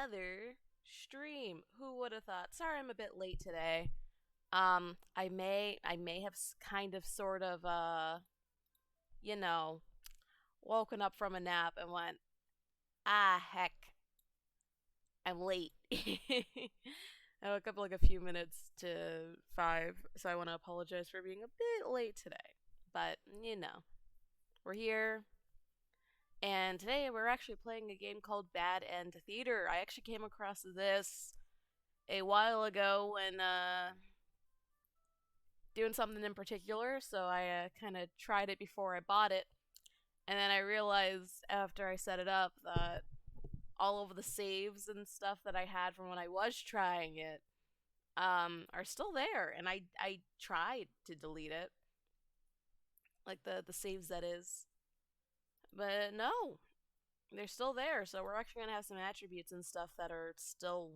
another stream. Who would have thought? Sorry, I'm a bit late today. I may have kind of, sort of, you know, woken up from a nap and went, heck, I'm late. I woke up like a few minutes to 5, so I want to apologize for being a bit late today. But, we're here, and today we're actually playing a game called Bad End Theater. I actually came across this a while ago when doing something in particular, so I kind of tried it before I bought it. And then I realized after I set it up that all of the saves and stuff that I had from when I was trying it are still there, and I tried to delete it, like the saves that is, but no, they're still there. So we're actually gonna have some attributes and stuff that are still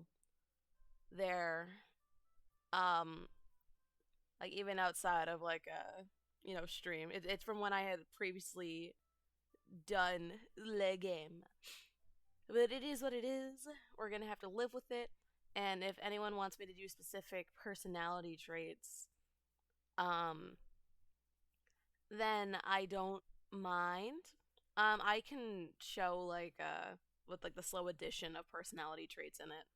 there, um, like even outside of like a stream. It's from when I had previously done the game, but it is what it is. We're gonna have to live with it. And if anyone wants me to do specific personality traits, um, then I don't mind. I can show like with like the slow addition of personality traits in it.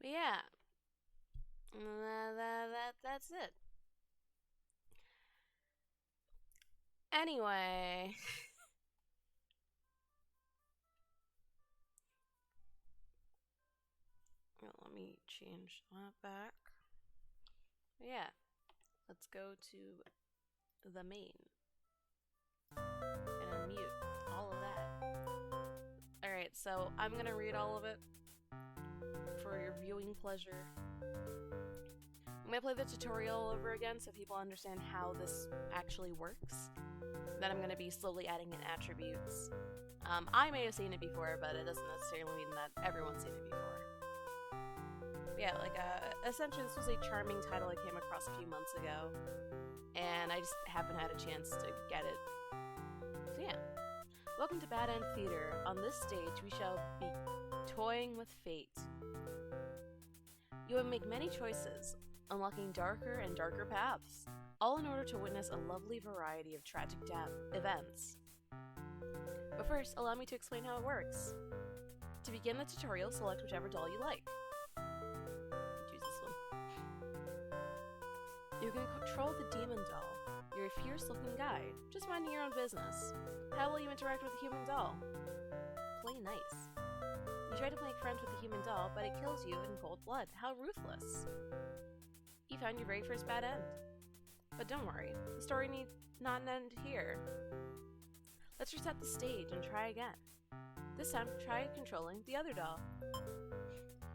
But yeah, that's it. Anyway, let me change that back. But yeah, let's go to the main and unmute all of that. Alright, so I'm gonna read all of it for your viewing pleasure. I'm gonna play the tutorial over again so people understand how this actually works. Then I'm gonna be slowly adding in attributes. I may have seen it before, but it doesn't necessarily mean that everyone's seen it before. But yeah, like, essentially this was a charming title I came across a few months ago, and I just haven't had a chance to get it. So yeah. Welcome to Bad End Theater. On this stage, we shall be toying with fate. You will make many choices, unlocking darker and darker paths, all in order to witness a lovely variety of tragic events. But first, allow me to explain how it works. To begin the tutorial, select whichever doll you like. Choose this one. You can control the demon doll. You're a fierce-looking guy, just minding your own business. How will you interact with the human doll? Play nice. You try to make friends with the human doll, but it kills you in cold blood. How ruthless. You found your very first bad end. But don't worry, the story need not end here. Let's reset the stage and try again. This time, try controlling the other doll.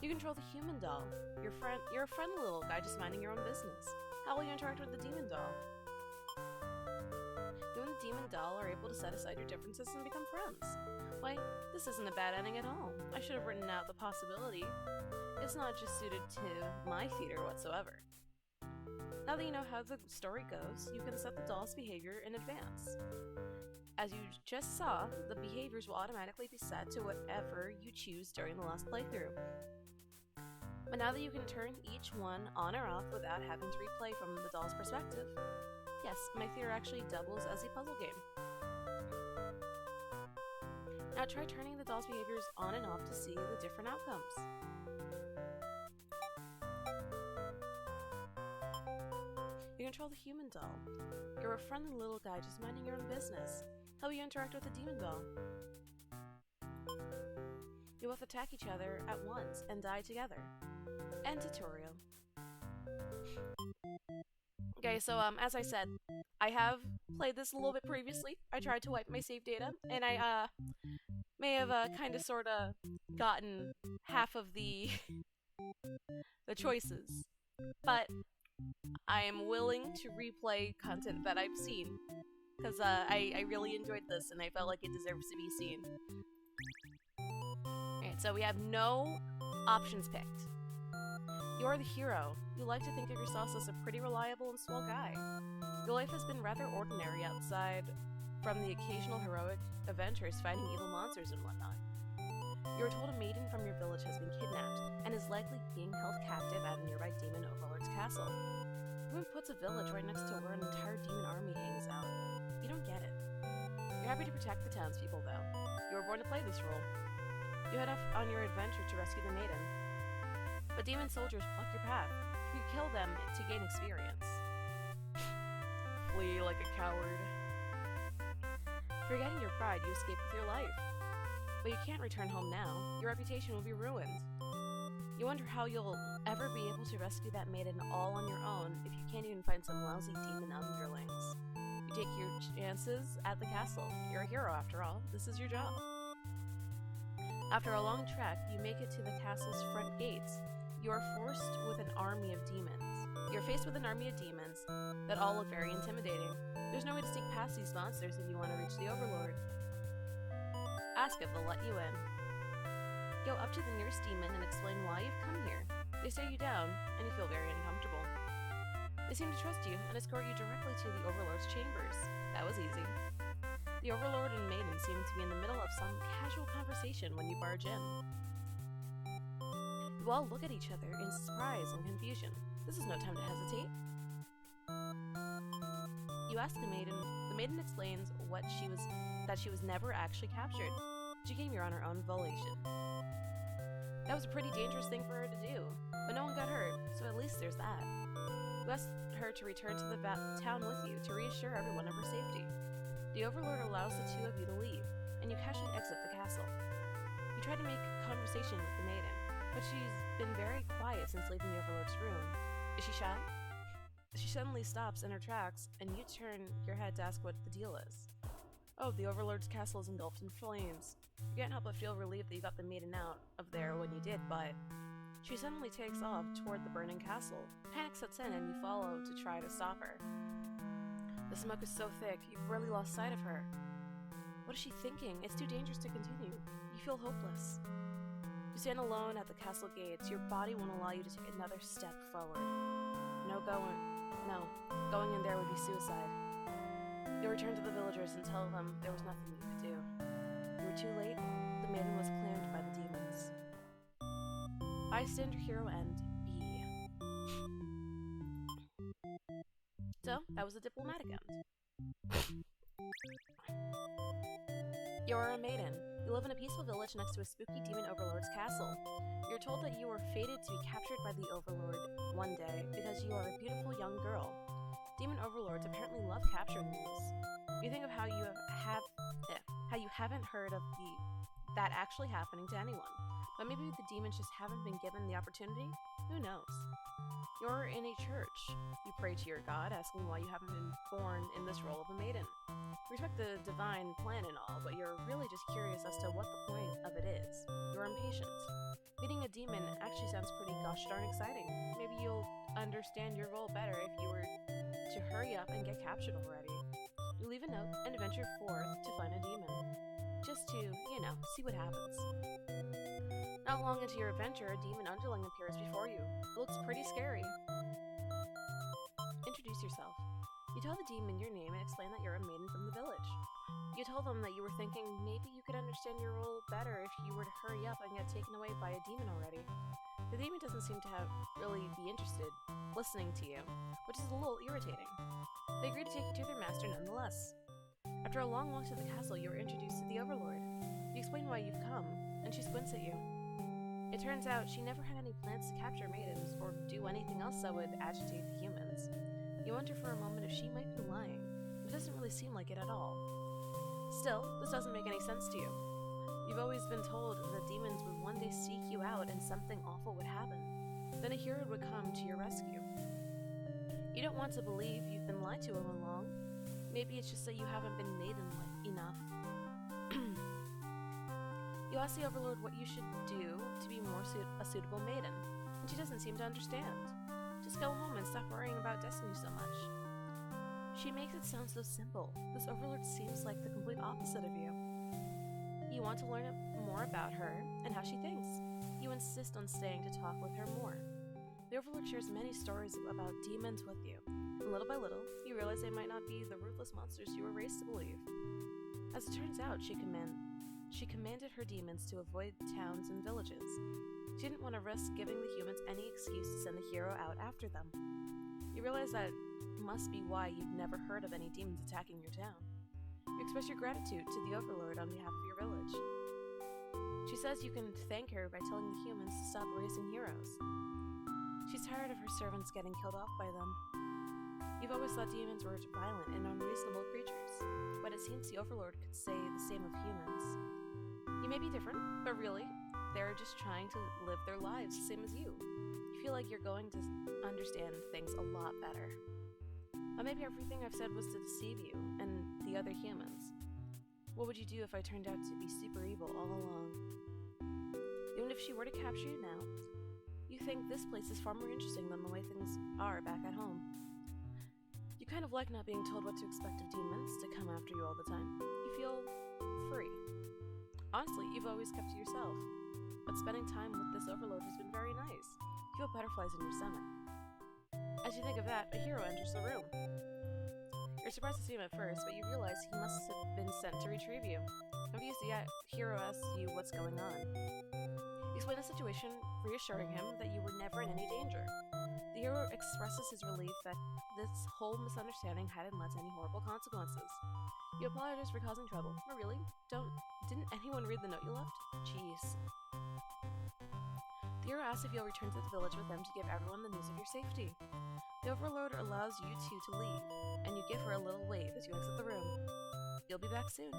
You control the human doll. You're a friendly little guy just minding your own business. How will you interact with the demon doll? You and the demon doll are able to set aside your differences and become friends. Why, this isn't a bad ending at all. I should have written out the possibility. It's not just suited to my theater whatsoever. Now that you know how the story goes, you can set the doll's behavior in advance. As you just saw, the behaviors will automatically be set to whatever you choose during the last playthrough. But now that you can turn each one on or off without having to replay from the doll's perspective, yes, my theater actually doubles as a puzzle game. Now try turning the doll's behaviors on and off to see the different outcomes. You control the human doll. You're a friendly little guy just minding your own business. How will you interact with the demon doll? You both attack each other at once and die together. End tutorial. Okay, so as I said, I have played this a little bit previously. I tried to wipe my save data, and I may have kind of sort of gotten half of the the choices, but I am willing to replay content that I've seen because I really enjoyed this and I felt like it deserves to be seen. Alright, so we have no options picked. You're the hero. You like to think of yourself as a pretty reliable and swell guy. Your life has been rather ordinary outside from the occasional heroic adventures fighting evil monsters and whatnot. You are told a maiden from your village has been kidnapped and is likely being held captive at a nearby demon overlord's castle. Who puts a village right next to where an entire demon army hangs out? You don't get it. You're happy to protect the townspeople, though. You were born to play this role. You head off on your adventure to rescue the maiden. But demon soldiers block your path. You kill them to gain experience. Flee like a coward. Forgetting your pride, you escape with your life. But you can't return home now. Your reputation will be ruined. You wonder how you'll ever be able to rescue that maiden all on your own if you can't even find some lousy demon underlings. You take your chances at the castle. You're a hero after all. This is your job. After a long trek, you make it to the castle's front gates. You are faced with an army of demons that all look very intimidating. There's no way to sneak past these monsters if you want to reach the Overlord. Ask if they'll let you in. Go up to the nearest demon and explain why you've come here. They stare you down, and you feel very uncomfortable. They seem to trust you and escort you directly to the Overlord's chambers. That was easy. The Overlord and maiden seem to be in the middle of some casual conversation when you barge in. You all look at each other in surprise and confusion. This is no time to hesitate. You ask the maiden. The maiden explains that she was never actually captured. She came here on her own volition. That was a pretty dangerous thing for her to do, but no one got hurt, so at least there's that. You ask her to return to the town with you to reassure everyone of her safety. The Overlord allows the two of you to leave, and you casually exit the castle. You try to make conversation with the maiden, but she's been very quiet since leaving the Overlord's room. Is she shy? She suddenly stops in her tracks, and you turn your head to ask what the deal is. Oh, the Overlord's castle is engulfed in flames. You can't help but feel relieved that you got the maiden out of there when you did, but she suddenly takes off toward the burning castle. Panic sets in and you follow to try to stop her. The smoke is so thick, you've really lost sight of her. What is she thinking? It's too dangerous to continue. You feel hopeless. You stand alone at the castle gates. Your body won't allow you to take another step forward. Going in there would be suicide. You return to the villagers and tell them there was nothing you could do. You were too late. The maiden was claimed by the demons. Bystander hero end B. So, that was a diplomatic end. You're a maiden. You live in a peaceful village next to a spooky demon overlord's castle. You're told that you were fated to be captured by the overlord one day because you are a beautiful young girl. Demon overlords apparently love capturing these. You think of how you haven't heard of that actually happening to anyone. But maybe the demons just haven't been given the opportunity? Who knows? You're in a church. You pray to your god, asking why you haven't been born in this role of a maiden. You respect the divine plan and all, but you're really just curious as to what the point of it is. You're impatient. Meeting a demon actually sounds pretty gosh darn exciting. Maybe you'll understand your role better if you were to hurry up and get captured already. You leave a note and adventure forth to find a demon. Just to, see what happens. Not long into your adventure, a demon underling appears before you. It looks pretty scary. Introduce yourself. You tell the demon your name and explain that you're a maiden from the village. You tell them that you were thinking maybe you could understand your role better if you were to hurry up and get taken away by a demon already. The demon doesn't seem to really be interested listening to you, which is a little irritating. They agree to take you to their master nonetheless. After a long walk to the castle, you are introduced to the Overlord. You explain why you've come, and she squints at you. It turns out she never had any plans to capture maidens or do anything else that would agitate the humans. You wonder for a moment if she might be lying, but it doesn't really seem like it at all. Still, this doesn't make any sense to you. You've always been told that demons would one day seek you out and something awful would happen. Then a hero would come to your rescue. You don't want to believe you've been lied to all along. Maybe it's just that you haven't been maiden-like enough. You ask the Overlord what you should do to be a suitable maiden, and she doesn't seem to understand. Just go home and stop worrying about destiny so much. She makes it sound so simple. This overlord seems like the complete opposite of you. You want to learn more about her and how she thinks. You insist on staying to talk with her more. The overlord shares many stories about demons with you, and little by little, you realize they might not be the ruthless monsters you were raised to believe. As it turns out, she commanded her demons to avoid towns and villages. She didn't want to risk giving the humans any excuse to send a hero out after them. You realize that must be why you've never heard of any demons attacking your town. You express your gratitude to the overlord on behalf of your village. She says you can thank her by telling the humans to stop raising heroes. She's tired of her servants getting killed off by them. You've always thought demons were violent and unreasonable creatures, but it seems the overlord could say the same of humans. You may be different, but really, they're just trying to live their lives the same as you. You feel like you're going to understand things a lot better. Or maybe everything I've said was to deceive you and the other humans. What would you do if I turned out to be super evil all along? Even if she were to capture you now, you think this place is far more interesting than the way things are back at home. You kind of like not being told what to expect of demons to come after you all the time. You feel free. Honestly, you've always kept to yourself, but spending time with this overlord has been very nice. You feel butterflies in your stomach. As you think of that, a hero enters the room. You're surprised to see him at first, but you realize he must have been sent to retrieve you. Confused, the hero asks you what's going on. You explain the situation, reassuring him that you were never in any danger. The hero expresses his relief that this whole misunderstanding hadn't led to any horrible consequences. You apologize for causing trouble. Oh, really? Didn't anyone read the note you left? Jeez. The hero asks if you'll return to the village with them to give everyone the news of your safety. The overlord allows you two to leave, and you give her a little wave as you exit the room. You'll be back soon.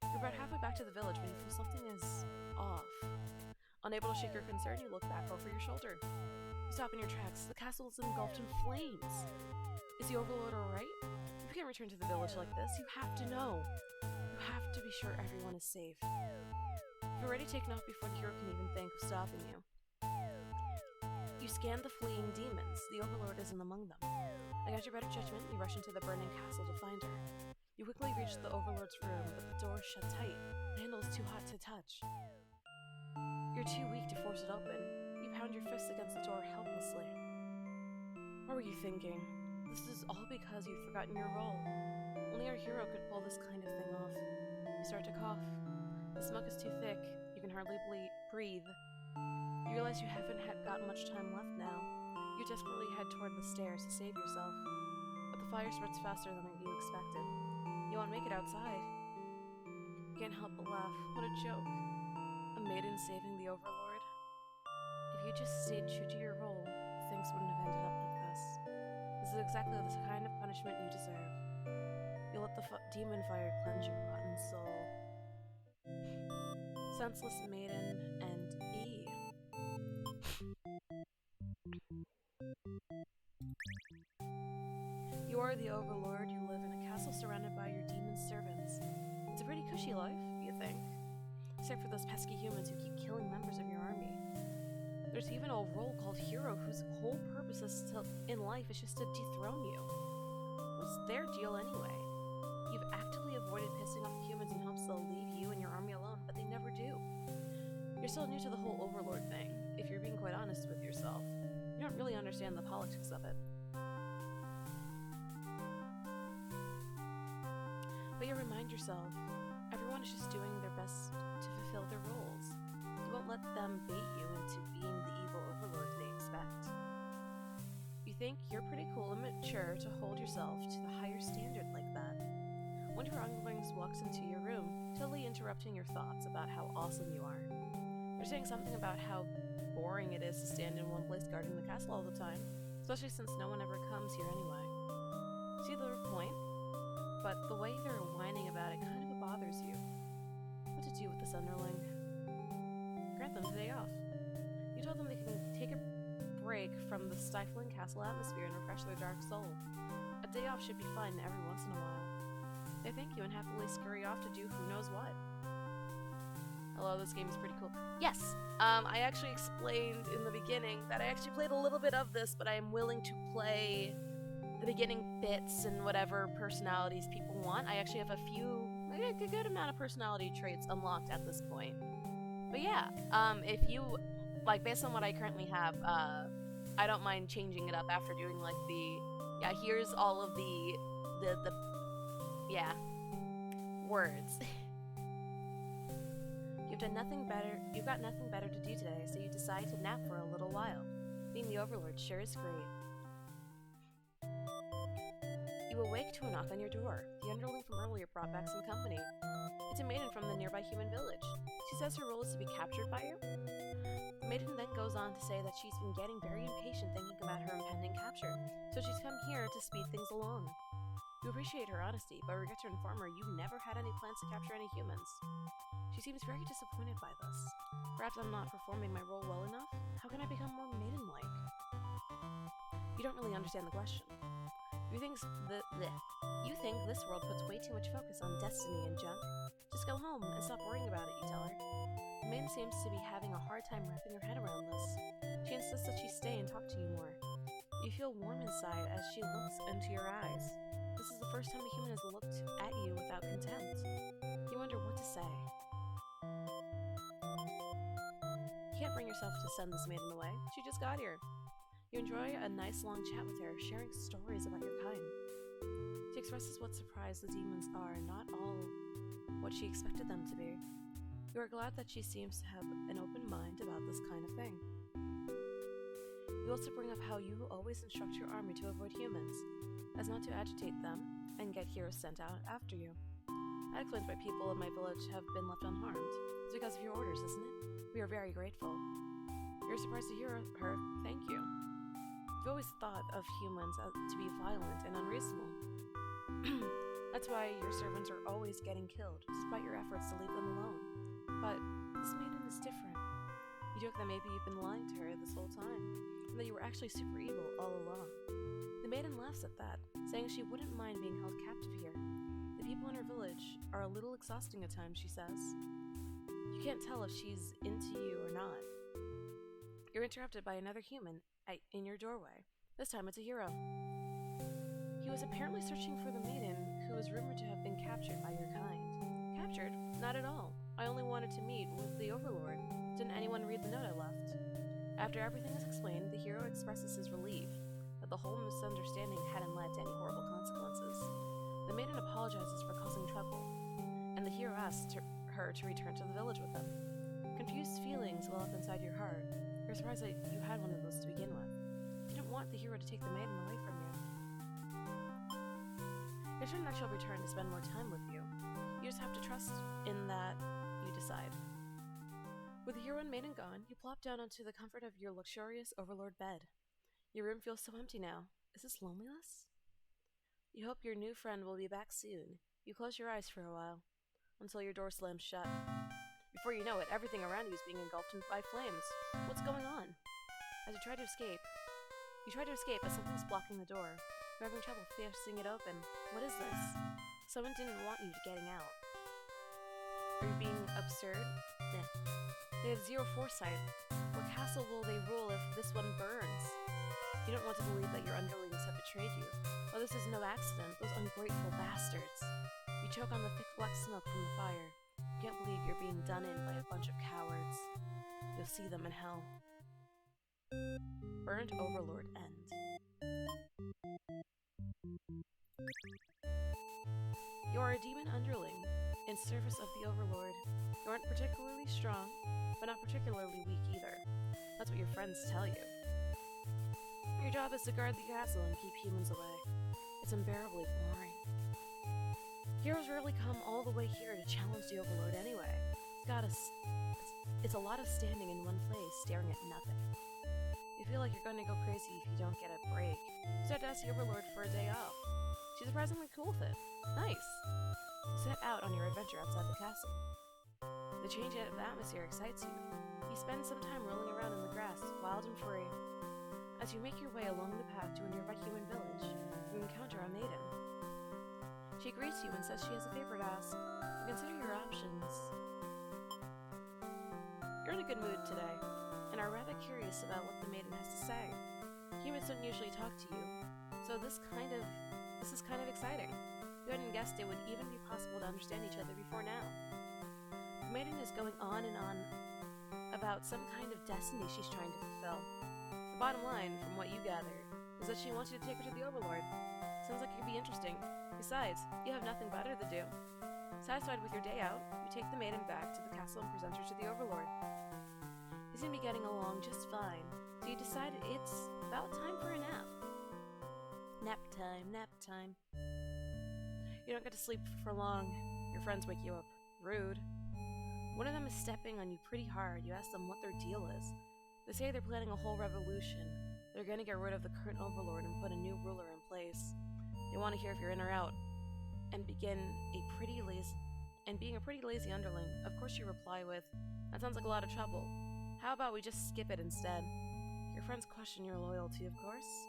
You're about halfway back to the village when you feel something is off. Unable to shake your concern, you look back over your shoulder. You stop in your tracks. The castle is engulfed in flames. Is the overlord alright? You can't return to the village like this. You have to know. You have to be sure everyone is safe. You've already taken off before the hero can even think of stopping you. You scan the fleeing demons. The overlord isn't among them. Against your better judgment, you rush into the burning castle to find her. You quickly reach the overlord's room, but the door is shut tight. The handle is too hot to touch. You're too weak to force it open. You pound your fist against the door helplessly. What were you thinking? This is all because you've forgotten your role. Only our hero could pull this kind of thing off. You start to cough. The smoke is too thick. You can hardly breathe. You realize you haven't got much time left now. You desperately head toward the stairs to save yourself. But the fire spreads faster than you expected. You won't make it outside. You can't help but laugh. What a joke. A maiden saving the overlord. If you just stayed true to your role, things wouldn't have ended up like this. This is exactly the kind of punishment you deserve. You let the demon fire cleanse your rotten soul. Senseless maiden and E. You are the overlord. You live in a castle surrounded by your demon servants. It's a pretty cushy life, you think. Except for those pesky humans who keep killing members of your army. There's even a role called hero whose whole purpose in life is just to dethrone you. What's their deal anyway? You've actively avoided pissing off the humans in hopes they'll leave you and your army alone, but they never do. You're still new to the whole overlord thing, if you're being quite honest with yourself. You don't really understand the politics of it. But you remind yourself, everyone is just doing their best to fulfill their roles. You won't let them bait you into being the evil overlord they expect. You think you're pretty cool and mature to hold yourself to the higher standard like that. One of your underlings walks into your room, totally interrupting your thoughts about how awesome you are. They're saying something about how boring it is to stand in one place guarding the castle all the time, especially since no one ever comes here anyway. See their point? But the way they're whining about it kind of bothers you. What to do with this underling? Grant them the day off. You told them they can take a break from the stifling castle atmosphere and refresh their dark soul. A day off should be fun every once in a while. They thank you and happily scurry off to do who knows what. Hello, this game is pretty cool. Yes! I actually explained in the beginning that I actually played a little bit of this, but I am willing to play the beginning bits and whatever personalities people want. I actually have a good amount of personality traits unlocked at this point. But yeah, if you, like, based on what I currently have, I don't mind changing it up after doing, like, here's all of yeah, words. You've got nothing better to do today, so you decide to nap for a little while. Being the Overlord sure is great. You awake to a knock on your door. The underling from earlier brought back some company. It's a maiden from the nearby human village. She says her role is to be captured by you. The maiden then goes on to say that she's been getting very impatient thinking about her impending capture, so she's come here to speed things along. You appreciate her honesty, but regret to inform her you never had any plans to capture any humans. She seems very disappointed by this. Perhaps I'm not performing my role well enough? How can I become more maiden-like? You don't really understand the question. You think this world puts way too much focus on destiny and junk? Just go home and stop worrying about it, you tell her. The maiden seems to be having a hard time wrapping her head around this. She insists that she stay and talk to you more. You feel warm inside as she looks into your eyes. This is the first time a human has looked at you without contempt. You wonder what to say. You can't bring yourself to send this maiden away. She just got here. You enjoy a nice long chat with her, sharing stories about your kind. She expresses what surprised the demons are, not all what she expected them to be. You are glad that she seems to have an open mind about this kind of thing. You also bring up how you always instruct your army to avoid humans, as not to agitate them and get heroes sent out after you. I explained why people in my village have been left unharmed. It's because of your orders, isn't it? We are very grateful. You're surprised to hear her thank you. You've always thought of humans to be violent and unreasonable. That's why your servants are always getting killed, despite your efforts to leave them alone. But this maiden is different. You joke that maybe you've been lying to her this whole time, and that you were actually super evil all along. The maiden laughs at that, saying she wouldn't mind being held captive here. The people in her village are a little exhausting at times, she says. You can't tell if she's into you or not. You're interrupted by another human in your doorway. This time it's a hero. He was apparently searching for the maiden who was rumored to have been captured by your kind. Captured? Not at all. I only wanted to meet with the Overlord. Didn't anyone read the note I left? After everything is explained, the hero expresses his relief that the whole misunderstanding hadn't led to any horrible consequences. The maiden apologizes for causing trouble, and the hero asks her to return to the village with him. Confused feelings well up inside your heart. You're surprised that you had one of those to begin with. You didn't want the hero to take the maiden away from you. You're certain that she'll return to spend more time with you. You just have to trust in that you decide. With the hero and maiden gone, you plop down onto the comfort of your luxurious Overlord bed. Your room feels so empty now. Is this loneliness? You hope your new friend will be back soon. You close your eyes for a while, until your door slams shut. Before you know it, everything around you is being engulfed by flames. What's going on? As you try to escape as something's blocking the door. You're having trouble forcing it open. What is this? Someone didn't want you getting out. Are you being absurd? They have zero foresight. What castle will they rule if this one burns? You don't want to believe that your underlings have betrayed you. Oh, this is no accident. Those ungrateful bastards. You choke on the thick black smoke from the fire. You can't believe you're being done in by a bunch of cowards. You'll see them in hell. Burned Overlord End. You are a demon underling, in service of the Overlord. You aren't particularly strong, but not particularly weak either. That's what your friends tell you. Your job is to guard the castle and keep humans away. It's unbearably boring. Heroes rarely come all the way here to challenge the Overlord anyway. It's a lot of standing in one place, staring at nothing. You feel like you're going to go crazy if you don't get a break. You start to ask the Overlord for a day off. She's surprisingly cool with it. Nice. You set out on your adventure outside the castle. The change of atmosphere excites you. You spend some time rolling around in the grass, wild and free. As you make your way along the path to a nearby human village, you encounter a maiden. She greets you and says she has a favor to ask. You consider your options. You're in a good mood today, and are rather curious about what the maiden has to say. Humans don't usually talk to you, So this is kind of exciting. You hadn't guessed it would even be possible to understand each other before now. The maiden is going on and on about some kind of destiny she's trying to fulfill. The bottom line, from what you gather, is that she wants you to take her to the Overlord. Sounds like it could be interesting. Besides, you have nothing better to do. Satisfied with your day out, you take the maiden back to the castle and present her to the Overlord. You seem to be getting along just fine, so you decide it's about time for a nap. Nap time, nap time. You don't get to sleep for long. Your friends wake you up. Rude. One of them is stepping on you pretty hard. You ask them what their deal is. They say they're planning a whole revolution. They're going to get rid of the current Overlord and put a new ruler in place. They want to hear if you're in or out, and being a pretty lazy underling. Of course you reply with, "That sounds like a lot of trouble. How about we just skip it instead?" Your friends question your loyalty, of course.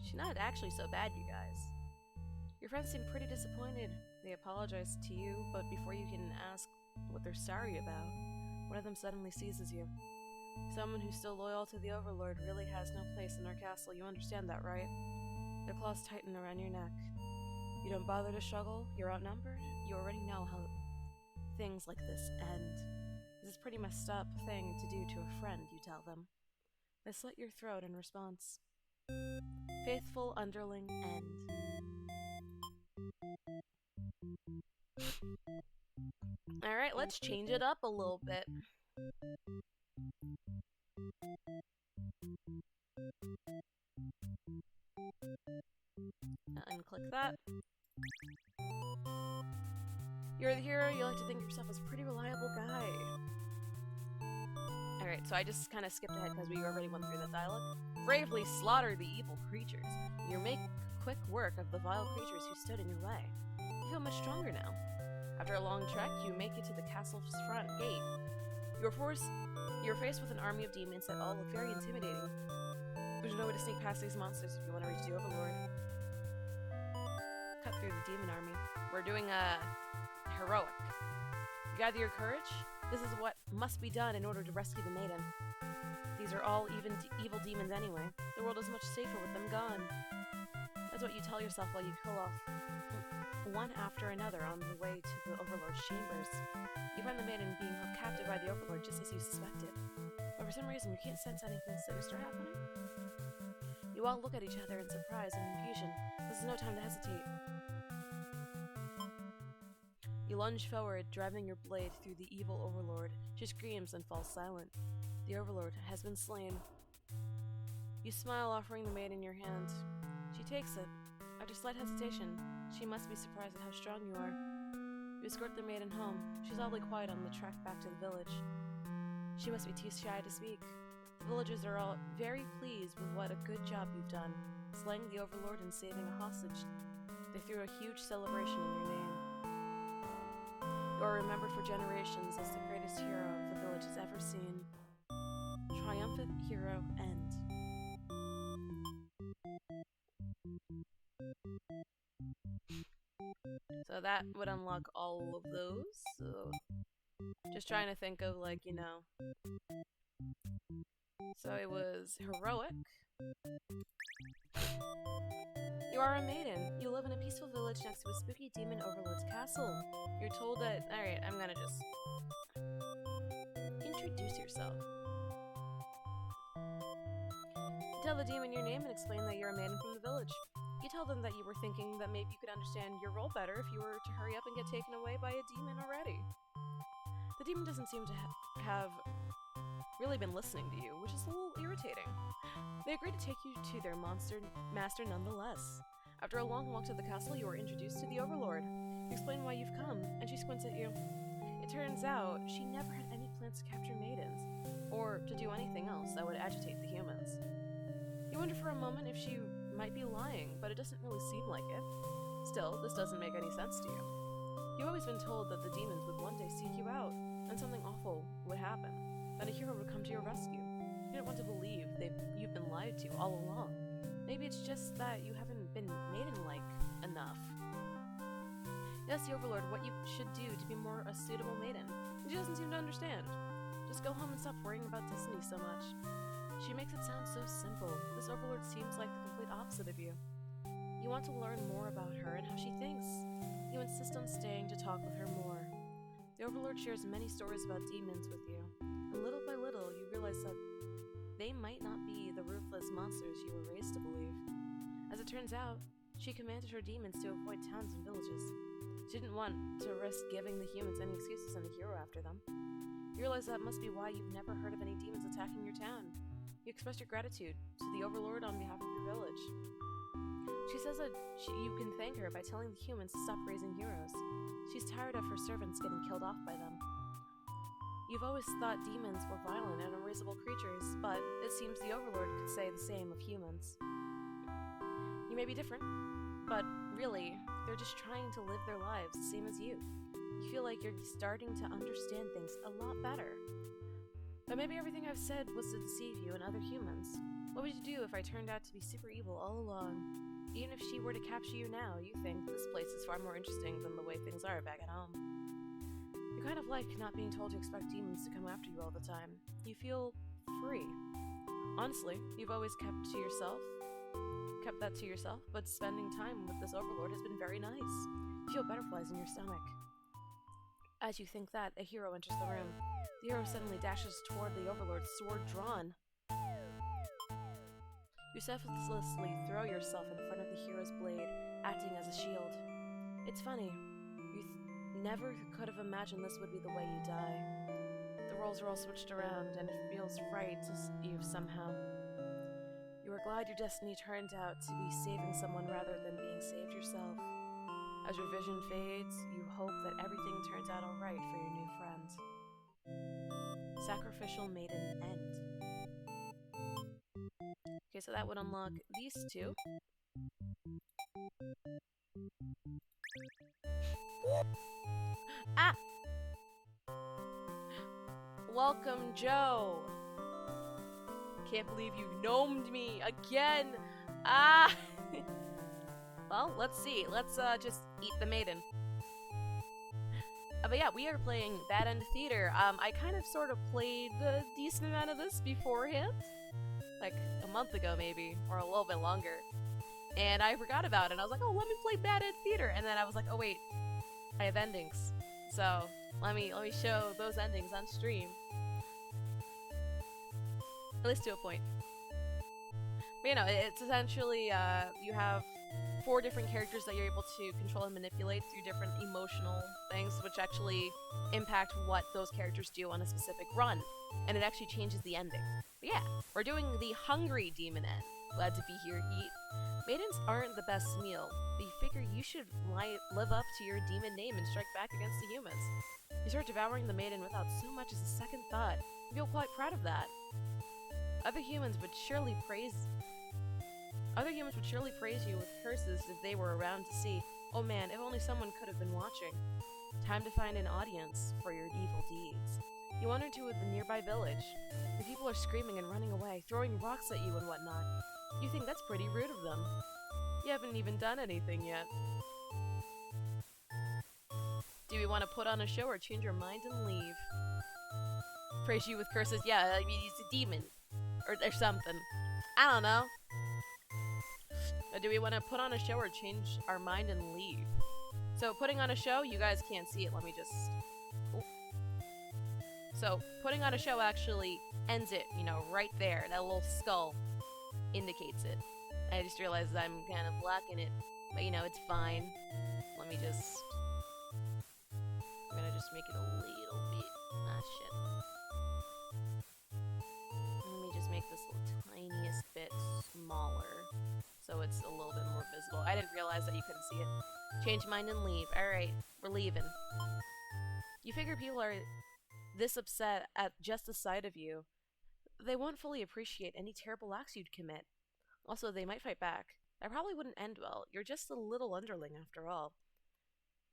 She's not actually so bad, you guys. Your friends seem pretty disappointed. They apologize to you, but before you can ask what they're sorry about, one of them suddenly seizes you. Someone who's still loyal to the Overlord really has no place in our castle. You understand that, right? Their claws tighten around your neck. You don't bother to struggle. You're outnumbered. You already know how things like this end. This is a pretty messed up thing to do to a friend, you tell them. They slit your throat in response. Faithful underling end. Alright, let's change it up a little bit. Unclick that. You're the hero, you like to think of yourself as a pretty reliable guy. Alright, so I just kind of skipped ahead because we already went through that dialogue. Bravely slaughter the evil creatures. You make quick work of the vile creatures who stood in your way. You feel much stronger now. After a long trek, you make it to the castle's front gate. You're faced with an army of demons that all look very intimidating. There's no way to sneak past these monsters if you want to reach the Overlord. Cut through the demon army. We're doing a heroic. You gather your courage. This is what must be done in order to rescue the maiden. These are all evil demons anyway. The world is much safer with them gone. That's what you tell yourself while you kill off one after another on the way to the Overlord's chambers. You find the maiden being held captive by the Overlord just as you suspected. But for some reason, you can't sense anything sinister happening. You all look at each other in surprise and confusion. This is no time to hesitate. You lunge forward, driving your blade through the evil Overlord. She screams and falls silent. The Overlord has been slain. You smile, offering the maiden your hand. She takes it. After slight hesitation, she must be surprised at how strong you are. You escort the maiden home. She's oddly quiet on the trek back to the village. She must be too shy to speak. The villagers are all very pleased with what a good job you've done, slaying the Overlord and saving a hostage. They threw a huge celebration in your name. You are remembered for generations as the greatest hero the village has ever seen. Triumphant hero end. So that would unlock all of those. So just trying to think of, like, you know. So it was heroic. You are a maiden. You live in a peaceful village next to a spooky demon overlord's castle. You're told that... Alright, I'm gonna just... introduce yourself. You tell the demon your name and explain that you're a maiden from the village. You tell them that you were thinking that maybe you could understand your role better if you were to hurry up and get taken away by a demon already. The demon doesn't seem to have really been listening to you, which is a little irritating. They agree to take you to their monster master nonetheless. After a long walk to the castle, you are introduced to the Overlord. You explain why you've come, and she squints at you. It turns out she never had any plans to capture maidens, or to do anything else that would agitate the humans. You wonder for a moment if she might be lying, but it doesn't really seem like it. Still, this doesn't make any sense to you. You've always been told that the demons would one day seek you out, and something awful would happen. Then a hero would come to your rescue. You didn't want to believe you've been lied to all along. Maybe it's just that you haven't been maiden-like enough. You ask the Overlord what you should do to be more for a suitable maiden. And she doesn't seem to understand. Just go home and stop worrying about Destiny so much. She makes it sound so simple. This overlord seems like the complete opposite of you. You want to learn more about her and how she thinks. You insist on staying to talk with her more. The overlord shares many stories about demons with you, and little by little you realize that they might not be the ruthless monsters you were raised to believe. As it turns out, she commanded her demons to avoid towns and villages. She didn't want to risk giving the humans any excuse to send a hero after them. You realize that must be why you've never heard of any demons attacking your town. You express your gratitude to the overlord on behalf of your village. She says that you can thank her by telling the humans to stop raising heroes. She's tired of her servants getting killed off by them. You've always thought demons were violent and unreasonable creatures, but it seems the overlord could say the same of humans. You may be different, but really, they're just trying to live their lives the same as you. You feel like you're starting to understand things a lot better. But maybe everything I've said was to deceive you and other humans. What would you do if I turned out to be super evil all along? Even if she were to capture you now, you think this place is far more interesting than the way things are back at home. You kind of like not being told to expect demons to come after you all the time. You feel free. Honestly, you've always kept that to yourself, but spending time with this overlord has been very nice. You feel butterflies in your stomach. As you think that, a hero enters the room. The hero suddenly dashes toward the overlord, sword drawn. You selflessly throw yourself in front of the hero's blade, acting as a shield. It's funny. You never could have imagined this would be the way you die. The roles are all switched around, and it feels right to you somehow. You are glad your destiny turned out to be saving someone rather than being saved yourself. As your vision fades, you hope that everything turns out alright for your new friends. Sacrificial Maiden End. Okay, so that would unlock these two. Ah! Welcome, Joe! Can't believe you gnomed me again! Ah! Well, let's see. Let's just eat the maiden. But yeah, we are playing Bad End Theater. I kind of sort of played a decent amount of this beforehand. Like a month ago maybe, or a little bit longer. And I forgot about it. And I was like, oh, let me play Bad End Theater. And then I was like, oh wait, I have endings. So let me show those endings on stream. At least to a point. But you know, it's essentially, you have 4 different characters that you're able to control and manipulate through different emotional things, which actually impact what those characters do on a specific run. And it actually changes the ending. But yeah, we're doing the Hungry Demon End. Glad to be here, eat. Maidens aren't the best meal, but you figure you should live up to your demon name and strike back against the humans. You start devouring the maiden without so much as a second thought. You feel quite proud of that. Other humans would surely praise you with curses if they were around to see. Oh man, if only someone could have been watching. Time to find an audience for your evil deeds. You wander into the nearby village. The people are screaming and running away, throwing rocks at you and whatnot. You think that's pretty rude of them. You haven't even done anything yet. Do we want to put on a show or change your mind and leave? Praise you with curses. Yeah, I mean, he's a demon. Or something. I don't know. Do we want to put on a show or change our mind and leave? So, putting on a show, you guys can't see it. Let me just... Oh. So, putting on a show actually ends it, you know, right there. That little skull indicates it. I just realized I'm kind of blocking it. But, you know, it's fine. Let me just... I'm gonna just make it a little bit... Ah, shit. Let me just make this little tiniest bit smaller. So it's a little bit more visible. I didn't realize that you couldn't see it. Change mind and leave. Alright, we're leaving. You figure people are this upset at just the sight of you. They won't fully appreciate any terrible acts you'd commit. Also, they might fight back. That probably wouldn't end well. You're just a little underling after all.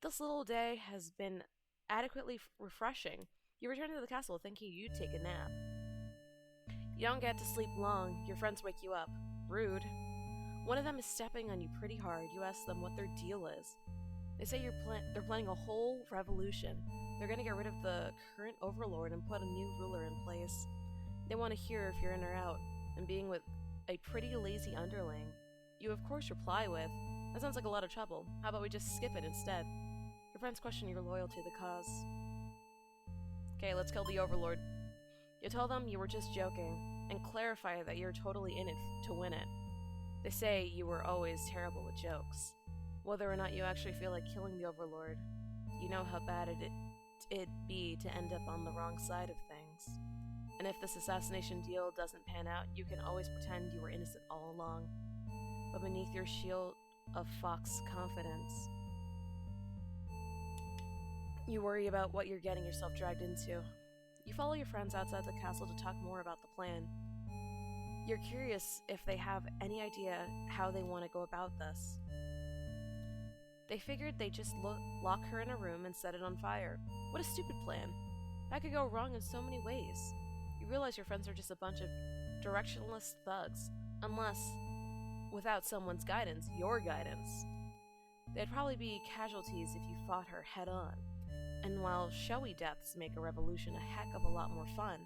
This little day has been adequately refreshing. You return to the castle thinking you'd take a nap. You don't get to sleep long. Your friends wake you up. Rude. One of them is stepping on you pretty hard. You ask them what their deal is. They say they're planning a whole revolution. They're gonna get rid of the current overlord and put a new ruler in place. They want to hear if you're in or out, and being with a pretty lazy underling, you of course reply with, "That sounds like a lot of trouble. How about we just skip it instead?" Your friends question your loyalty to the cause. Okay, let's kill the overlord. You tell them you were just joking, and clarify that you're totally in it to win it. They say you were always terrible with jokes. Whether or not you actually feel like killing the overlord, you know how bad it'd be to end up on the wrong side of things. And if this assassination deal doesn't pan out, you can always pretend you were innocent all along. But beneath your shield of fox confidence, you worry about what you're getting yourself dragged into. You follow your friends outside the castle to talk more about the plan. You're curious if they have any idea how they want to go about this. They figured they'd just lock her in a room and set it on fire. What a stupid plan. That could go wrong in so many ways. You realize your friends are just a bunch of directionless thugs, unless, without someone's guidance, your guidance. They'd probably be casualties if you fought her head on. And while showy deaths make a revolution a heck of a lot more fun,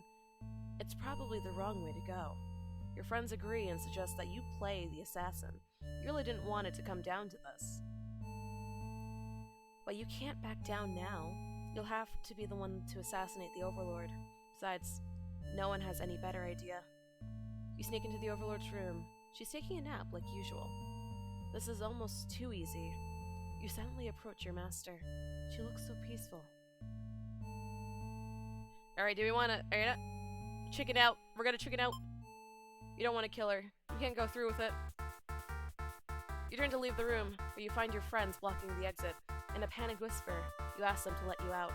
it's probably the wrong way to go. Your friends agree and suggest that you play the assassin. You really didn't want it to come down to this. But you can't back down now. You'll have to be the one to assassinate the overlord. Besides, no one has any better idea. You sneak into the overlord's room. She's taking a nap like usual. This is almost too easy. You silently approach your master. She looks so peaceful. Alright, do we want to... chicken out. We're gonna chicken out. You don't want to kill her. You can't go through with it. You turn to leave the room, but you find your friends blocking the exit. In a panicked whisper, you ask them to let you out.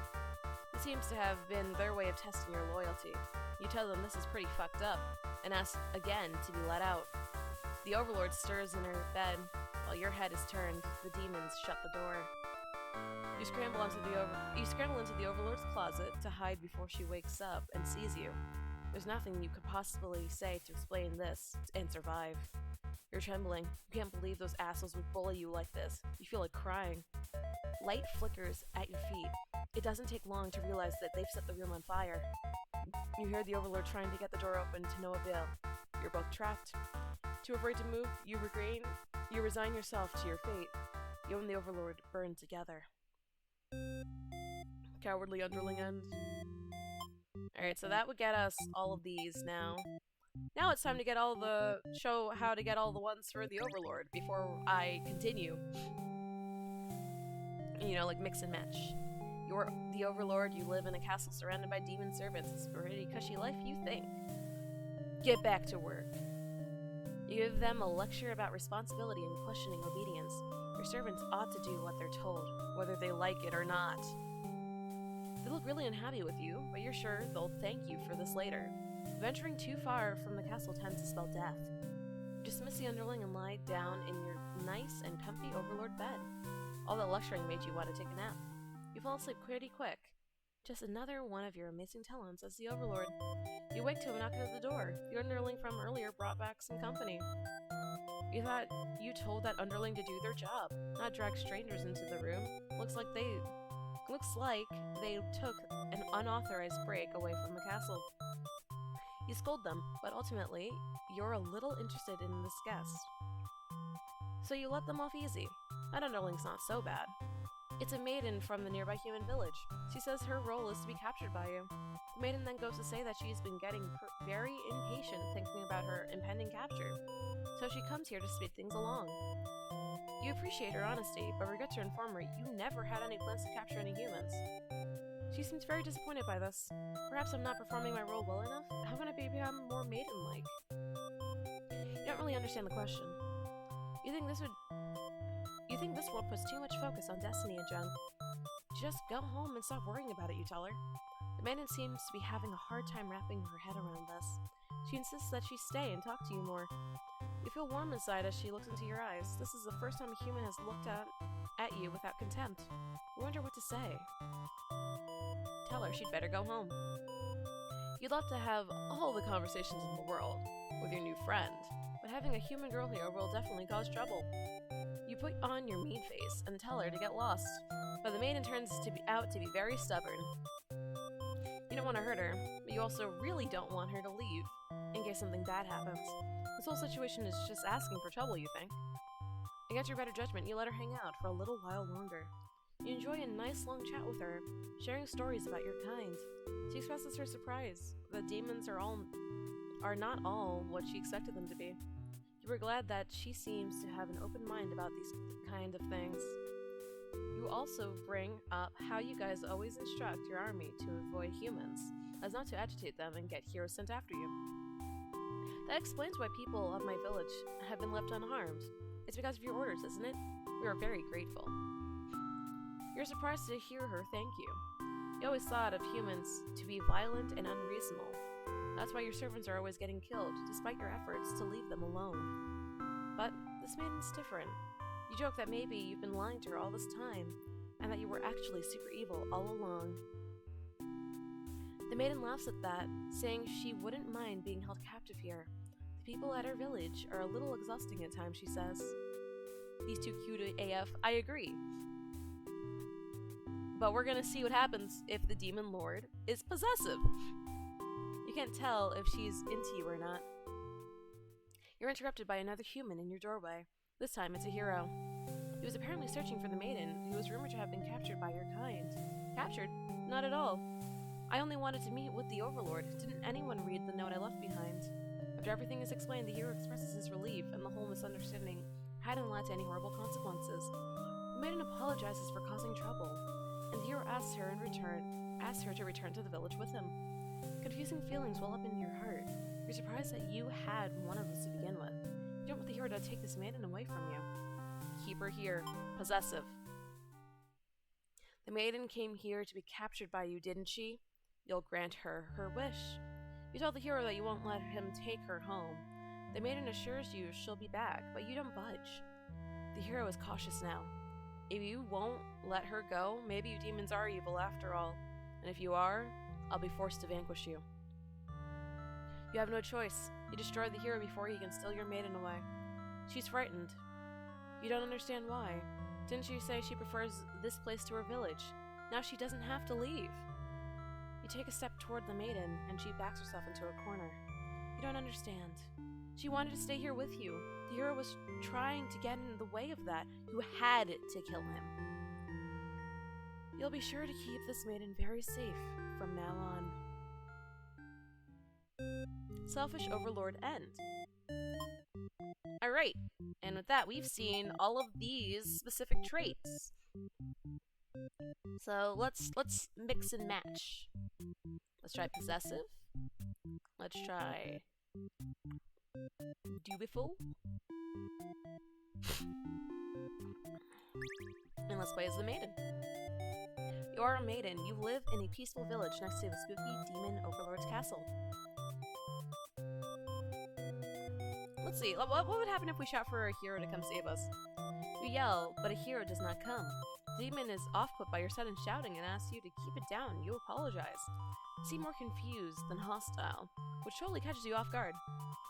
It seems to have been their way of testing your loyalty. You tell them this is pretty fucked up, and ask again to be let out. The overlord stirs in her bed. While your head is turned, the demons shut the door. You scramble into the overlord's closet to hide before she wakes up and sees you. There's nothing you could possibly say to explain this and survive. You're trembling. You can't believe those assholes would bully you like this. You feel like crying. Light flickers at your feet. It doesn't take long to realize that they've set the room on fire. You hear the overlord trying to get the door open to no avail. You're both trapped. Too afraid to move, you resign yourself to your fate. You and the overlord burn together. Cowardly underling end. Alright, so that would get us all of these now. Now it's time to get show how to get all the ones for the overlord before I continue. You know, like mix and match. You're the overlord, you live in a castle surrounded by demon servants. It's a pretty cushy life, you think. Get back to work. You give them a lecture about responsibility and questioning obedience. Your servants ought to do what they're told, whether they like it or not. They look really unhappy with you, but you're sure they'll thank you for this later. Venturing too far from the castle tends to spell death. You dismiss the underling and lie down in your nice and comfy overlord bed. All that lecturing made you want to take a nap. You fall asleep pretty quick. Just another one of your amazing talents as the overlord. You wake to a knock at the door. The underling from earlier brought back some company. You thought you told that underling to do their job, not drag strangers into the room. Looks like they took an unauthorized break away from the castle. You scold them, but ultimately, you're a little interested in this guest. So you let them off easy. That underling's not so bad. It's a maiden from the nearby human village. She says her role is to be captured by you. The maiden then goes to say that she's been getting very impatient thinking about her impending capture, so she comes here to speed things along. You appreciate her honesty, but regret to inform her you never had any plans to capture any humans. She seems very disappointed by this. Perhaps I'm not performing my role well enough? How can I become more maiden-like? You don't really understand the question. You think this world puts too much focus on destiny and junk. Just go home and stop worrying about it, you tell her. The maiden seems to be having a hard time wrapping her head around this. She insists that she stay and talk to you more. You feel warm inside as she looks into your eyes. This is the first time a human has looked at you without contempt. You wonder what to say. Tell her she'd better go home. You'd love to have all the conversations in the world with your new friend, but having a human girl here will definitely cause trouble. You put on your mean face and tell her to get lost, but the maiden turns out to be very stubborn. You don't want to hurt her, but you also really don't want her to leave, in case something bad happens. This whole situation is just asking for trouble, you think. Against your better judgment, you let her hang out for a little while longer. You enjoy a nice long chat with her, sharing stories about your kind. She expresses her surprise that demons are not all what she expected them to be. You were glad that she seems to have an open mind about these kind of things. You also bring up how you guys always instruct your army to avoid humans, as not to agitate them and get heroes sent after you. That explains why people of my village have been left unharmed. It's because of your orders, isn't it? We are very grateful. You're surprised to hear her thank you. You always thought of humans to be violent and unreasonable. That's why your servants are always getting killed, despite your efforts to leave them alone. But this maiden's different. You joke that maybe you've been lying to her all this time, and that you were actually super evil all along. The maiden laughs at that, saying she wouldn't mind being held captive here. The people at her village are a little exhausting at times, she says. These two cute AF, I agree. But we're gonna see what happens if the demon lord is possessive. You can't tell if she's into you or not. You're interrupted by another human in your doorway. This time it's a hero. He was apparently searching for the maiden, who was rumored to have been captured by your kind. Captured? Not at all. I only wanted to meet with the Overlord. Didn't anyone read the note I left behind? After everything is explained, the hero expresses his relief, and the whole misunderstanding hadn't led to any horrible consequences. The maiden apologizes for causing trouble, and the hero asks her to return to the village with him. Confusing feelings well up in your heart. You're surprised that you had one of us to begin with. You don't want the hero to take this maiden away from you. Keep her here. Possessive. The maiden came here to be captured by you, didn't she? You'll grant her her wish. You tell the hero that you won't let him take her home. The maiden assures you she'll be back, but you don't budge. The hero is cautious now. If you won't let her go, maybe you demons are evil after all. And if you are, I'll be forced to vanquish you. You have no choice. You destroy the hero before he can steal your maiden away. She's frightened. You don't understand why. Didn't you say she prefers this place to her village? Now she doesn't have to leave. You take a step toward the maiden, and she backs herself into a corner. You don't understand. She wanted to stay here with you. The hero was trying to get in the way of that. You had to kill him. You'll be sure to keep this maiden very safe from now on. Selfish Overlord end. Alright, and with that, we've seen all of these specific traits. So let's mix and match. Let's try possessive. Let's try dutiful. And let's play as the maiden. You are a maiden. You live in a peaceful village next to the spooky demon overlord's castle. Let's see, what would happen if we shout for a hero to come save us? You yell, but a hero does not come. The demon is off-put by your sudden shouting and asks you to keep it down. You apologize. You seem more confused than hostile, which totally catches you off guard.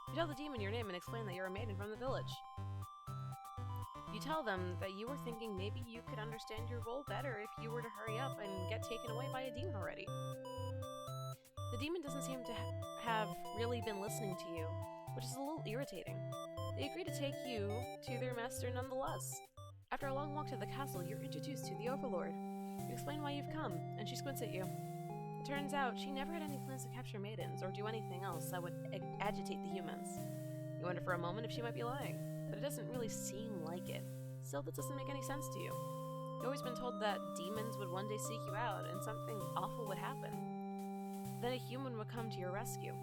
You tell the demon your name and explain that you're a maiden from the village. You tell them that you were thinking maybe you could understand your role better if you were to hurry up and get taken away by a demon already. The demon doesn't seem to have really been listening to you, which is a little irritating. They agree to take you to their master nonetheless. After a long walk to the castle, you're introduced to the Overlord. You explain why you've come, and she squints at you. It turns out she never had any plans to capture maidens or do anything else that would agitate the humans. You wonder for a moment if she might be lying, but it doesn't really seem like it. Still, that doesn't make any sense to you. You've always been told that demons would one day seek you out and something awful would happen. Then a human would come to your rescue.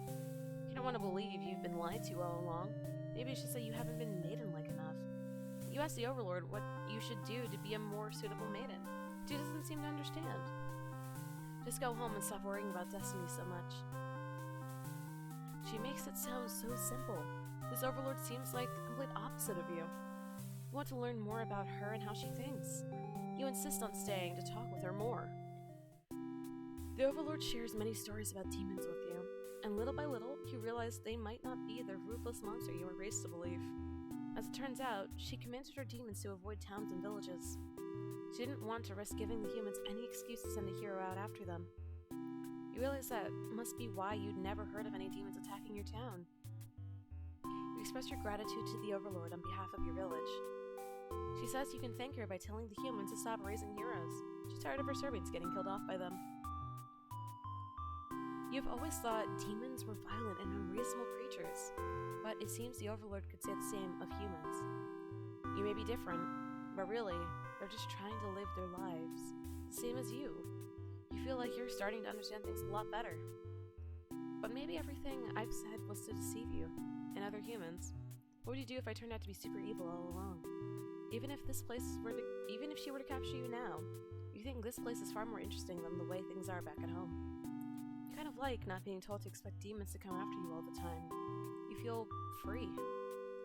You don't want to believe you've been lied to all along. Maybe it's just that you haven't been maiden-like enough. You ask the Overlord what you should do to be a more suitable maiden. She doesn't seem to understand. Just go home and stop worrying about destiny so much. She makes it sound so simple. This Overlord seems like the complete opposite of you. You want to learn more about her and how she thinks. You insist on staying to talk with her more. The Overlord shares many stories about demons with you, and little by little, you realize they might not be the ruthless monster you were raised to believe. As it turns out, she commanded her demons to avoid towns and villages. She didn't want to risk giving the humans any excuse to send a hero out after them. You realize that must be why you'd never heard of any demons attacking your town. You express your gratitude to the Overlord on behalf of your village. She says you can thank her by telling the humans to stop raising heroes. She's tired of her servants getting killed off by them. You've always thought demons were violent and unreasonable creatures, but it seems the Overlord could say the same of humans. You may be different, but really, they're just trying to live their lives, the same as you. You feel like you're starting to understand things a lot better. But maybe everything I've said was to deceive you and other humans. What would you do if I turned out to be super evil all along? Even if she were to capture you now, you think this place is far more interesting than the way things are back at home. You kind of like not being told to expect demons to come after you all the time. You feel free.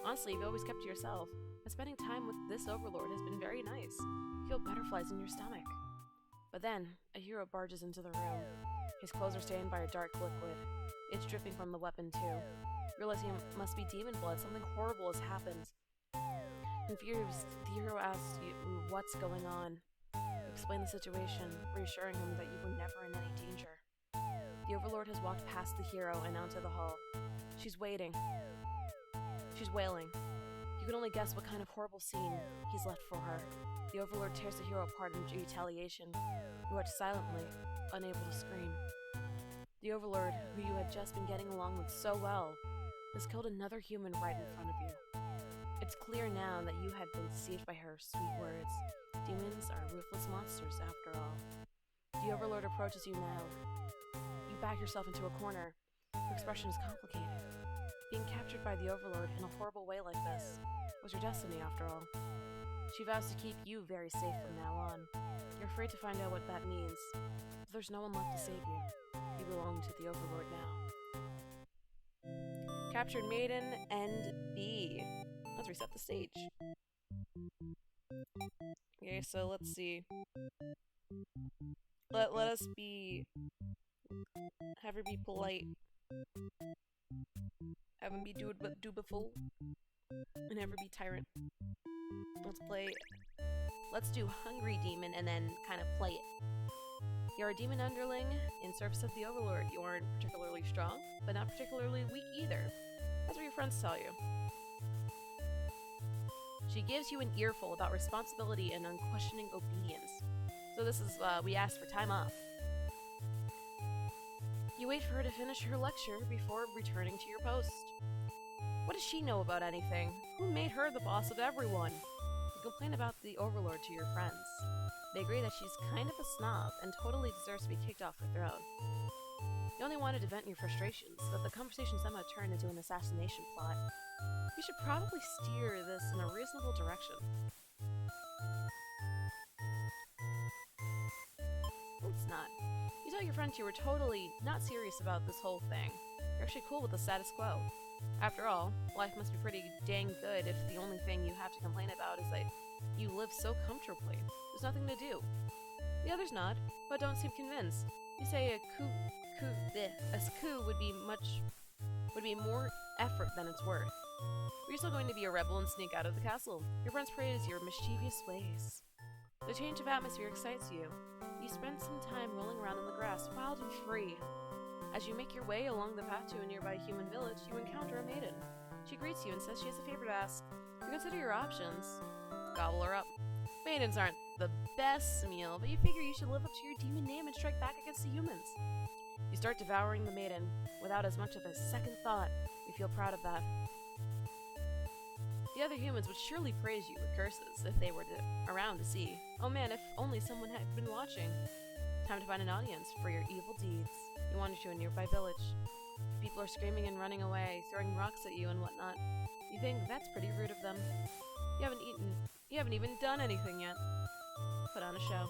Honestly, you've always kept to yourself, and spending time with this Overlord has been very nice. You feel butterflies in your stomach. But then, a hero barges into the room. His clothes are stained by a dark liquid. It's dripping from the weapon, too. Realizing it must be demon blood, something horrible has happened. Confused, the hero asks you what's going on. You explain the situation, reassuring him that you were never in any danger. The Overlord has walked past the hero and onto the hall. She's waiting. She's wailing. You can only guess what kind of horrible scene he's left for her. The Overlord tears the hero apart in retaliation. You watch silently, unable to scream. The Overlord, who you had just been getting along with so well, has killed another human right in front of you. It's clear now that you had been deceived by her sweet words. Demons are ruthless monsters, after all. The Overlord approaches you now. You back yourself into a corner. Your expression is complicated. Being captured by the Overlord in a horrible way like this was your destiny, after all. She vows to keep you very safe from now on. You're afraid to find out what that means, but there's no one left to save you. You belong to the Overlord now. Captured Maiden and B. Let's reset the stage. Okay, so let's see. Let us be... Have her be polite. Have him be dutiful. And have her be tyrant. Let's do Hungry Demon and then kind of play it. You're a demon underling in service of the Overlord. You aren't particularly strong, but not particularly weak either. That's what your friends tell you. She gives you an earful about responsibility and unquestioning obedience. So this is, we asked for time off. You wait for her to finish her lecture before returning to your post. What does she know about anything? Who made her the boss of everyone? You complain about the Overlord to your friends. They agree that she's kind of a snob and totally deserves to be kicked off her throne. You only wanted to vent your frustrations, but the conversation somehow turned into an assassination plot. You should probably steer this in a reasonable direction. It's not. You tell your friends you were totally not serious about this whole thing. You're actually cool with the status quo. After all, life must be pretty dang good if the only thing you have to complain about is that you live so comfortably. There's nothing to do. The others nod, but don't seem convinced. You say a coup would be more effort than it's worth. You're still going to be a rebel and sneak out of the castle. Your friends praise your mischievous ways. The change of atmosphere excites you. You spend some time rolling around in the grass, wild and free. As you make your way along the path to a nearby human village, you encounter a maiden. She greets you and says she has a favor to ask. You consider your options. Gobble her up. Maidens aren't the best meal, but you figure you should live up to your demon name and strike back against the humans. You start devouring the maiden without as much of a second thought. You feel proud of that. The other humans would surely praise you with curses if they were around to see. Oh man, if only someone had been watching. Time to find an audience for your evil deeds. You wander to a nearby village. People are screaming and running away, throwing rocks at you and whatnot. You think that's pretty rude of them. You haven't even done anything yet. Put on a show.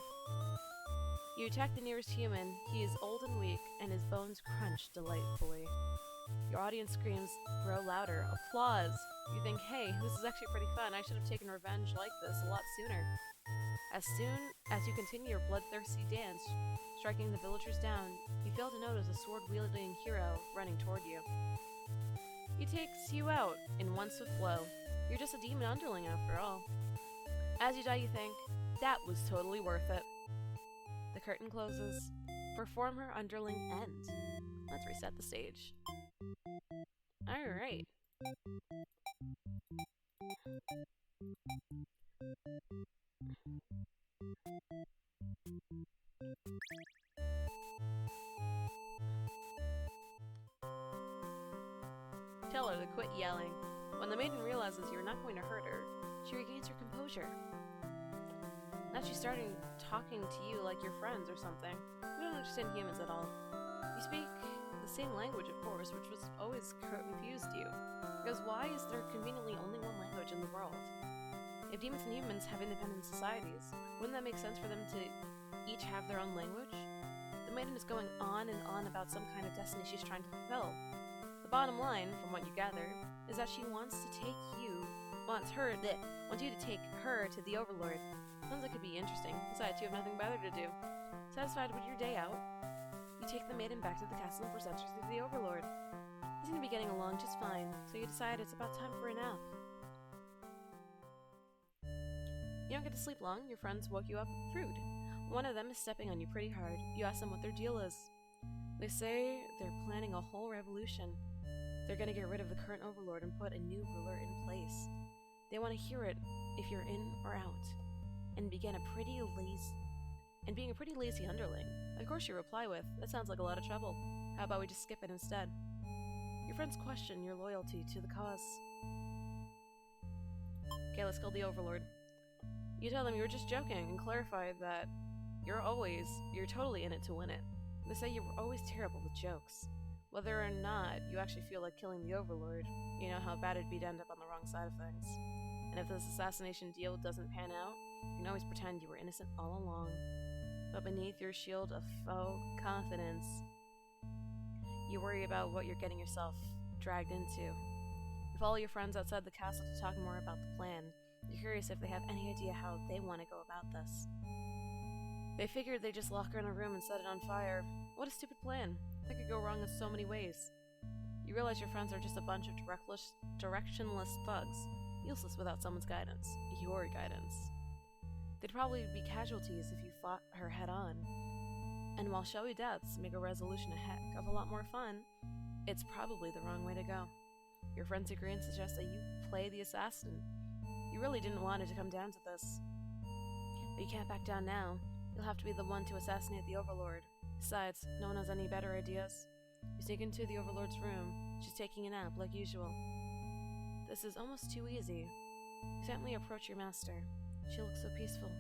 You attack the nearest human. He is old and weak, and his bones crunch delightfully. Your audience screams, grow louder, applause. You think, hey, this is actually pretty fun. I should have taken revenge like this a lot sooner. As soon as you continue your bloodthirsty dance, striking the villagers down, you fail to notice a sword-wielding hero running toward you. He takes you out in one swift blow. You're just a demon underling after all. As you die, you think, that was totally worth it. The curtain closes. Performer underling end. Let's reset the stage. Alright. Tell her to quit yelling. When the maiden realizes you're not going to hurt her, she regains her composure. Now she's starting talking to you like your friends or something. You don't understand humans at all. You speak the same language, of course, which was always confused you. Because why is there conveniently only one language in the world? If demons and humans have independent societies, wouldn't that make sense for them to each have their own language? The maiden is going on and on about some kind of destiny she's trying to fulfill. The bottom line, from what you gather, is that she wants you to take her to the Overlord. Sounds like it could be interesting. Besides, you have nothing better to do. Satisfied with your day out, you take the maiden back to the castle and present her to the Overlord. They seem to be getting along just fine, so you decide it's about time for a nap. You don't get to sleep long. Your friends woke you up with food. One of them is stepping on you pretty hard. You ask them what their deal is. They say they're planning a whole revolution. They're going to get rid of the current Overlord and put a new ruler in place. They want to hear it if you're in or out, and being a pretty lazy underling. Of course you reply with, that sounds like a lot of trouble. How about we just skip it instead? Your friends question your loyalty to the cause. Okay, let's kill the Overlord. You tell them you were just joking and clarify that you're totally in it to win it. They say you were always terrible with jokes. Whether or not you actually feel like killing the Overlord, you know how bad it'd be to end up on the wrong side of things. And if this assassination deal doesn't pan out, you can always pretend you were innocent all along. But beneath your shield of faux confidence, you worry about what you're getting yourself dragged into. You follow your friends outside the castle to talk more about the plan. You're curious if they have any idea how they want to go about this. They figured they'd just lock her in a room and set it on fire. What a stupid plan. That could go wrong in so many ways. You realize your friends are just a bunch of directionless thugs, useless without someone's guidance. Your guidance. They'd probably be casualties if you fought her head on. And while showy deaths make a resolution a heck of a lot more fun, it's probably the wrong way to go. Your friends agree and suggest that you play the assassin. You really didn't want it to come down to this. But you can't back down now. You'll have to be the one to assassinate the Overlord. Besides, no one has any better ideas. You sneak into the Overlord's room. She's taking a nap, like usual. This is almost too easy. You gently approach your master. She looks so peaceful.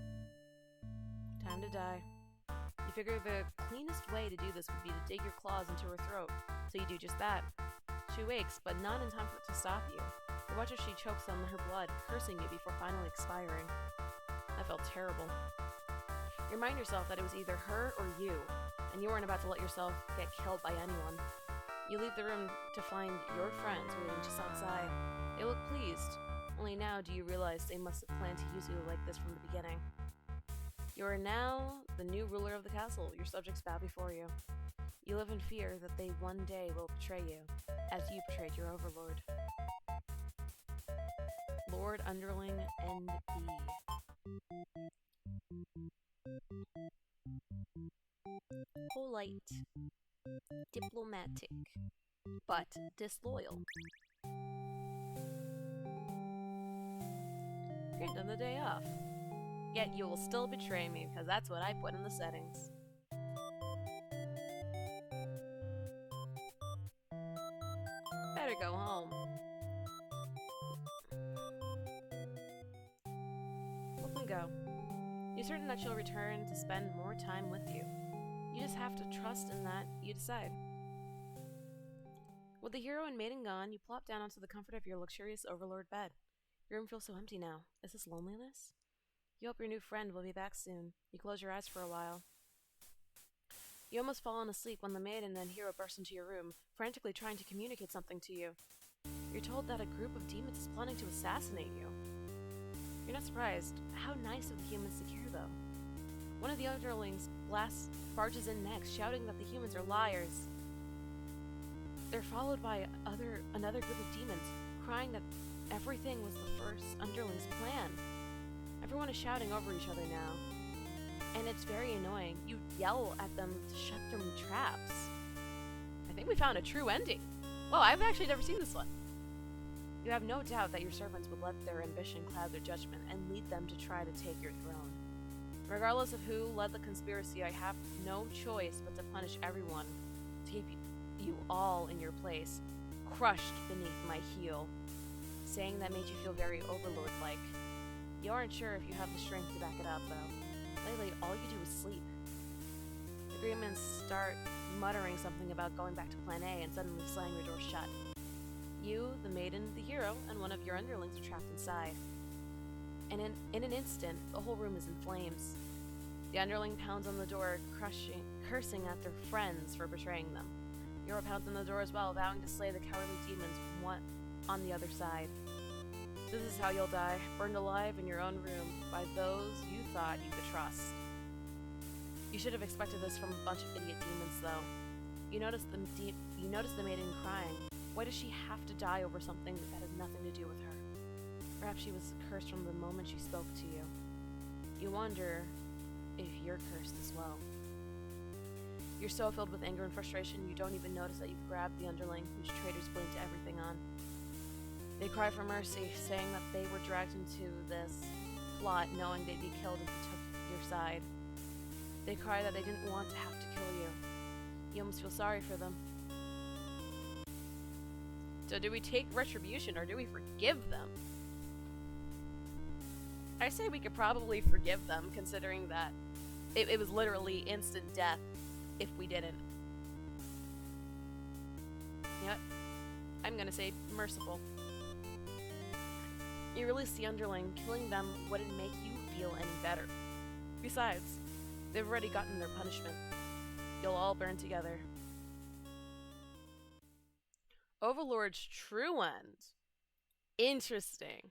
Time to die. You figure the cleanest way to do this would be to dig your claws into her throat, so you do just that. She wakes, but not in time for it to stop you. You watch as she chokes on her blood, cursing you before finally expiring. That felt terrible. You remind yourself that it was either her or you, and you weren't about to let yourself get killed by anyone. You leave the room to find your friends waiting just outside. They look pleased. Only now do you realize they must have planned to use you like this from the beginning. You are now the new ruler of the castle. Your subjects bow before you. You live in fear that they one day will betray you, as you betrayed your Overlord. Lord Underling N.B. Polite, diplomatic, but disloyal. Granted the day off. Yet you will still betray me, because that's what I put in the settings. Better go home. Let them go. You're certain that she'll return to spend more time with you. You just have to trust in that you decide. With the hero and maiden gone, you plop down onto the comfort of your luxurious Overlord bed. Your room feels so empty now. Is this loneliness? You hope your new friend will be back soon. You close your eyes for a while. You almost fallen asleep when the maiden and hero burst into your room, frantically trying to communicate something to you. You're told that a group of demons is planning to assassinate you. You're not surprised. How nice of the humans to care, though. One of the underlings barges in next, shouting that the humans are liars. They're followed by another group of demons, crying that Everything was the first underling's plan. Everyone is shouting over each other now. And it's very annoying. You yell at them to shut their traps. I think we found a true ending. Whoa, I've actually never seen this one. You have no doubt that your servants would let their ambition cloud their judgment and lead them to try to take your throne. Regardless of who led the conspiracy, I have no choice but to punish everyone, to keep you all in your place, crushed beneath my heel. Saying that made you feel very overlord-like. You aren't sure if you have the strength to back it up, though. Lately, all you do is sleep. The Greenmans start muttering something about going back to Plan A and suddenly slamming your door shut. You, the maiden, the hero, and one of your underlings are trapped inside. And in an instant, the whole room is in flames. The underling pounds on the door, cursing at their friends for betraying them. The hero pounds on the door as well, vowing to slay the cowardly demons on the other side. This is how you'll die, burned alive in your own room by those you thought you could trust. You should have expected this from a bunch of idiot demons, though. You notice the maiden crying. Why does she have to die over something that has nothing to do with her? Perhaps she was cursed from the moment she spoke to you. You wonder if you're cursed as well. You're so filled with anger and frustration you don't even notice that you've grabbed the underling whose traitors blamed everything on. They cry for mercy, saying that they were dragged into this plot knowing they'd be killed if you took your side. They cry that they didn't want to have to kill you. You almost feel sorry for them. So do we take retribution or do we forgive them? I say we could probably forgive them, considering that it was literally instant death if we didn't. You know what? I'm gonna say merciful. You release the underling. Killing them wouldn't make you feel any better. Besides, they've already gotten their punishment. You'll all burn together. Overlord's true end. Interesting.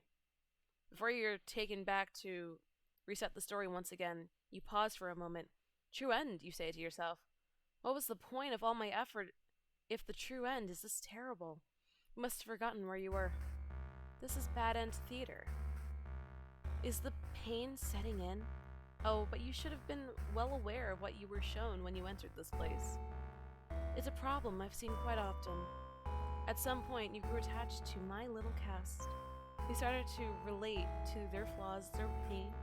Before you're taken back to reset the story once again, you pause for a moment. True end, you say to yourself. What was the point of all my effort if the true end is this terrible? You must have forgotten where you were. This is bad end theater. Is the pain setting in? Oh, but you should have been well aware of what you were shown when you entered this place. It's a problem I've seen quite often. At some point, you grew attached to my little cast. You started to relate to their flaws, their pains,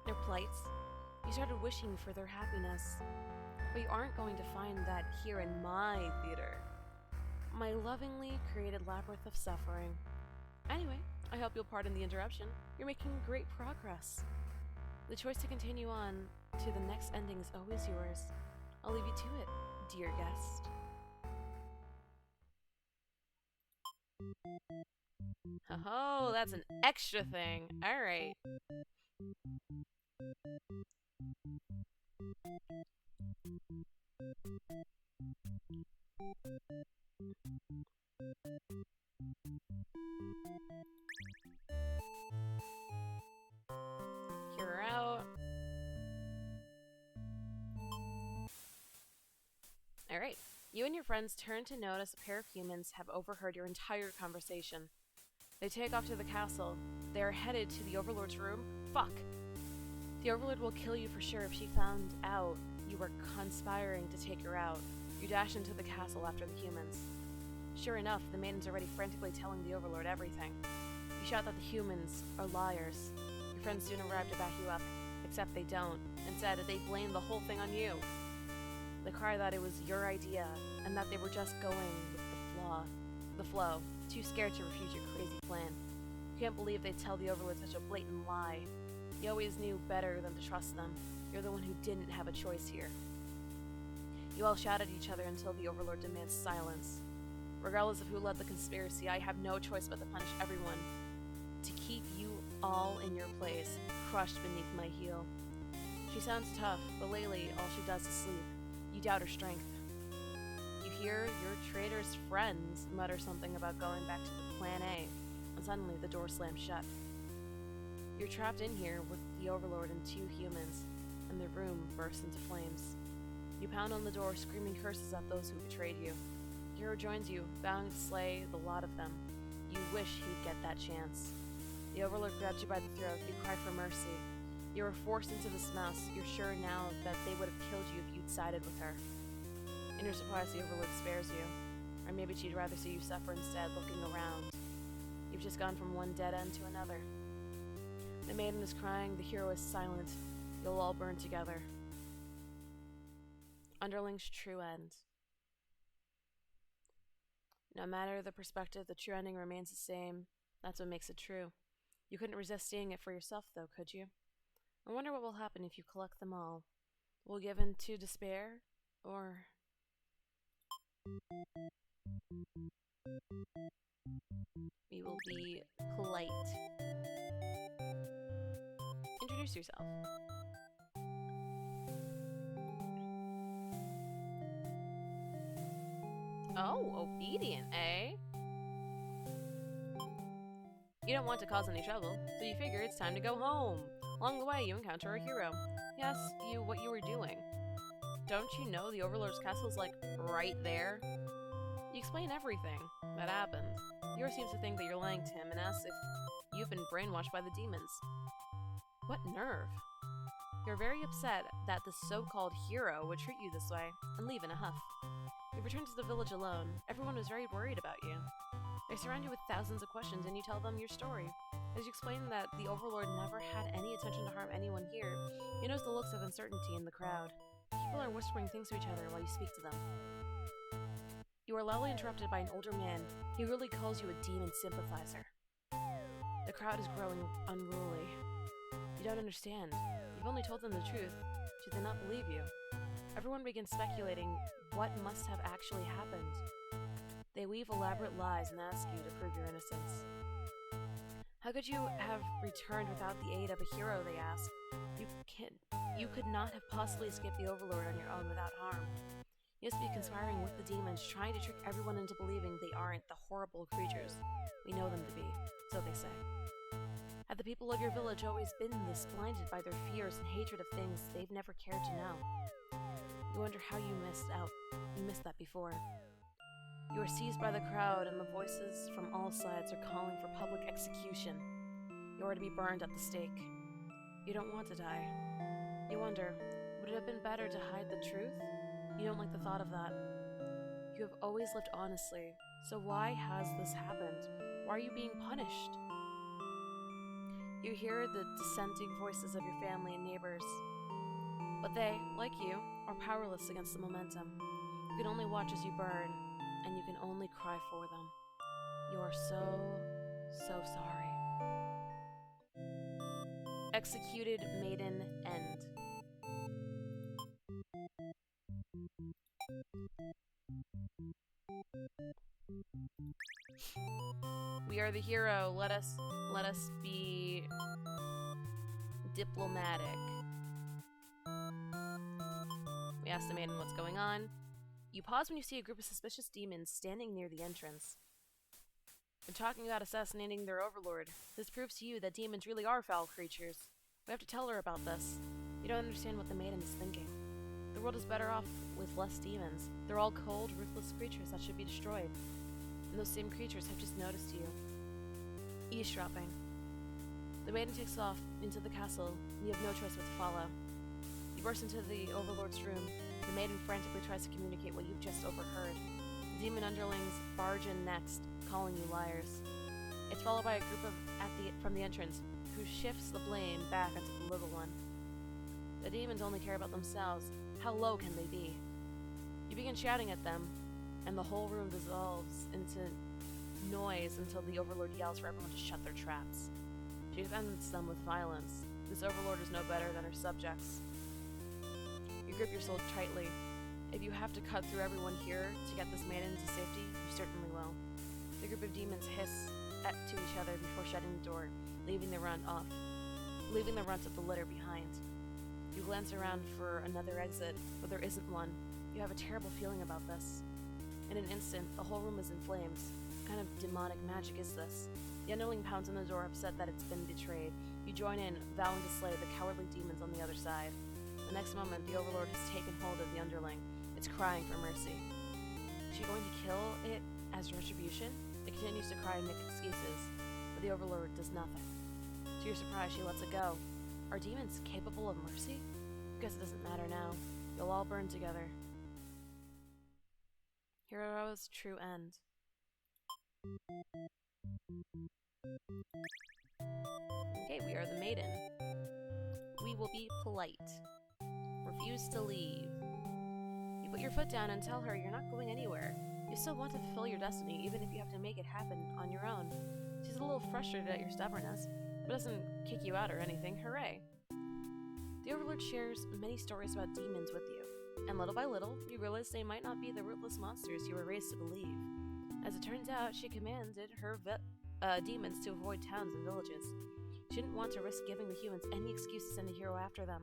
their plights. You started wishing for their happiness. But you aren't going to find that here in my theater. My lovingly created labyrinth of suffering. Anyway, I hope you'll pardon the interruption. You're making great progress. The choice to continue on to the next ending is always yours. I'll leave you to it, dear guest. Oh, that's an extra thing. Alright. You're out. Alright. You and your friends turn to notice a pair of humans have overheard your entire conversation. They take off to the castle. They are headed to the Overlord's room. Fuck! The Overlord will kill you for sure if she found out you were conspiring to take her out. You dash into the castle after the humans. Sure enough, the maiden's already frantically telling the Overlord everything. You shout that the humans are liars. Your friends soon arrive to back you up, except they don't. Instead, they blame the whole thing on you. They cry that it was your idea, and that they were just going with the flow, too scared to refuse your crazy plan. You can't believe they'd tell the Overlord such a blatant lie. You always knew better than to trust them. You're the one who didn't have a choice here. You all shout at each other until the Overlord demands silence. Regardless of who led the conspiracy, I have no choice but to punish everyone. To keep you all in your place, crushed beneath my heel. She sounds tough, but lately all she does is sleep. You doubt her strength. You hear your traitor's friends mutter something about going back to the Plan A, and suddenly the door slams shut. You're trapped in here with the Overlord and two humans, and the room bursts into flames. You pound on the door, screaming curses at those who betrayed you. Hero joins you, vowing to slay the lot of them. You wish he'd get that chance. The Overlord grabs you by the throat. You cry for mercy. You were forced into this mess. You're sure now that they would have killed you if you'd sided with her. In your surprise, the Overlord spares you. Or maybe she'd rather see you suffer instead, looking around. You've just gone from one dead end to another. The maiden is crying, the hero is silent. You'll all burn together. Underling's true end. No matter the perspective, the true ending remains the same. That's what makes it true. You couldn't resist seeing it for yourself, though, could you? I wonder what will happen if you collect them all. Will give in to despair, or... you will be polite. Introduce yourself. Oh, obedient, eh? You don't want to cause any trouble, so you figure it's time to go home. Along the way, you encounter a hero. He asks you what you were doing. Don't you know the Overlord's castle's like right there? You explain everything that happened. The hero seems to think that you're lying to him and asks if you've been brainwashed by the demons. What nerve! You're very upset that the so-called hero would treat you this way and leave in a huff. You return to the village alone. Everyone was very worried about you. They surround you with thousands of questions and you tell them your story. As you explain that the Overlord never had any intention to harm anyone here, you notice the looks of uncertainty in the crowd. People are whispering things to each other while you speak to them. You are loudly interrupted by an older man. He really calls you a demon sympathizer. The crowd is growing unruly. You don't understand. You've only told them the truth. Do they not believe you? Everyone begins speculating what must have actually happened. They weave elaborate lies and ask you to prove your innocence. How could you have returned without the aid of a hero, they ask. You could not have possibly escaped the Overlord on your own without harm. You must be conspiring with the demons, trying to trick everyone into believing they aren't the horrible creatures we know them to be, so they say. Have the people of your village always been this blinded by their fears and hatred of things they've never cared to know? You wonder how you missed that before. You are seized by the crowd, and the voices from all sides are calling for public execution. You are to be burned at the stake. You don't want to die. You wonder, would it have been better to hide the truth? You don't like the thought of that. You have always lived honestly, so why has this happened? Why are you being punished? You hear the dissenting voices of your family and neighbors. But they, like you, are powerless against the momentum. You can only watch as you burn, and you can only cry for them. You are so, so sorry. Executed Maiden End. We are the hero. Let us be diplomatic. We ask the maiden what's going on. You pause when you see a group of suspicious demons standing near the entrance. They're talking about assassinating their overlord. This proves to you that demons really are foul creatures. We have to tell her about this. You don't understand what the maiden is thinking. The world is better off with less demons. They're all cold, ruthless creatures that should be destroyed. And those same creatures have just noticed you. Eavesdropping. The maiden takes off into the castle, and you have no choice but to follow. You burst into the Overlord's room. The maiden frantically tries to communicate what you've just overheard. The demon underlings barge in next, calling you liars. It's followed by a group from the entrance, who shifts the blame back onto the little one. The demons only care about themselves. How low can they be? You begin shouting at them, and the whole room dissolves into noise until the Overlord yells for everyone to shut their traps. She defends them with violence. This Overlord is no better than her subjects. You grip your sword tightly. If you have to cut through everyone here to get this maiden to safety, you certainly will. The group of demons hiss to each other before shutting the door, leaving the runt of the litter behind. You glance around for another exit, but there isn't one. You have a terrible feeling about this. In an instant, the whole room is in flames. What kind of demonic magic is this? The underling pounds on the door, upset that it's been betrayed. You join in, vowing to slay the cowardly demons on the other side. The next moment, the Overlord has taken hold of the underling. It's crying for mercy. Is she going to kill it as retribution? It continues to cry and make excuses, but the Overlord does nothing. To your surprise, she lets it go. Are demons capable of mercy? I guess it doesn't matter now. You'll all burn together. Hero's true end. Okay, we are the maiden. We will be polite. Refuse to leave. You put your foot down and tell her you're not going anywhere. You still want to fulfill your destiny, even if you have to make it happen on your own. She's a little frustrated at your stubbornness, but doesn't kick you out or anything. Hooray! The Overlord shares many stories about demons with you, and little by little, you realize they might not be the ruthless monsters you were raised to believe. As it turns out, she commanded her demons to avoid towns and villages. She didn't want to risk giving the humans any excuse to send a hero after them.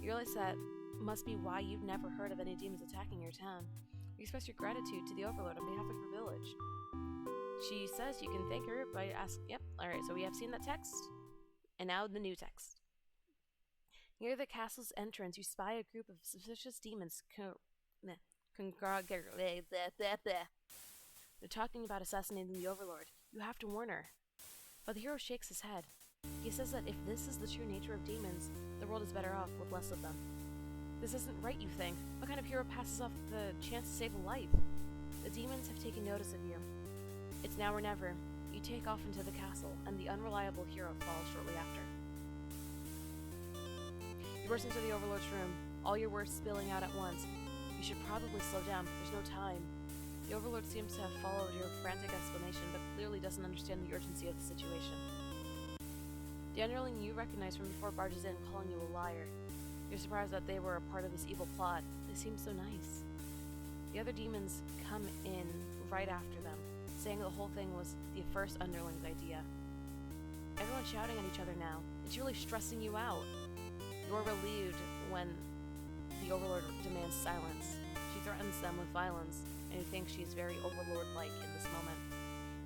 You realize that must be why you've never heard of any demons attacking your town. You express your gratitude to the Overlord on behalf of your village. She says you can thank her by asking. Yep, alright, so we have seen that text, and now the new text. Near the castle's entrance, you spy a group of suspicious demons. They're talking about assassinating the Overlord. You have to warn her. But the hero shakes his head. He says that if this is the true nature of demons, the world is better off with less of them. This isn't right, you think. What kind of hero passes off the chance to save a life? The demons have taken notice of you. It's now or never. You take off into the castle, and the unreliable hero falls shortly after. You burst into the Overlord's room, all your words spilling out at once. You should probably slow down, but there's no time. The Overlord seems to have followed your frantic explanation, but clearly doesn't understand the urgency of the situation. The underling you recognize from before barges in, calling you a liar. You're surprised that they were a part of this evil plot. They seem so nice. The other demons come in right after them, saying the whole thing was the first underling's idea. Everyone's shouting at each other now. It's really stressing you out. You're relieved when the Overlord demands silence. She threatens them with violence, and you think she's very Overlord-like in this moment.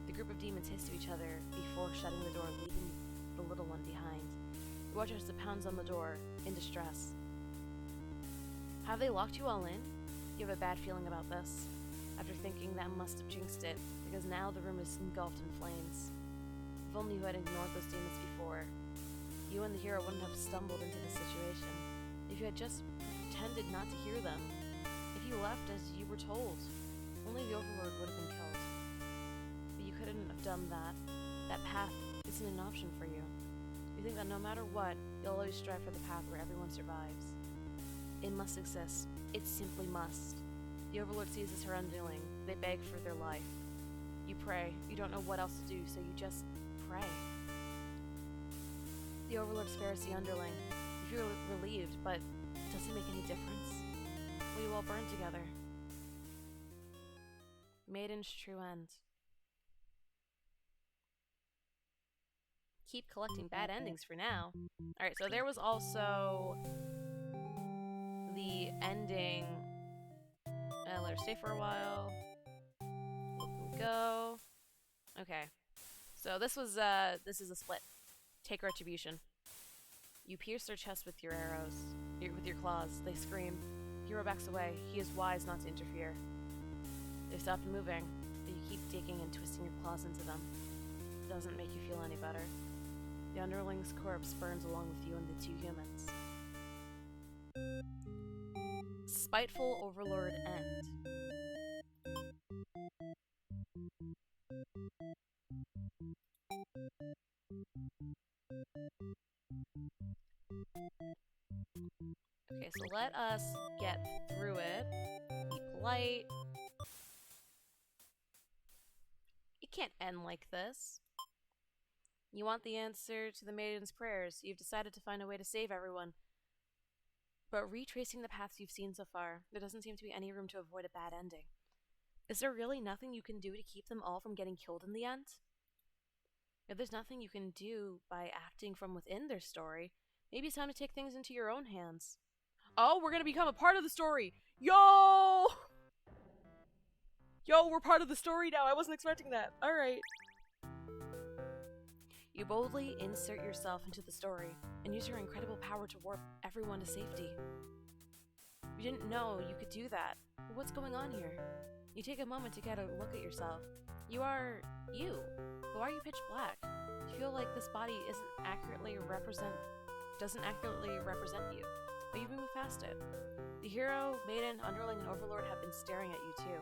The group of demons hiss to each other before shutting the door, leaving the little one behind. You watch as it pounds on the door, in distress. Have they locked you all in? You have a bad feeling about this, after thinking that must have jinxed it, because now the room is engulfed in flames. If only you had ignored those demons before, you and the hero wouldn't have stumbled into this situation. If you had just pretended not to hear them, if you left as you were told, only the Overlord would have been killed. But you couldn't have done that. That path isn't an option for you. You think that no matter what, you'll always strive for the path where everyone survives. It must exist. It simply must. The Overlord sees as her undoing. They beg for their life. You pray. You don't know what else to do, so you just pray. The Overlord spares the underling. You feel relieved, but does it make any difference? Will you all burn together? Maiden's true end. Keep collecting bad endings for now. Alright, so there was also the ending. Let her stay for a while. Let them go. Okay. So this is a split. Take retribution. You pierce their chest with your arrows. With your claws. They scream. Hero backs away. He is wise not to interfere. They stopped moving, but you keep digging and twisting your claws into them. It doesn't make you feel any better. The underling's corpse burns along with you and the two humans. Spiteful Overlord end. Okay, so let us get through it. Be polite. It can't end like this. You want the answer to the maiden's prayers. You've decided to find a way to save everyone. But retracing the paths you've seen so far, there doesn't seem to be any room to avoid a bad ending. Is there really nothing you can do to keep them all from getting killed in the end? If there's nothing you can do by acting from within their story, maybe it's time to take things into your own hands. Oh, we're gonna become a part of the story! Yo! Yo, we're part of the story now. I wasn't expecting that. Alright. You boldly insert yourself into the story and use your incredible power to warp everyone to safety. You didn't know you could do that. But what's going on here? You take a moment to get a look at yourself. You are you. But why are you pitch black? You feel like this body doesn't accurately represent you, but you've moved past it. The hero, maiden, underling, and overlord have been staring at you too.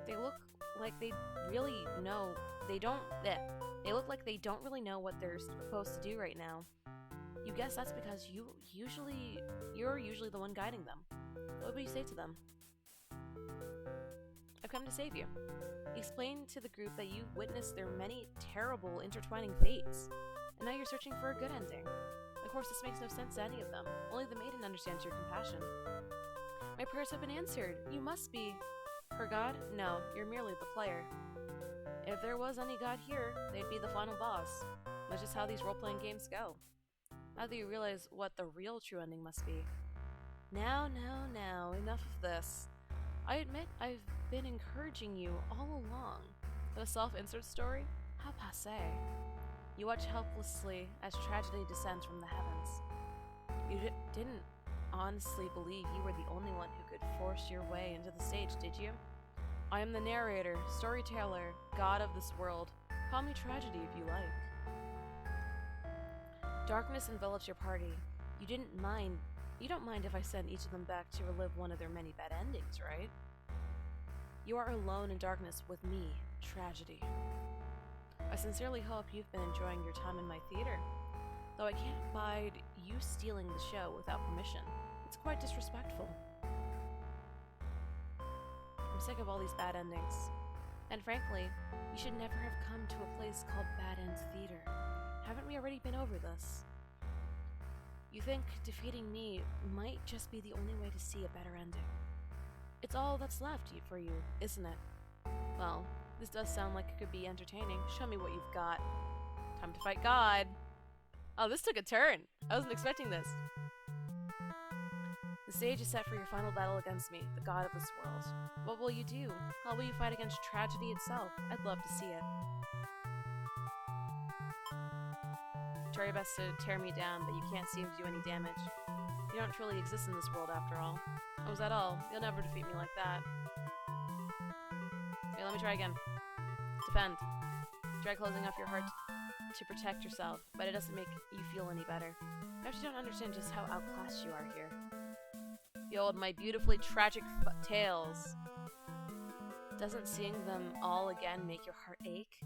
They look like they really know they look like they don't really know what they're supposed to do right now. You guess that's because you're usually the one guiding them. What would you say to them? I've come to save you. Explain to the group that you've witnessed their many terrible intertwining fates, and now you're searching for a good ending. Of course, this makes no sense to any of them. Only the maiden understands your compassion. My prayers have been answered. You must be her god? No, you're merely the player. If there was any god here, they'd be the final boss. That's just how these role-playing games go. Now that you realize what the real true ending must be. Now, enough of this. I admit I've been encouraging you all along. But a self-insert story? How passé. You watch helplessly as tragedy descends from the heavens. You didn't honestly believe you were the only one who could force your way into the stage, did you? I am the narrator, storyteller, god of this world. Call me Tragedy if you like. Darkness envelops your party. You don't mind if I send each of them back to relive one of their many bad endings, right? You are alone in darkness with me, Tragedy. I sincerely hope you've been enjoying your time in my theater. Though I can't abide you stealing the show without permission. It's quite disrespectful. I'm sick of all these bad endings. And frankly, you should never have come to a place called Bad Ends Theater. Haven't we already been over this? You think defeating me might just be the only way to see a better ending. It's all that's left for you, isn't it? Well, this does sound like it could be entertaining. Show me what you've got. Time to fight God. Oh, this took a turn. I wasn't expecting this. The stage is set for your final battle against me, the god of this world. What will you do? How will you fight against tragedy itself? I'd love to see it. Try your best to tear me down, but you can't seem to do any damage. You don't truly exist in this world after all. Oh, was that all? You'll never defeat me like that. Okay, let me try again. Defend. Try closing off your heart to protect yourself, but it doesn't make you feel any better. Perhaps you don't understand just how outclassed you are here. Behold my beautifully tragic tales. Doesn't seeing them all again make your heart ache?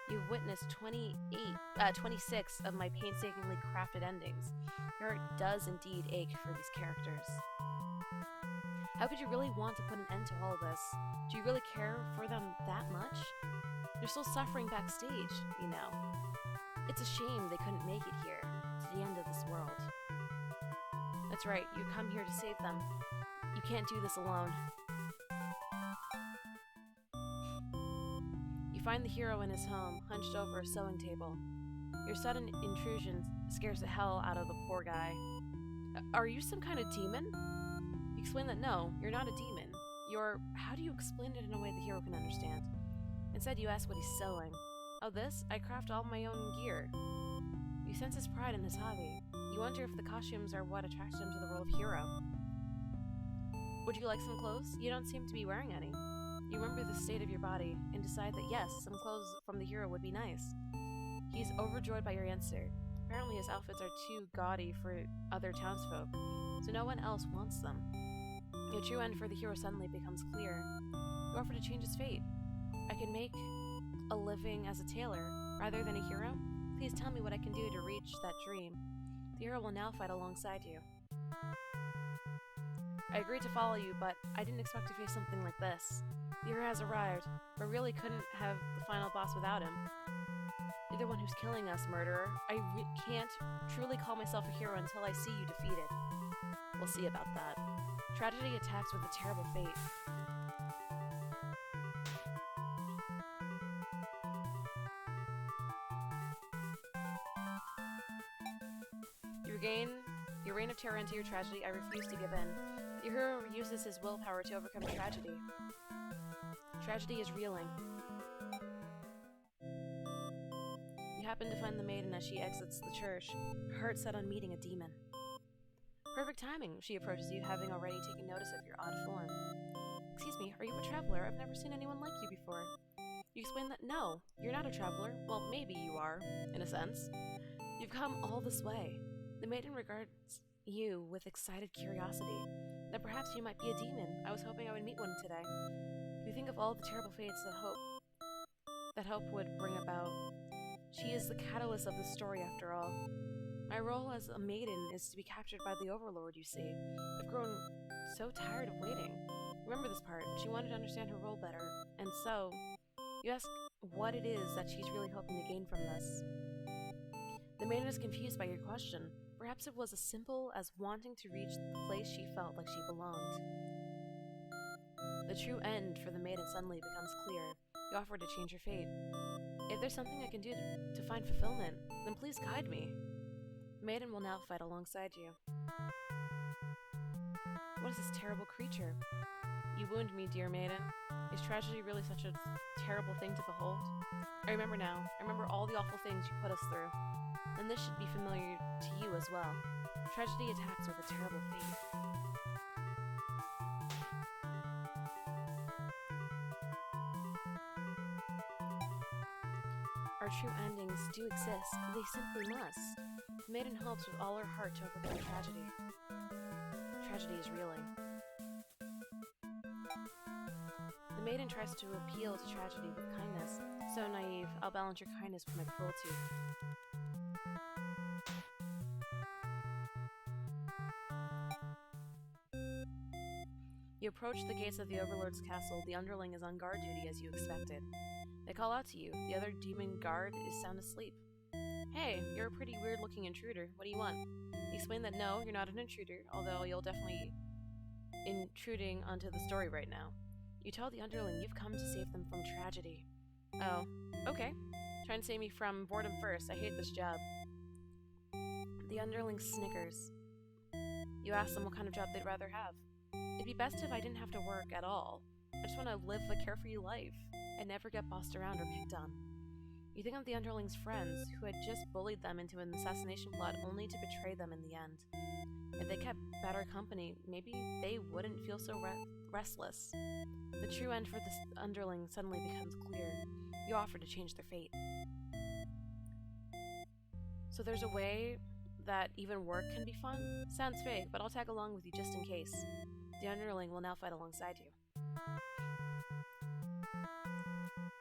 You've witnessed 26 of my painstakingly crafted endings. Your heart does indeed ache for these characters. How could you really want to put an end to all of this? Do you really care for them that much? They're still suffering backstage, you know. It's a shame they couldn't make it here, to the end of this world. That's right, you come here to save them. You can't do this alone. You find the hero in his home, hunched over a sewing table. Your sudden intrusion scares the hell out of the poor guy. Are you some kind of demon? You explain that no, you're not a demon. How do you explain it in a way the hero can understand? Instead, you ask what he's sewing. Oh, this? I craft all my own gear. You sense his pride in his hobby. You wonder if the costumes are what attracted him to the role of hero. Would you like some clothes? You don't seem to be wearing any. You remember the state of your body and decide that yes, some clothes from the hero would be nice. He's overjoyed by your answer. Apparently his outfits are too gaudy for other townsfolk, so no one else wants them. Your true end for the hero suddenly becomes clear. You offer to change his fate. I can make a living as a tailor rather than a hero. Please tell me what I can do to reach that dream. The hero will now fight alongside you. I agreed to follow you, but I didn't expect to face something like this. The hero has arrived, but really couldn't have the final boss without him. You're the one who's killing us, murderer. I can't truly call myself a hero until I see you defeated. We'll see about that. Tragedy attacks with a terrible fate. You regain your reign of terror into your tragedy. I refuse to give in. The hero uses his willpower to overcome tragedy. Tragedy is reeling. You happen to find the maiden as she exits the church, her heart set on meeting a demon. Perfect timing, she approaches you, having already taken notice of your odd form. Excuse me, are you a traveler? I've never seen anyone like you before. You explain that no, you're not a traveler. Well, maybe you are, in a sense. You've come all this way. The maiden regards you with excited curiosity. That perhaps you might be a demon. I was hoping I would meet one today. If you think of all the terrible fates that hope would bring about, she is the catalyst of the story after all. My role as a maiden is to be captured by the Overlord, you see. I've grown so tired of waiting. Remember this part. She wanted to understand her role better. And so, you ask what it is that she's really hoping to gain from this. The maiden is confused by your question. Perhaps it was as simple as wanting to reach the place she felt like she belonged. The true end for the maiden suddenly becomes clear. You offer to change her fate. If there's something I can do to find fulfillment, then please guide me. The maiden will now fight alongside you. What is this terrible creature? You wound me, dear maiden. Is tragedy really such a terrible thing to behold? I remember now. I remember all the awful things you put us through. And this should be familiar to you as well. Tragedy attacks with a terrible fate. Our true endings do exist. They simply must. The maiden hopes with all her heart to overcome tragedy. Tragedy is reeling. The maiden tries to appeal to tragedy with kindness. So naive, I'll balance your kindness with my cruelty. You approach the gates of the Overlord's castle. The underling is on guard duty as you expected. They call out to you. The other demon guard is sound asleep. Hey, you're a pretty weird-looking intruder. What do you want? You explain that no, you're not an intruder, although you'll definitely intruding onto the story right now. You tell the underling you've come to save them from tragedy. Oh, okay. Try and save me from boredom first. I hate this job. The underling snickers. You ask them what kind of job they'd rather have. It'd be best if I didn't have to work at all. I just want to live a carefree life and never get bossed around or picked on. You think of the underling's friends who had just bullied them into an assassination plot only to betray them in the end. If they kept better company, maybe they wouldn't feel so restless. The true end for this underling suddenly becomes clear. You offer to change their fate. So there's a way that even work can be fun? Sounds fake, but I'll tag along with you just in case. The underling will now fight alongside you.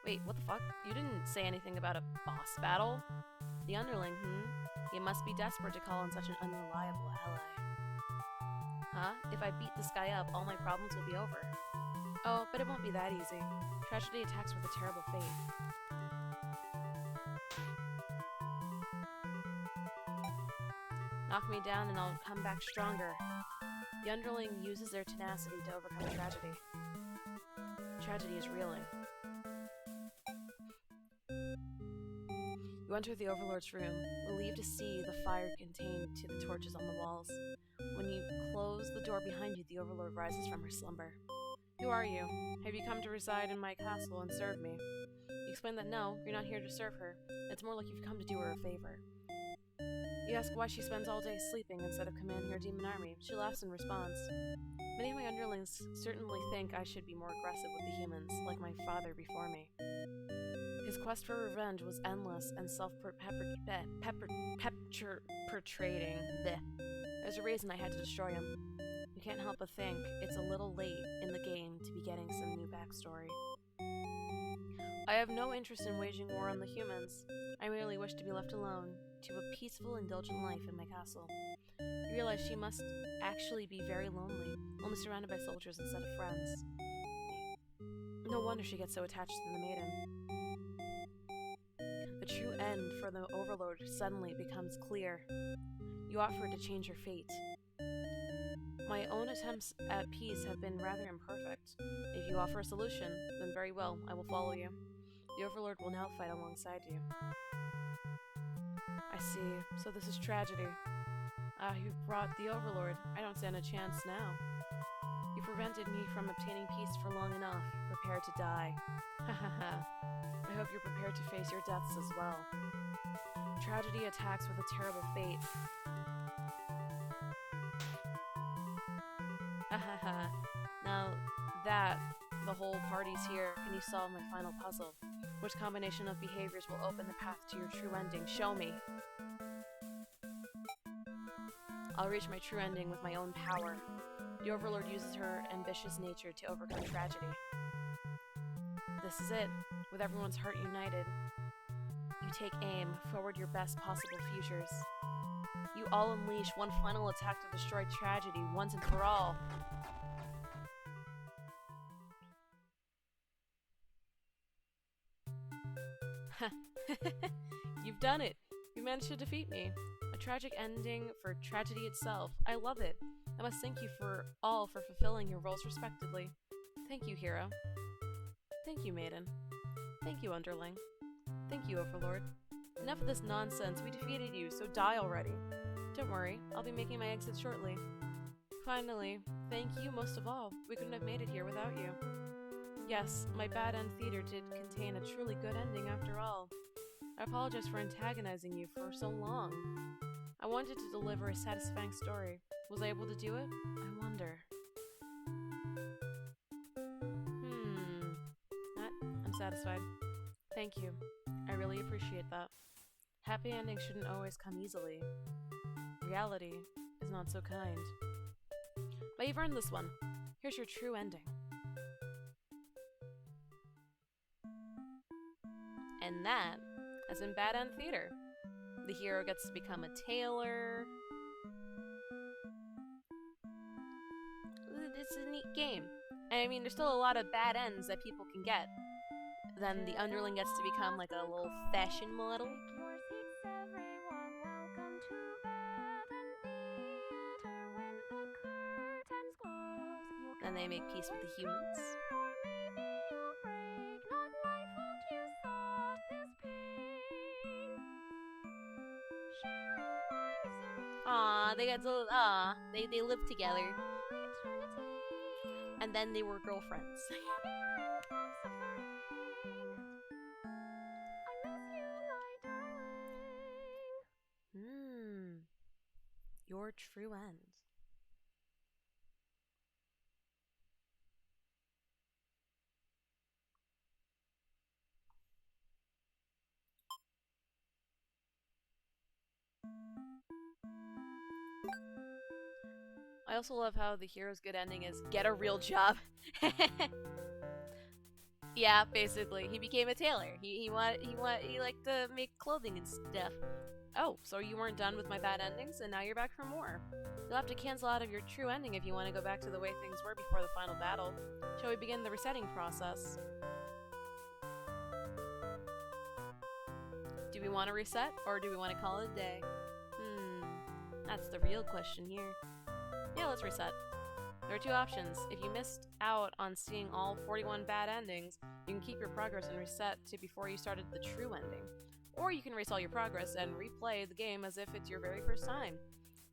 Wait, what the fuck? You didn't say anything about a boss battle? The underling, You must be desperate to call on such an unreliable ally. Huh? If I beat this guy up, all my problems will be over. Oh, but it won't be that easy. Tragedy attacks with a terrible fate. Knock me down and I'll come back stronger. The underling uses their tenacity to overcome tragedy. Tragedy is reeling. You enter the Overlord's room, relieved to see the fire contained to the torches on the walls. When you close the door behind you, the Overlord rises from her slumber. Who are you? Have you come to reside in my castle and serve me? You explain that no, you're not here to serve her. It's more like you've come to do her a favor. You ask why she spends all day sleeping instead of commanding her demon army. She laughs in response. Many of my underlings certainly think I should be more aggressive with the humans, like my father before me. His quest for revenge was endless and self-perpetuating. There's a reason I had to destroy him. You can't help but think it's a little late in the game to be getting some new backstory. I have no interest in waging war on the humans. I merely wish to be left alone, to a peaceful, indulgent life in my castle. You realize she must actually be very lonely, only surrounded by soldiers instead of friends. No wonder she gets so attached to the maiden. The true end for the Overlord suddenly becomes clear. You offer to change her fate. My own attempts at peace have been rather imperfect. If you offer a solution, then very well, I will follow you. The Overlord will now fight alongside you. I see. So this is tragedy. You've brought the Overlord. I don't stand a chance now. You prevented me from obtaining peace for long enough. Prepare to die. Ha ha ha. I hope you're prepared to face your deaths as well. Tragedy attacks with a terrible fate. Ha ha ha. Now, that the whole party's here. Can you solve my final puzzle? Which combination of behaviors will open the path to your true ending? Show me. I'll reach my true ending with my own power. The Overlord uses her ambitious nature to overcome tragedy. This is it. With everyone's heart united, you take aim, forward your best possible futures. You all unleash one final attack to destroy tragedy once and for all. You've done it! You managed to defeat me. A tragic ending for tragedy itself. I love it. I must thank you for fulfilling your roles respectively. Thank you, hero. Thank you, maiden. Thank you, underling. Thank you, Overlord. Enough of this nonsense. We defeated you, so die already. Don't worry, I'll be making my exit shortly. Finally, thank you most of all. We couldn't have made it here without you. Yes, my bad end theater did contain a truly good ending after all. I apologize for antagonizing you for so long. I wanted to deliver a satisfying story. Was I able to do it? I wonder. I'm satisfied. Thank you. I really appreciate that. Happy endings shouldn't always come easily. Reality is not so kind. But you've earned this one. Here's your true ending. And that, as in Bad End Theater, the hero gets to become a tailor. It's a neat game. And I mean, there's still a lot of bad ends that people can get. Then the underling gets to become like a little fashion model. And they make peace with the humans. They got to, they lived together. And then they were girlfriends. Your true end. I also love how the hero's good ending is get a real job. Yeah, basically, he became a tailor. He liked to make clothing and stuff. Oh, so you weren't done with my bad endings, and now you're back for more. You'll have to cancel out of your true ending if you want to go back to the way things were before the final battle. Shall we begin the resetting process? Do we want to reset, or do we want to call it a day? That's the real question here. Yeah, let's reset. There are two options. If you missed out on seeing all 41 bad endings, you can keep your progress and reset to before you started the true ending. Or you can erase all your progress and replay the game as if it's your very first time.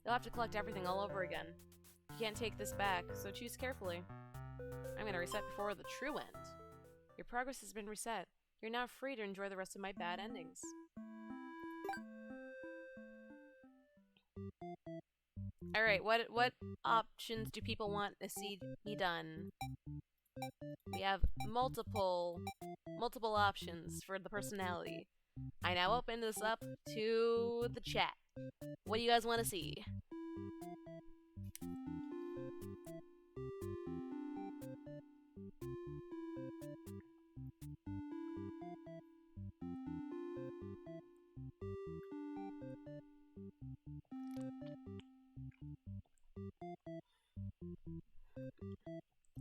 You'll have to collect everything all over again. You can't take this back, so choose carefully. I'm gonna reset before the true end. Your progress has been reset. You're now free to enjoy the rest of my bad endings. Alright, what options do people want to see me done? We have multiple options for the personality. I now open this up to the chat. What do you guys want to see?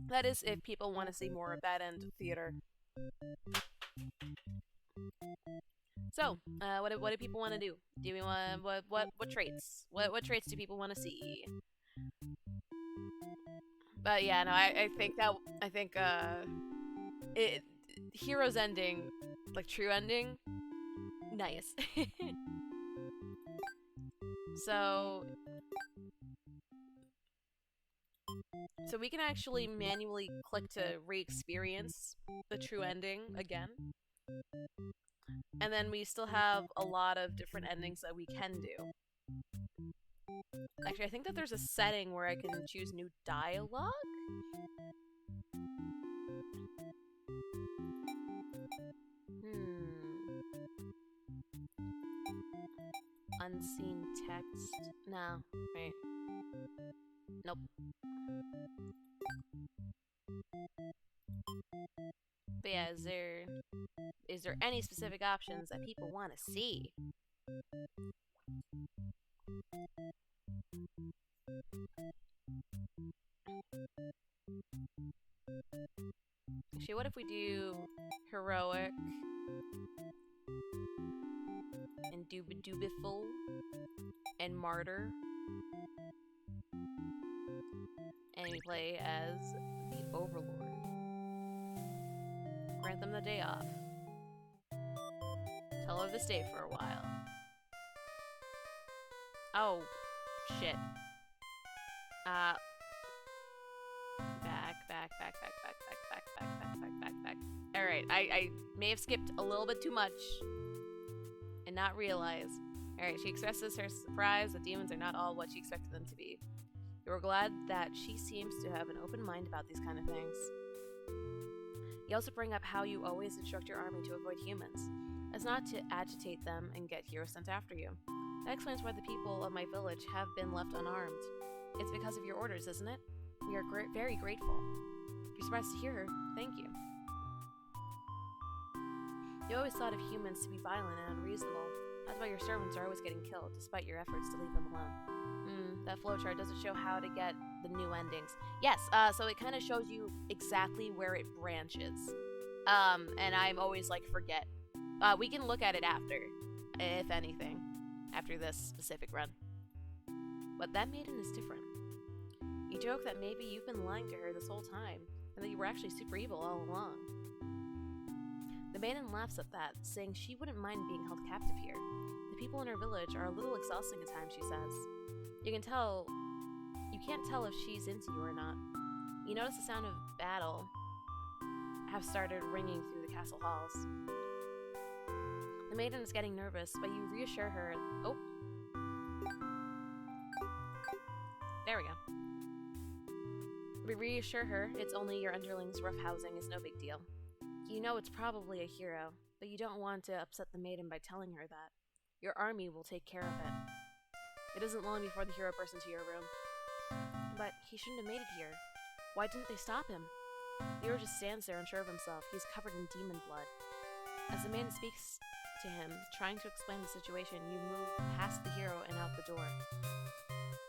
That is if people want to see more of Bad End Theater. So, what do people want to do? Do we want what traits? What traits do people want to see? But yeah, no, I think hero's ending, like true ending, nice. So we can actually manually click to re-experience the true ending again. And then we still have a lot of different endings that we can do. Actually, I think that there's a setting where I can choose new dialogue? unseen text. No, wait. Nope. But yeah, is there any specific options that people want to see? Actually, what if we do heroic and doobiful and martyr, and we play as the Overlord. Grant them the day off. Tell her to stay for a while. Oh, shit. Back. Alright, I may have skipped a little bit too much and not realize. Alright, she expresses her surprise that demons are not all what she expected them to be. You are glad that she seems to have an open mind about these kind of things. You also bring up how you always instruct your army to avoid humans, as not to agitate them and get heroes sent after you. That explains why the people of my village have been left unarmed. It's because of your orders, isn't it? We are very grateful. If you're surprised to hear her, thank you. You always thought of humans to be violent and unreasonable. That's why your servants are always getting killed, despite your efforts to leave them alone. That flowchart doesn't show how to get the new endings. Yes, so it kind of shows you exactly where it branches. And I'm always like, forget. We can look at it after, if anything, after this specific run. But that maiden is different. You joke that maybe you've been lying to her this whole time, and that you were actually super evil all along. The maiden laughs at that, saying she wouldn't mind being held captive here. The people in her village are a little exhausting at times, she says. You can't tell if she's into you or not. You notice the sound of battle have started ringing through the castle halls. The maiden is getting nervous, but you reassure her. Oh. There we go. We reassure her it's only your underling's rough housing is no big deal. You know it's probably a hero, but you don't want to upset the maiden by telling her that. Your army will take care of it. It isn't long before the hero bursts into your room. But he shouldn't have made it here. Why didn't they stop him? The hero just stands there unsure of himself. He's covered in demon blood. As the maiden speaks to him, trying to explain the situation, you move past the hero and out the door.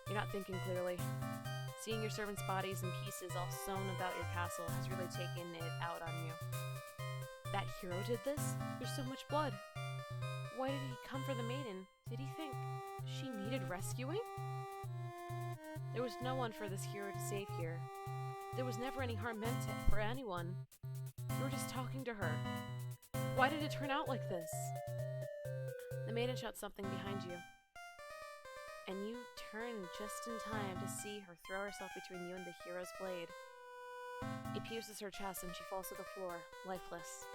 You're not thinking clearly. Seeing your servants' bodies in pieces all sewn about your castle has really taken it out on you. That hero did this? There's so much blood. Why did he come for the maiden? Did he think she needed rescuing? There was no one for this hero to save here. There was never any harm meant for anyone. You were just talking to her. Why did it turn out like this? The maiden shouts something behind you, and you turn just in time to see her throw herself between you and the hero's blade. It pierces her chest and she falls to the floor, lifeless.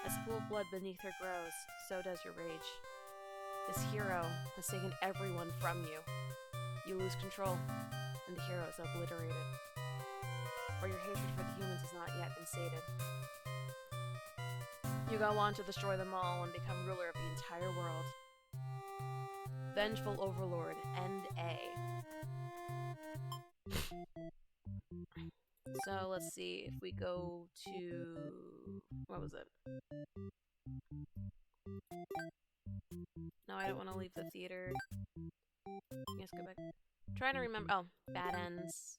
As the pool of blood beneath her grows, so does your rage. This hero has taken everyone from you. You lose control, and the hero is obliterated. For your hatred for the humans has not yet been sated. You go on to destroy them all and become ruler of the entire world. Vengeful Overlord, End A. So let's see if we go to... what was it? No, I don't want to leave the theater. Yes, go back. I'm trying to remember... oh, bad ends.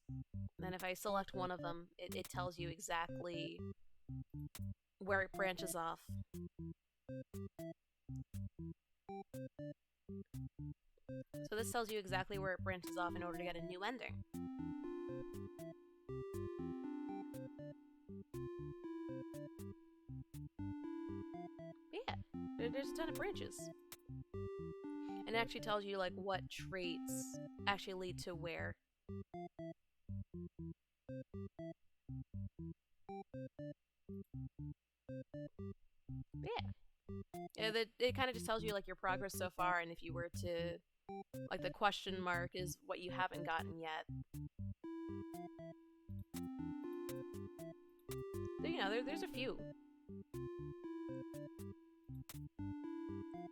Then if I select one of them, it tells you exactly where it branches off. So this tells you exactly where it branches off in order to get a new ending. Yeah, there's a ton of branches. And it actually tells you like what traits actually lead to where. Yeah. It kind of just tells you like your progress so far, and if you were to, like, the question mark is what you haven't gotten yet. So, you know, there's a few.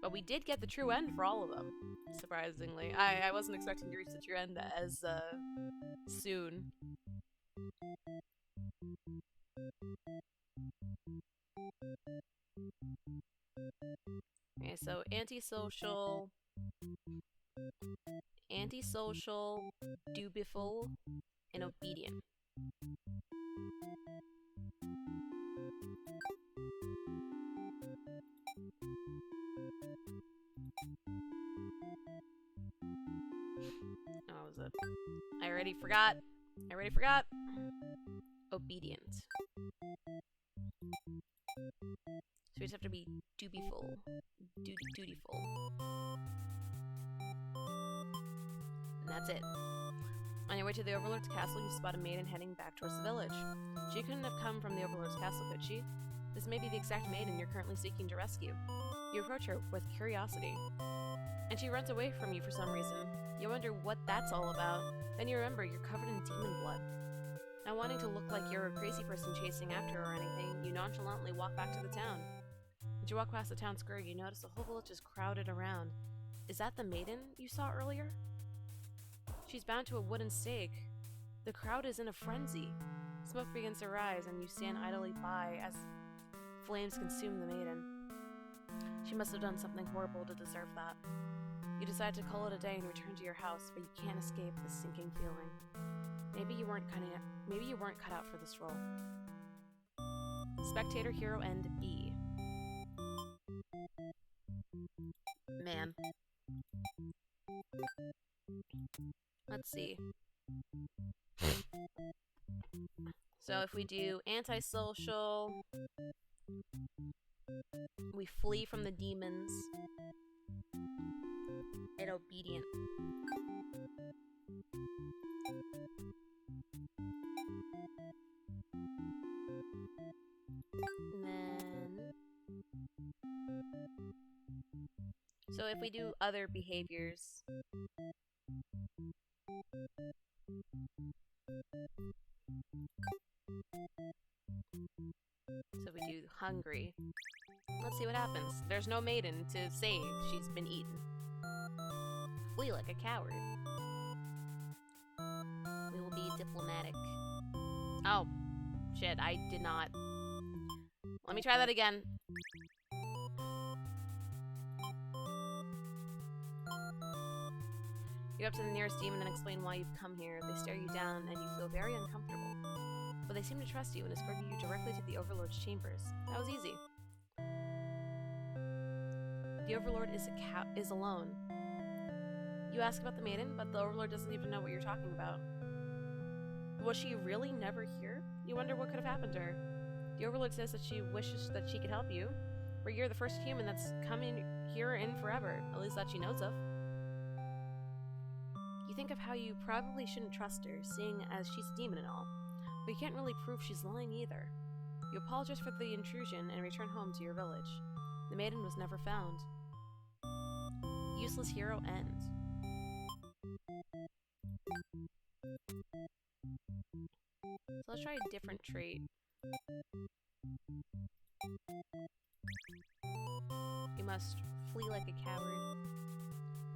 But we did get the true end for all of them. surprisingly. I wasn't expecting to reach such your end as soon. Okay, so antisocial, dutiful, and obedient. Oh, was it? I already forgot. Obedient. So we just have to be dutiful. Dutiful. And that's it. On your way to the Overlord's castle, you spot a maiden heading back towards the village. She couldn't have come from the Overlord's castle, could she? This may be the exact maiden you're currently seeking to rescue. You approach her with curiosity, and she runs away from you for some reason. You wonder what that's all about. Then you remember you're covered in demon blood. Not wanting to look like you're a crazy person chasing after her or anything, you nonchalantly walk back to the town. As you walk past the town square, you notice the whole village is crowded around. Is that the maiden you saw earlier? She's bound to a wooden stake. The crowd is in a frenzy. Smoke begins to rise, and you stand idly by as flames consume the maiden. She must have done something horrible to deserve that. You decide to call it a day and return to your house, but you can't escape the sinking feeling. Maybe you weren't cut out for this role. Spectator, hero, and B. Man. Let's see. So if we do antisocial, we flee from the demons, and obedient. And then, so if we do other behaviors, so we do hungry. Let's see what happens. There's no maiden to save. She's been eaten. Flee like a coward. We will be diplomatic. Oh, shit, I did not. Let me try that again. You go up to the nearest demon and explain why you've come here. They stare you down and you feel very uncomfortable. But they seem to trust you and escort you directly to the Overlord's chambers. That was easy. The Overlord is alone. You ask about the maiden, but the Overlord doesn't even know what you're talking about. Was she really never here? You wonder what could have happened to her. The Overlord says that she wishes that she could help you, but you're the first human that's come in here in forever, at least that she knows of. You think of how you probably shouldn't trust her, seeing as she's a demon and all, but you can't really prove she's lying either. You apologize for the intrusion and return home to your village. The maiden was never found. Useless hero end. So let's try a different trait. You must flee like a coward.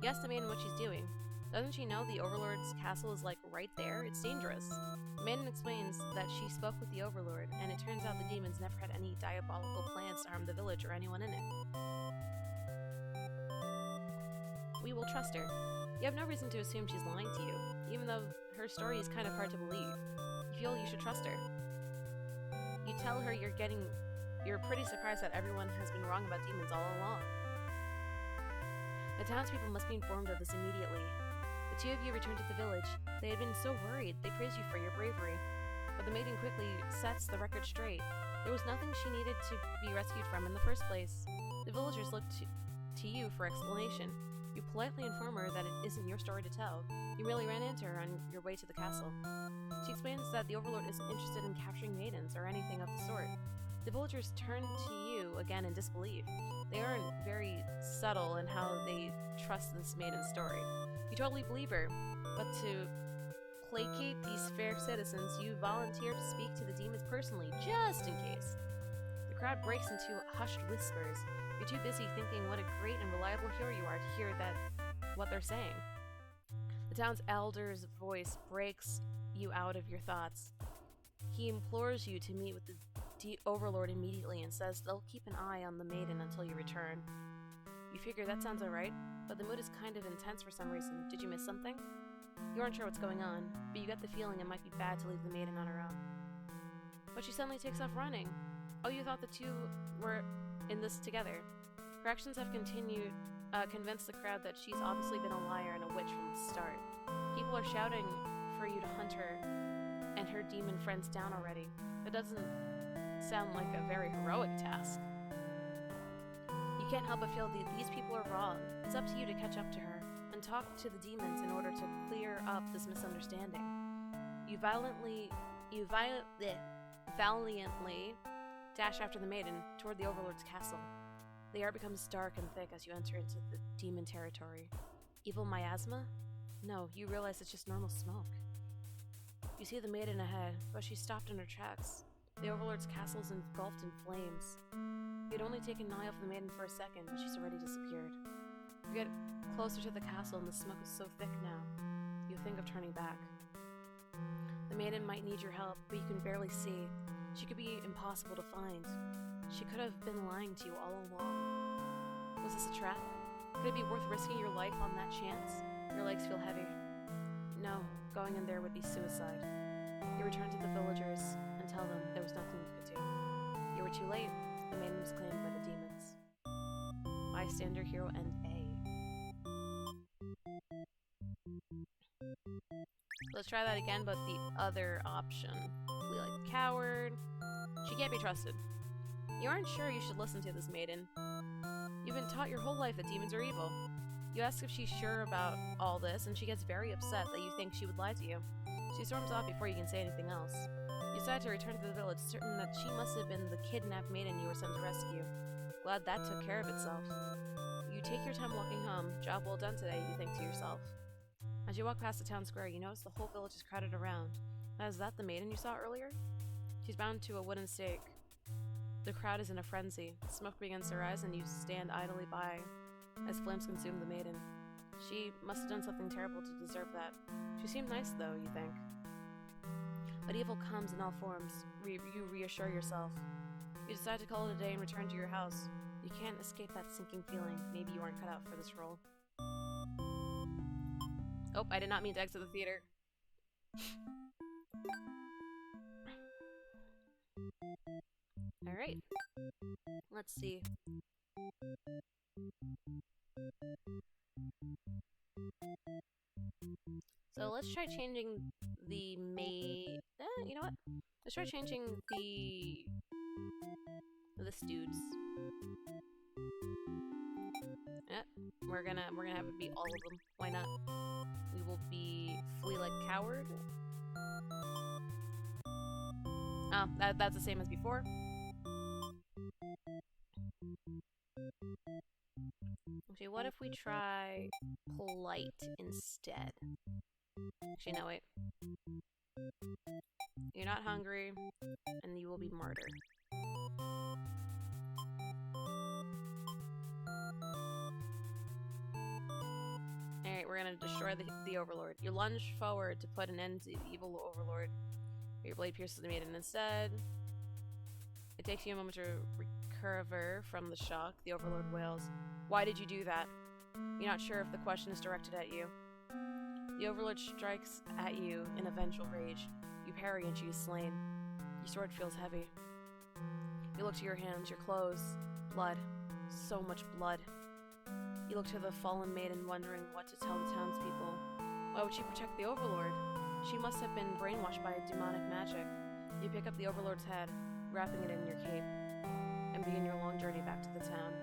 You ask the maiden what she's doing. Doesn't she know the Overlord's castle is like right there? It's dangerous. The maiden explains that she spoke with the Overlord, and it turns out the demons never had any diabolical plans to harm the village or anyone in it. We will trust her. You have no reason to assume she's lying to you, even though her story is kind of hard to believe. You feel you should trust her. You tell her you're pretty surprised that everyone has been wrong about demons all along. The townspeople must be informed of this immediately. The two of you return to the village. They had been so worried, they praised you for your bravery. But the maiden quickly sets the record straight. There was nothing she needed to be rescued from in the first place. The villagers looked to you for explanation. You politely inform her that it isn't your story to tell. You merely ran into her on your way to the castle. She explains that the Overlord isn't interested in capturing maidens or anything of the sort. The villagers turn to you again in disbelief. They aren't very subtle in how they trust this maiden's story. You totally believe her, but to placate these fair citizens, you volunteer to speak to the demons personally, just in case. The crowd breaks into hushed whispers. You're too busy thinking what a great and reliable hero you are to hear that what they're saying. The town's elder's voice breaks you out of your thoughts. He implores you to meet with the Overlord immediately and says they'll keep an eye on the maiden until you return. You figure that sounds alright, but the mood is kind of intense for some reason. Did you miss something? You aren't sure what's going on, but you get the feeling it might be bad to leave the maiden on her own. But she suddenly takes off running. Oh, you thought the two were in this together. Her actions have convinced the crowd that she's obviously been a liar and a witch from the start. People are shouting for you to hunt her and her demon friends down already. That doesn't sound like a very heroic task. You can't help but feel these people are wrong. It's up to you to catch up to her and talk to the demons in order to clear up this misunderstanding. You valiantly dash after the maiden toward the Overlord's castle. The air becomes dark and thick as you enter into the demon territory. Evil miasma? No, you realize it's just normal smoke. You see the maiden ahead, but she's stopped in her tracks. The Overlord's castle is engulfed in flames. You had only taken an eye off the maiden for a second, but she's already disappeared. You get closer to the castle and the smoke is so thick now, you think of turning back. The maiden might need your help, but you can barely see. She could be impossible to find. She could have been lying to you all along. Was this a trap? Could it be worth risking your life on that chance? Your legs feel heavy. No, going in there would be suicide. You return to the villagers and tell them there was nothing you could do. You were too late. The maiden was claimed by the demons. Bystander, hero, and A. Let's try that again, but the other option. Flee like a coward. She can't be trusted. You aren't sure you should listen to this maiden. You've been taught your whole life that demons are evil. You ask if she's sure about all this, and she gets very upset that you think she would lie to you. She storms off before you can say anything else. You decide to return to the village, certain that she must have been the kidnapped maiden you were sent to rescue. Glad that took care of itself. You take your time walking home. Job well done today, you think to yourself. As you walk past the town square, you notice the whole village is crowded around. Is that the maiden you saw earlier? She's bound to a wooden stake. The crowd is in a frenzy. Smoke begins to rise, and you stand idly by as flames consume the maiden. She must have done something terrible to deserve that. She seemed nice, though, you think. But evil comes in all forms. You reassure yourself. You decide to call it a day and return to your house. You can't escape that sinking feeling. Maybe you aren't cut out for this role. Oh, I did not mean to exit the theater. Alright. Let's see. So let's try changing the you know what? Let's try changing the stoods. Yep, we're gonna have it be all of them. Why not? We will be flee like coward. Oh, that's the same as before. Actually, what if we try polite instead? Actually, no, wait. You're not hungry, and you will be martyr. Alright, we're gonna destroy the Overlord. You lunge forward to put an end to the evil Overlord. Your blade pierces the maiden instead. It takes you a moment to recover from the shock. The Overlord wails. Why did you do that? You're not sure if the question is directed at you. The Overlord strikes at you in a vengeful rage. You parry and she is slain. Your sword feels heavy. You look to your hands, your clothes. Blood. So much blood. You look to the fallen maiden, wondering what to tell the townspeople. Why would she protect the Overlord? She must have been brainwashed by demonic magic. You pick up the Overlord's head, wrapping it in your cape, and begin your long journey back to the town.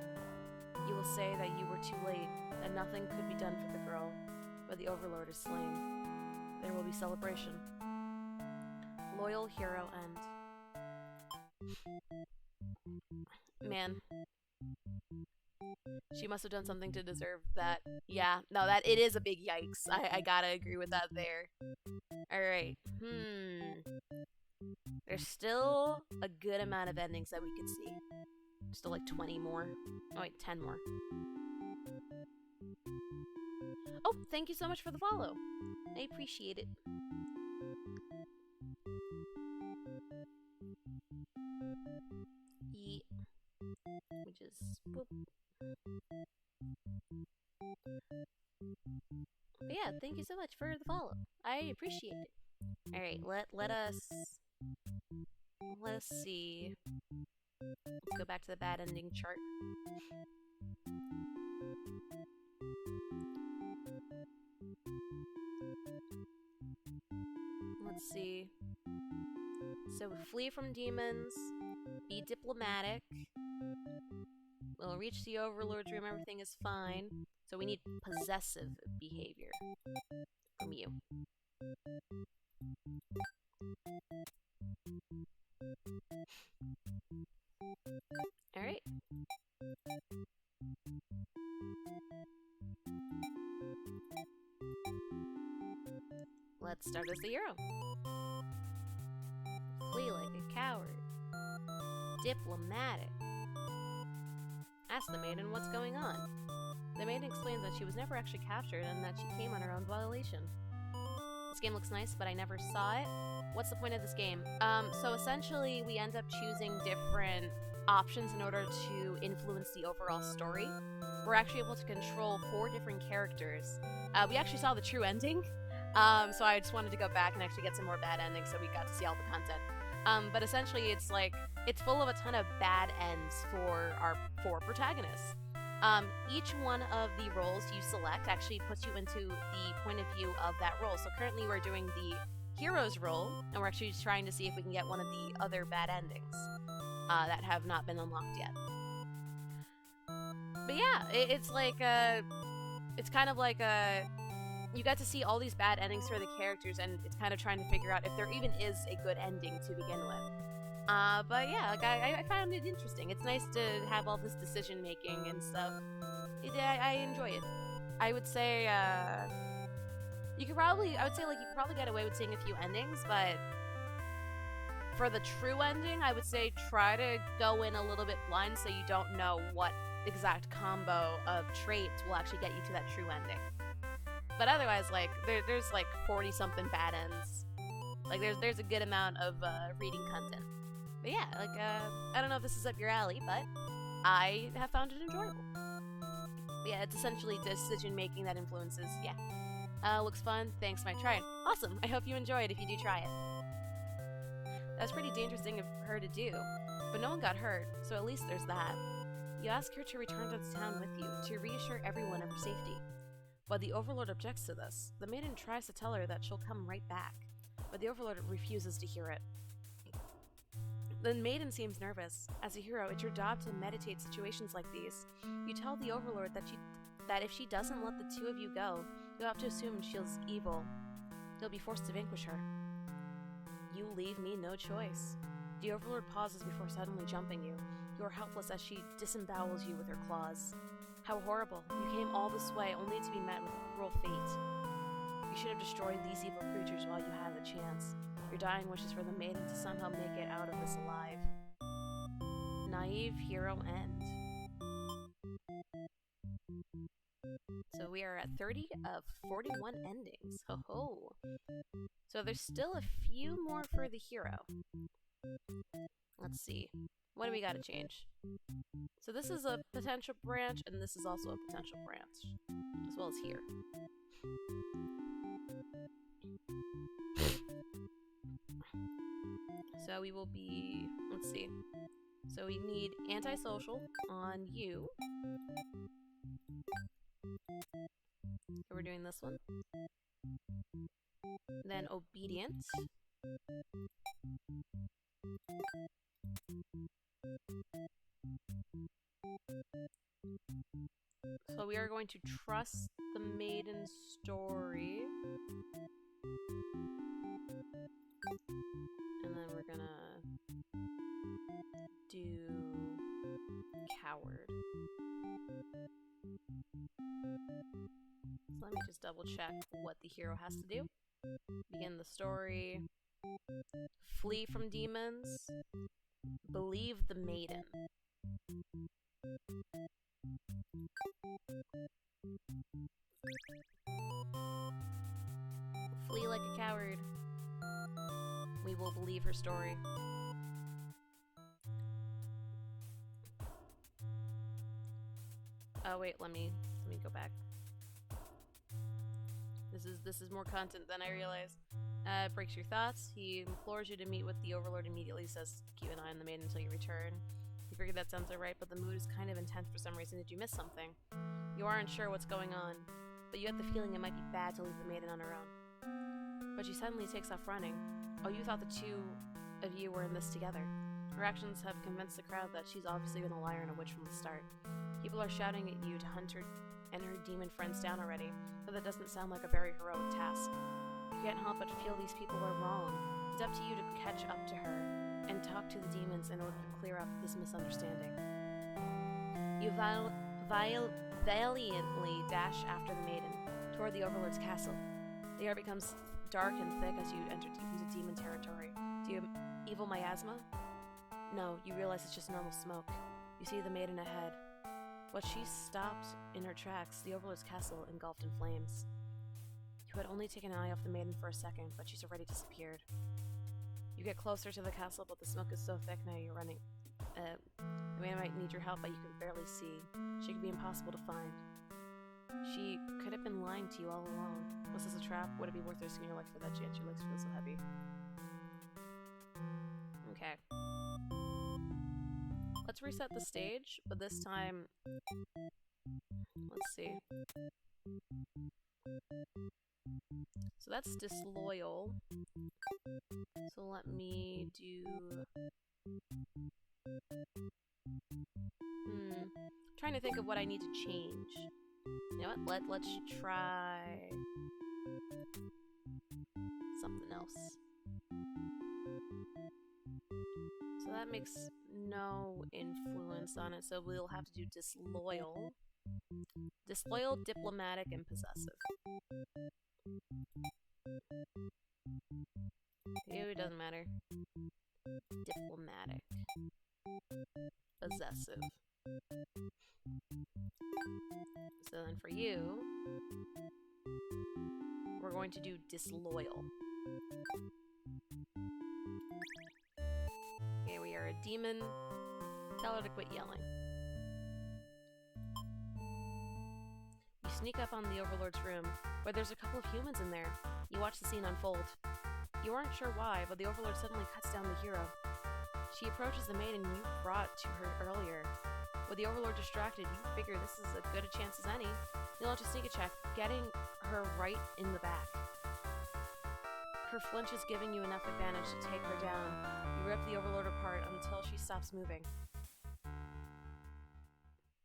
You will say that you were too late, that nothing could be done for the girl, but the Overlord is slain. There will be celebration. Loyal hero end. Man. She must have done something to deserve that. Yeah, no, it is a big yikes. I gotta agree with that there. Alright. There's still a good amount of endings that we could see. Still like 20 more. Oh wait, 10 more. Oh, thank you so much for the follow. I appreciate it. Yeah. Which is boop. But yeah, thank you so much for the follow. I appreciate it. All right, let us see. Let's go back to the bad ending chart. Let's see. So flee from demons, be diplomatic. We'll reach the Overlord's room, everything is fine. So we need possessive behavior from you. Alright. Let's start as the hero. Flee like a coward. Diplomatic. Ask the maiden what's going on. The maiden explains that she was never actually captured and that she came on her own violation. This game looks nice, but I never saw it. What's the point of this game? So essentially we end up choosing different options in order to influence the overall story. We're actually able to control 4 different characters. We actually saw the true ending, so I just wanted to go back and actually get some more bad endings so we got to see all the content. But essentially it's like, it's full of a ton of bad ends for our 4 protagonists. Each one of the roles you select actually puts you into the point of view of that role. So currently we're doing the hero's role, and we're actually trying to see if we can get one of the other bad endings that have not been unlocked yet. But yeah, it's like it's kind of like you got to see all these bad endings for the characters, and it's kind of trying to figure out if there even is a good ending to begin with. But yeah, like I found it interesting. It's nice to have all this decision making and stuff. I enjoy it. I would say, I would say like you could probably get away with seeing a few endings, but for the true ending, I would say try to go in a little bit blind so you don't know what exact combo of traits will actually get you to that true ending. But otherwise, like, there's like 40-something bad ends. Like, there's a good amount of reading content. But yeah, like, I don't know if this is up your alley, but I have found it enjoyable. But yeah, it's essentially decision-making that influences, yeah. Looks fun, thanks, might try it. Awesome, I hope you enjoy it if you do try it. That's pretty dangerous thing of her to do, but no one got hurt, so at least there's that. You ask her to return to the town with you, to reassure everyone of her safety. But the Overlord objects to this. The maiden tries to tell her that she'll come right back, but the Overlord refuses to hear it. The maiden seems nervous. As a hero, it's your job to meditate situations like these. You tell the Overlord that if she doesn't let the 2 of you go, you'll have to assume she's evil. You'll be forced to vanquish her. You leave me no choice. The Overlord pauses before suddenly jumping you. You are helpless as she disembowels you with her claws. How horrible. You came all this way only to be met with cruel fate. You should have destroyed these evil creatures while you had the chance. Your dying wish is for the maiden to somehow make it out of this alive. Naive hero end. So we are at 30 of 41 endings. Ho ho. So there's still a few more for the hero. Let's see. What do we gotta change? So this is a potential branch, and this is also a potential branch, as well as here. So we will be, let's see. So we need antisocial on you. So we're doing this one. Then obedient. So we are going to trust the maiden's story. And then we're gonna do coward. So let me just double check what the hero has to do. Begin the story. Flee from demons. Believe the maiden. believe her story. Oh wait, let me go back. This is more content than I realized. Breaks your thoughts. He implores you to meet with the Overlord immediately. Says keep an eye on the maiden until you return. You figure that sounds alright, but the mood is kind of intense for some reason. Did you miss something? You aren't sure what's going on, but you have the feeling it might be bad to leave the maiden on her own. But she suddenly takes off running. Oh, you thought the two of you were in this together. Her actions have convinced the crowd that she's obviously been a liar and a witch from the start. People are shouting at you to hunt her and her demon friends down already, but that doesn't sound like a very heroic task. You can't help but feel these people are wrong. It's up to you to catch up to her and talk to the demons in order to clear up this misunderstanding. You valiantly dash after the maiden, toward the Overlord's castle. The air becomes dark and thick as you enter deep into demon territory. Do you have evil miasma? No, you realize it's just normal smoke. You see the maiden ahead. But she stopped in her tracks, the Overlord's castle engulfed in flames. You had only taken an eye off the maiden for a second, but she's already disappeared. You get closer to the castle, but the smoke is so thick now you're running. The maiden might need your help, but you can barely see. She could be impossible to find. She could have been lying to you all along. Was this a trap? Would it be worth risking your life for that chance? Your legs feel so heavy. Okay. Let's reset the stage, but this time, let's see. So that's disloyal. So let me do... trying to think of what I need to change. You know what? Let's try something else. So that makes no influence on it, so we'll have to do disloyal. Disloyal, diplomatic, and possessive. It doesn't matter. Diplomatic. Possessive. So then for you, we're going to do disloyal. Okay, we are a demon. Tell her to quit yelling. You sneak up on the Overlord's room, where there's a couple of humans in there. You watch the scene unfold. You aren't sure why, but the Overlord suddenly cuts down the hero. She approaches the maiden you brought to her earlier. With the Overlord distracted, you figure this is as good a chance as any. You launch a sneak attack, getting her right in the back. Her flinch is giving you enough advantage to take her down. You rip the Overlord apart until she stops moving.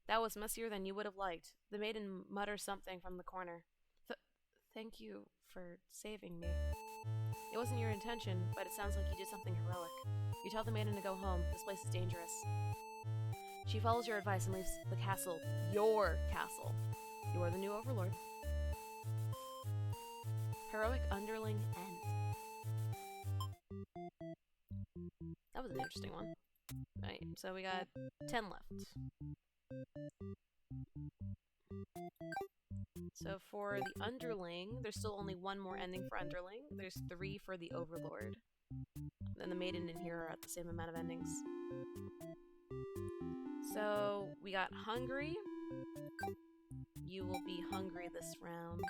That was messier than you would have liked. The maiden mutters something from the corner. Thank you for saving me. It wasn't your intention, but it sounds like you did something heroic. You tell the maiden to go home. This place is dangerous. She follows your advice and leaves the castle. Your castle. You are the new Overlord. Heroic underling end. That was an interesting one. Right, so we got 10 left. So for the underling, there's still only one more ending for underling. There's 3 for the Overlord. And the maiden and hero are at the same amount of endings. So we got hungry. You will be hungry this round.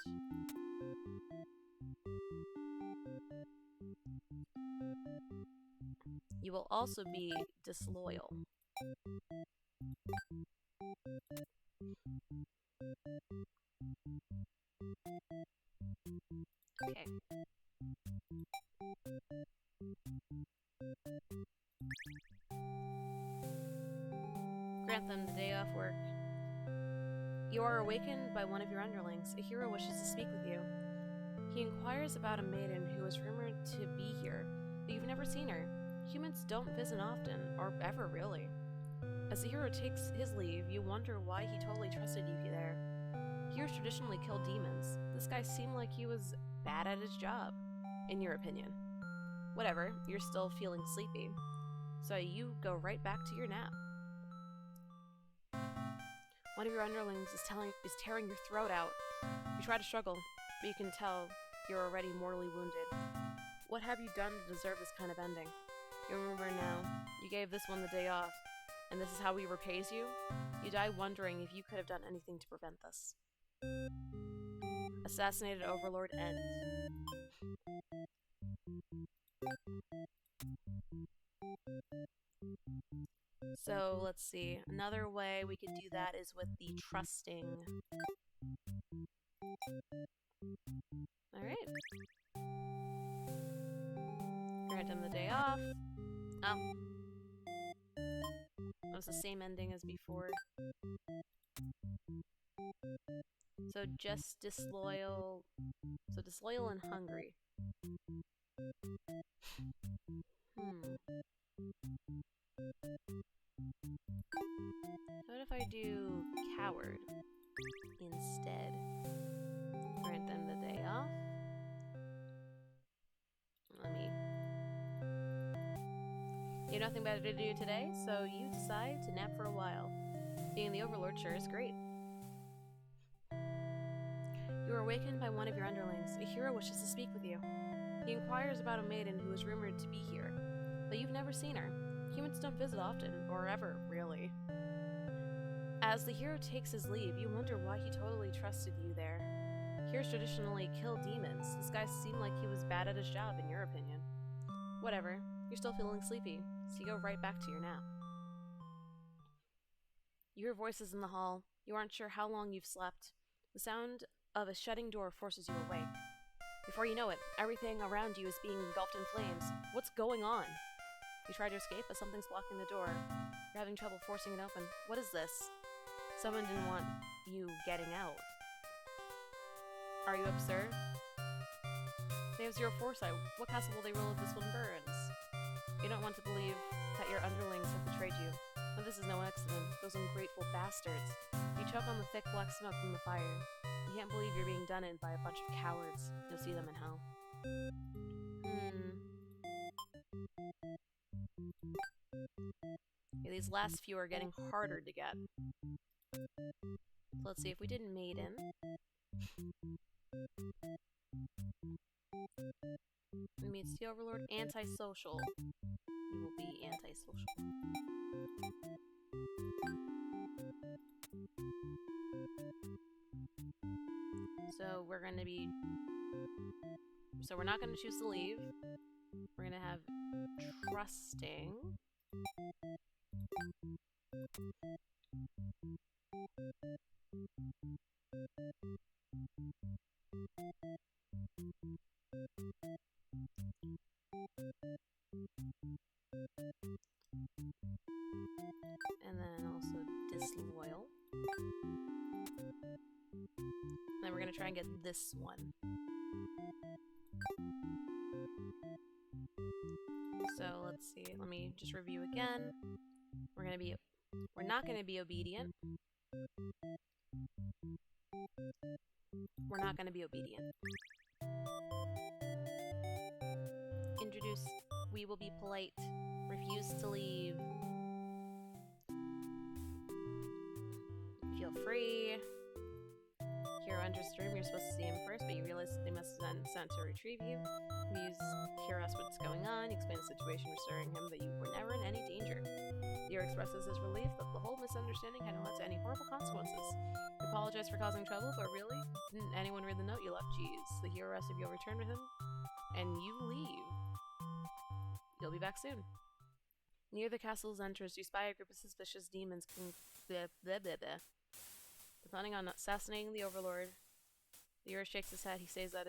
You will also be disloyal. Okay. Grant them the day off work. You are awakened by one of your underlings. A hero wishes to speak with you. He inquires about a maiden who is rumored to be here, but you've never seen her. Humans don't visit often, or ever really. As the hero takes his leave, you wonder why he totally trusted you there. Heroes traditionally kill demons. This guy seemed like he was bad at his job, in your opinion. Whatever, you're still feeling sleepy, so you go right back to your nap. One of your underlings is tearing your throat out. You try to struggle, but you can tell you're already mortally wounded. What have you done to deserve this kind of ending? You remember now. You gave this one the day off. And this is how he repays you? You die wondering if you could have done anything to prevent this. Assassinated Overlord End. So, let's see. Another way we could do that is with the trusting. Alright. Grant him the day off. Oh. That was the same ending as before. So just disloyal. So disloyal and hungry. What if I do coward instead? Grant them the day off. You have nothing better to do today, so you decide to nap for a while. Being the Overlord sure is great. You are awakened by one of your underlings. A hero wishes to speak with you. He inquires about a maiden who is rumored to be here, but you've never seen her. Humans don't visit often, or ever, really. As the hero takes his leave, you wonder why he totally trusted you there. Heroes traditionally kill demons. This guy seemed like he was bad at his job, in your opinion. Whatever. You're still feeling sleepy, so you go right back to your nap. You hear voices in the hall. You aren't sure how long you've slept. The sound of a shutting door forces you awake. Before you know it, everything around you is being engulfed in flames. What's going on? You try to escape, but something's blocking the door. You're having trouble forcing it open. What is this? Someone didn't want you getting out. Are you absurd? They have zero foresight. What castle will they rule if this one burns? You don't want to believe that your underlings have betrayed you. But this is no accident. Those ungrateful bastards. You choke on the thick black smoke from the fire. You can't believe you're being done in by a bunch of cowards. You'll see them in hell. Yeah, these last few are getting harder to get. So let's see if we did Maiden. Meets the Overlord. Antisocial. You will be antisocial. So we're going to be... So we're not going to choose to leave. We're going to have trusting. And then also disloyal. And then we're going to try and get this one. So let's see. Let me just review again. We're not going to be obedient. We're not going to be obedient. Introduce. We will be polite. Refuse to leave. Feel free. Hero enters the room. You're supposed to see him first, but you realize they must have sent to retrieve you. Hero asks what's going on. Explain the situation, assuring him that you were never in any danger. Hero expresses his relief that the whole misunderstanding hadn't led to any horrible consequences. You apologize for causing trouble, but really? Didn't anyone read the note you left? Jeez. The hero asks if you'll return with him, and you leave. You'll be back soon. Near the castle's entrance, you spy a group of suspicious demons. They're planning on assassinating the Overlord. The hero shakes his head. He says that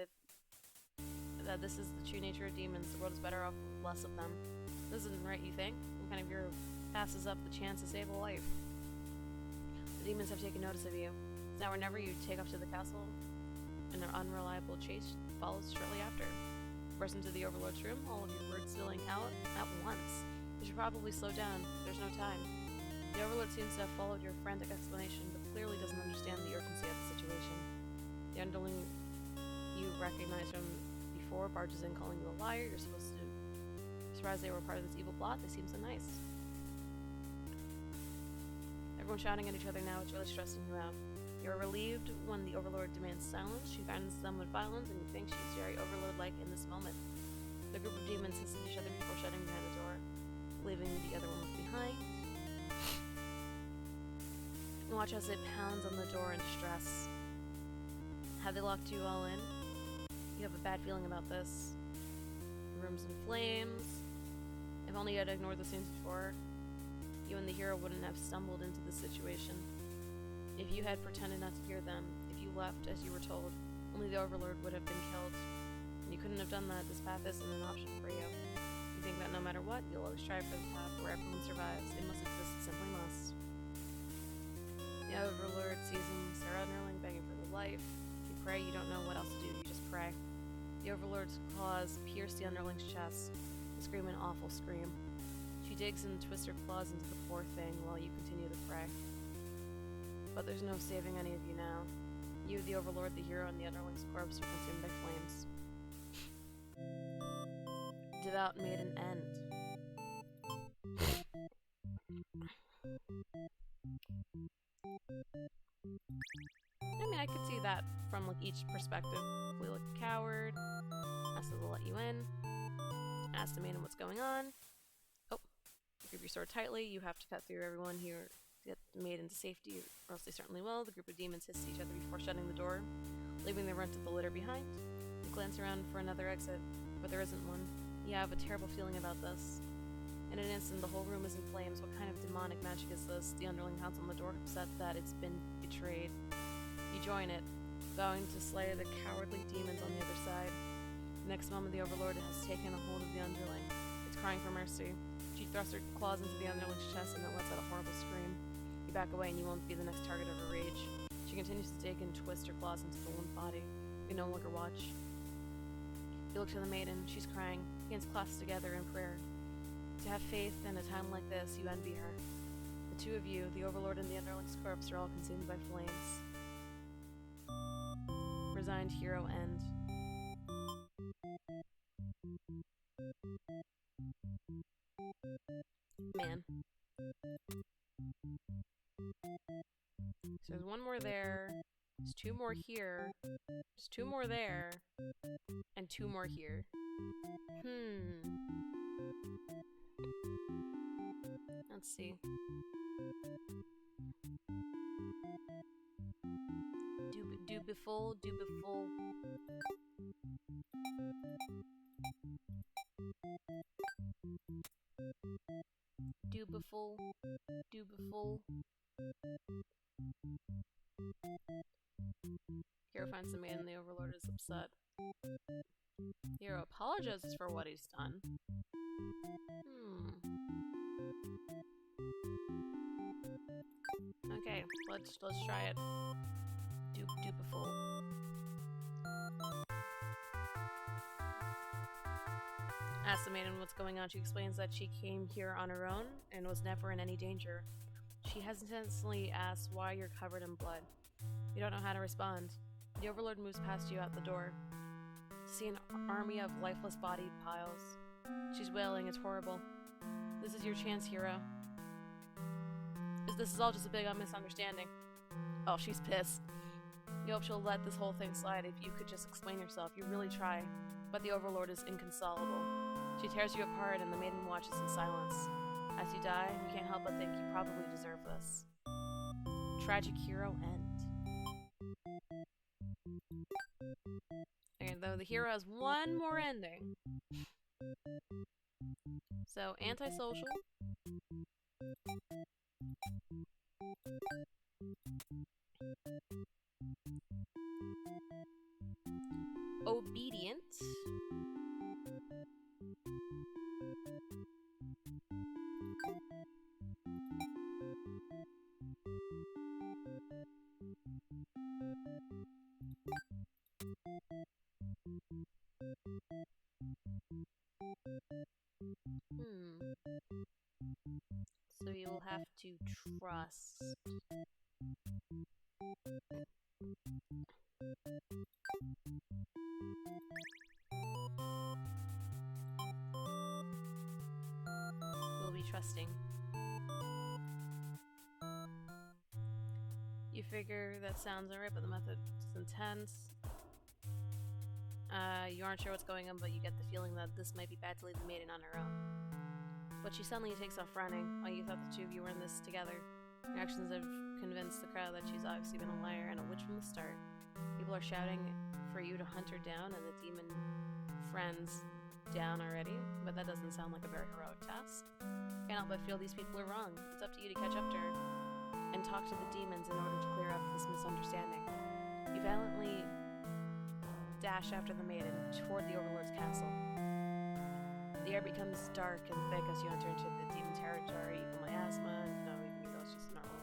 this is the true nature of demons. The world is better off with less of them. This isn't right, you think? What kind of hero passes up the chance to save a life? The demons have taken notice of you. Now whenever you take off to the castle, an unreliable chase follows shortly after. Burst into the Overlord's room, all of your words spilling out at once. You should probably slow down. There's no time. The Overlord seems to have followed your frantic explanation, but clearly doesn't understand the urgency of the situation. The underling you recognize from before barges in calling you a liar. You're supposed to surprised they were part of this evil plot. They seem so nice. Everyone's shouting at each other now. It's really stressing you out. You're relieved when the Overlord demands silence. She threatens them with violence, and you think she's very Overlord-like in this moment. The group of demons hiss at each other before shutting behind the door, leaving the other one behind. Watch as it pounds on the door in distress. Have they locked you all in? You have a bad feeling about this. The room's in flames. If only you had ignored the scenes before, you and the hero wouldn't have stumbled into this situation. If you had pretended not to hear them, if you left as you were told, only the Overlord would have been killed. And you couldn't have done that. This path isn't an option for you. You think that no matter what, you'll always strive for the path where everyone survives. It must exist, it simply must. The Overlord seizing Sarah Underling, begging for their life. You pray, you don't know what else to do, you just pray. The Overlord's claws pierce the Underling's chest, and scream an awful scream. She digs and twists her claws into the poor thing while you continue to pray. But there's no saving any of you now. You, the Overlord, the hero, and the Underling's corpse are consumed by flames. Devout Maiden End. I mean, I could see that from like each perspective. We look coward, asks to let you in, asks the maiden what's going on. Oh, you grip your sword tightly. You have to cut through everyone here to get the maiden to safety, or else they certainly will. The group of demons hiss at each other before shutting the door, leaving the runt of the litter behind. You glance around for another exit, but there isn't one. You have a terrible feeling about this. In an instant, the whole room is in flames. What kind of demonic magic is this? The Underling pounds on the door, upset that it's been betrayed. You join it, vowing to slay the cowardly demons on the other side. The next moment, the Overlord has taken a hold of the Underling. It's crying for mercy. She thrusts her claws into the Underling's chest and then lets out a horrible scream. You back away and you won't be the next target of her rage. She continues to dig and twist her claws into the limp body. You no longer watch. You look to the maiden. She's crying, hands clasped together in prayer. To have faith in a time like this, you envy her. The two of you, the Overlord and the Underling's corpse, are all consumed by flames. Resigned hero end. Man. So there's one more there. There's two more here. There's two more there. And two more here. Let's see. Dubiful. Hero finds the man and the Overlord is upset. Hero apologizes for what he's done. Okay, let's try it. Dubiful. Asks the maiden what's going on. She explains that she came here on her own and was never in any danger. She hesitantly asks why you're covered in blood. You don't know how to respond. The Overlord moves past you out the door. To see an army of lifeless body piles. She's wailing. It's horrible. This is your chance, hero. This is all just a big misunderstanding. Oh, she's pissed. You hope she'll let this whole thing slide if you could just explain yourself. You really try. But the Overlord is inconsolable. She tears you apart and the maiden watches in silence. As you die, you can't help but think you probably deserve this. Tragic hero end. Okay, though the hero has one more ending. So, antisocial. Obedient. So you'll have to trust. You'll be trusting. You figure that sounds alright, but the method is intense. You aren't sure what's going on, but you get the feeling that this might be bad to leave the maiden on her own. But she suddenly takes off running, while you thought the two of you were in this together. Your actions have convinced the crowd that she's obviously been a liar and a witch from the start. People are shouting for you to hunt her down and the demon friends down already, but that doesn't sound like a very heroic task. Can't help but feel these people are wrong. It's up to you to catch up to her and talk to the demons in order to clear up this misunderstanding. You valiantly dash after the maiden toward the Overlord's castle. The air becomes dark and thick as you enter into the demon territory. Evil miasma, no, even though it's just normal.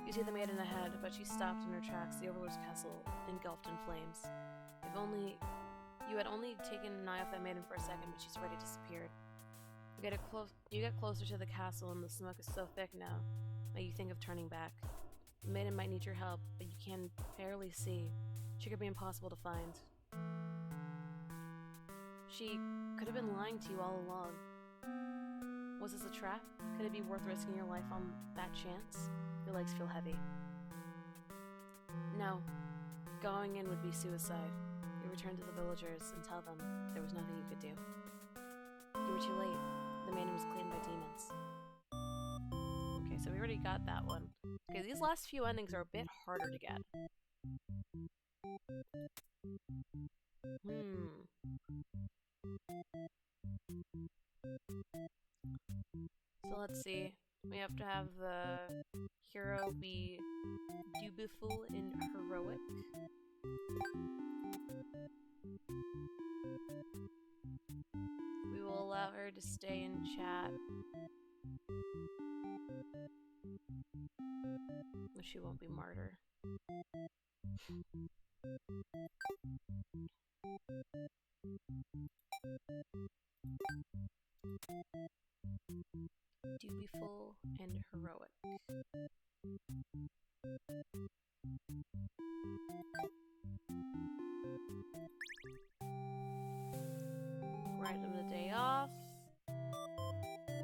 You see the maiden ahead, but she's stopped in her tracks, the Overlord's castle engulfed in flames. You had only taken an eye off that maiden for a second, but she's already disappeared. You get closer to the castle, and the smoke is so thick now that you think of turning back. The maiden might need your help, but you can barely see. She could be impossible to find. She could have been lying to you all along. Was this a trap? Could it be worth risking your life on that chance? Your legs feel heavy. No. Going in would be suicide. You return to the villagers and tell them there was nothing you could do. You were too late. The maiden was claimed by demons. Okay, so we already got that one. Okay, these last few endings are a bit harder to get. So let's see. We have to have the hero be dutiful and heroic. We will allow her to stay in chat. She won't be martyr. Dutiful and heroic. Grant him the day off.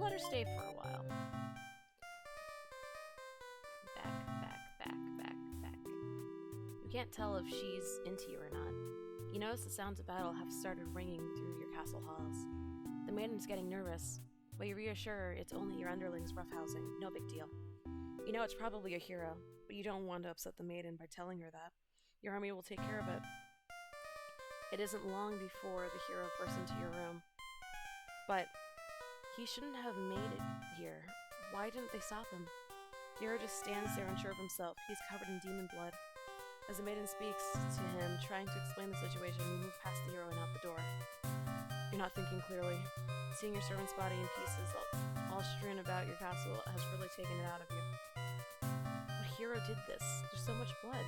Let her stay for a while. Back. You can't tell if she's into you or not. You notice the sounds of battle have started ringing through your castle halls. The maiden's getting nervous, but you reassure her it's only your underlings roughhousing, no big deal. You know it's probably a hero, but you don't want to upset the maiden by telling her that. Your army will take care of it. It isn't long before the hero bursts into your room. But he shouldn't have made it here. Why didn't they stop him? The hero just stands there unsure of himself. He's covered in demon blood. As the maiden speaks to him, trying to explain the situation, you move past the hero and out the door. You're not thinking clearly. Seeing your servant's body in pieces, all strewn about your castle, has really taken it out of you. What hero did this? There's so much blood.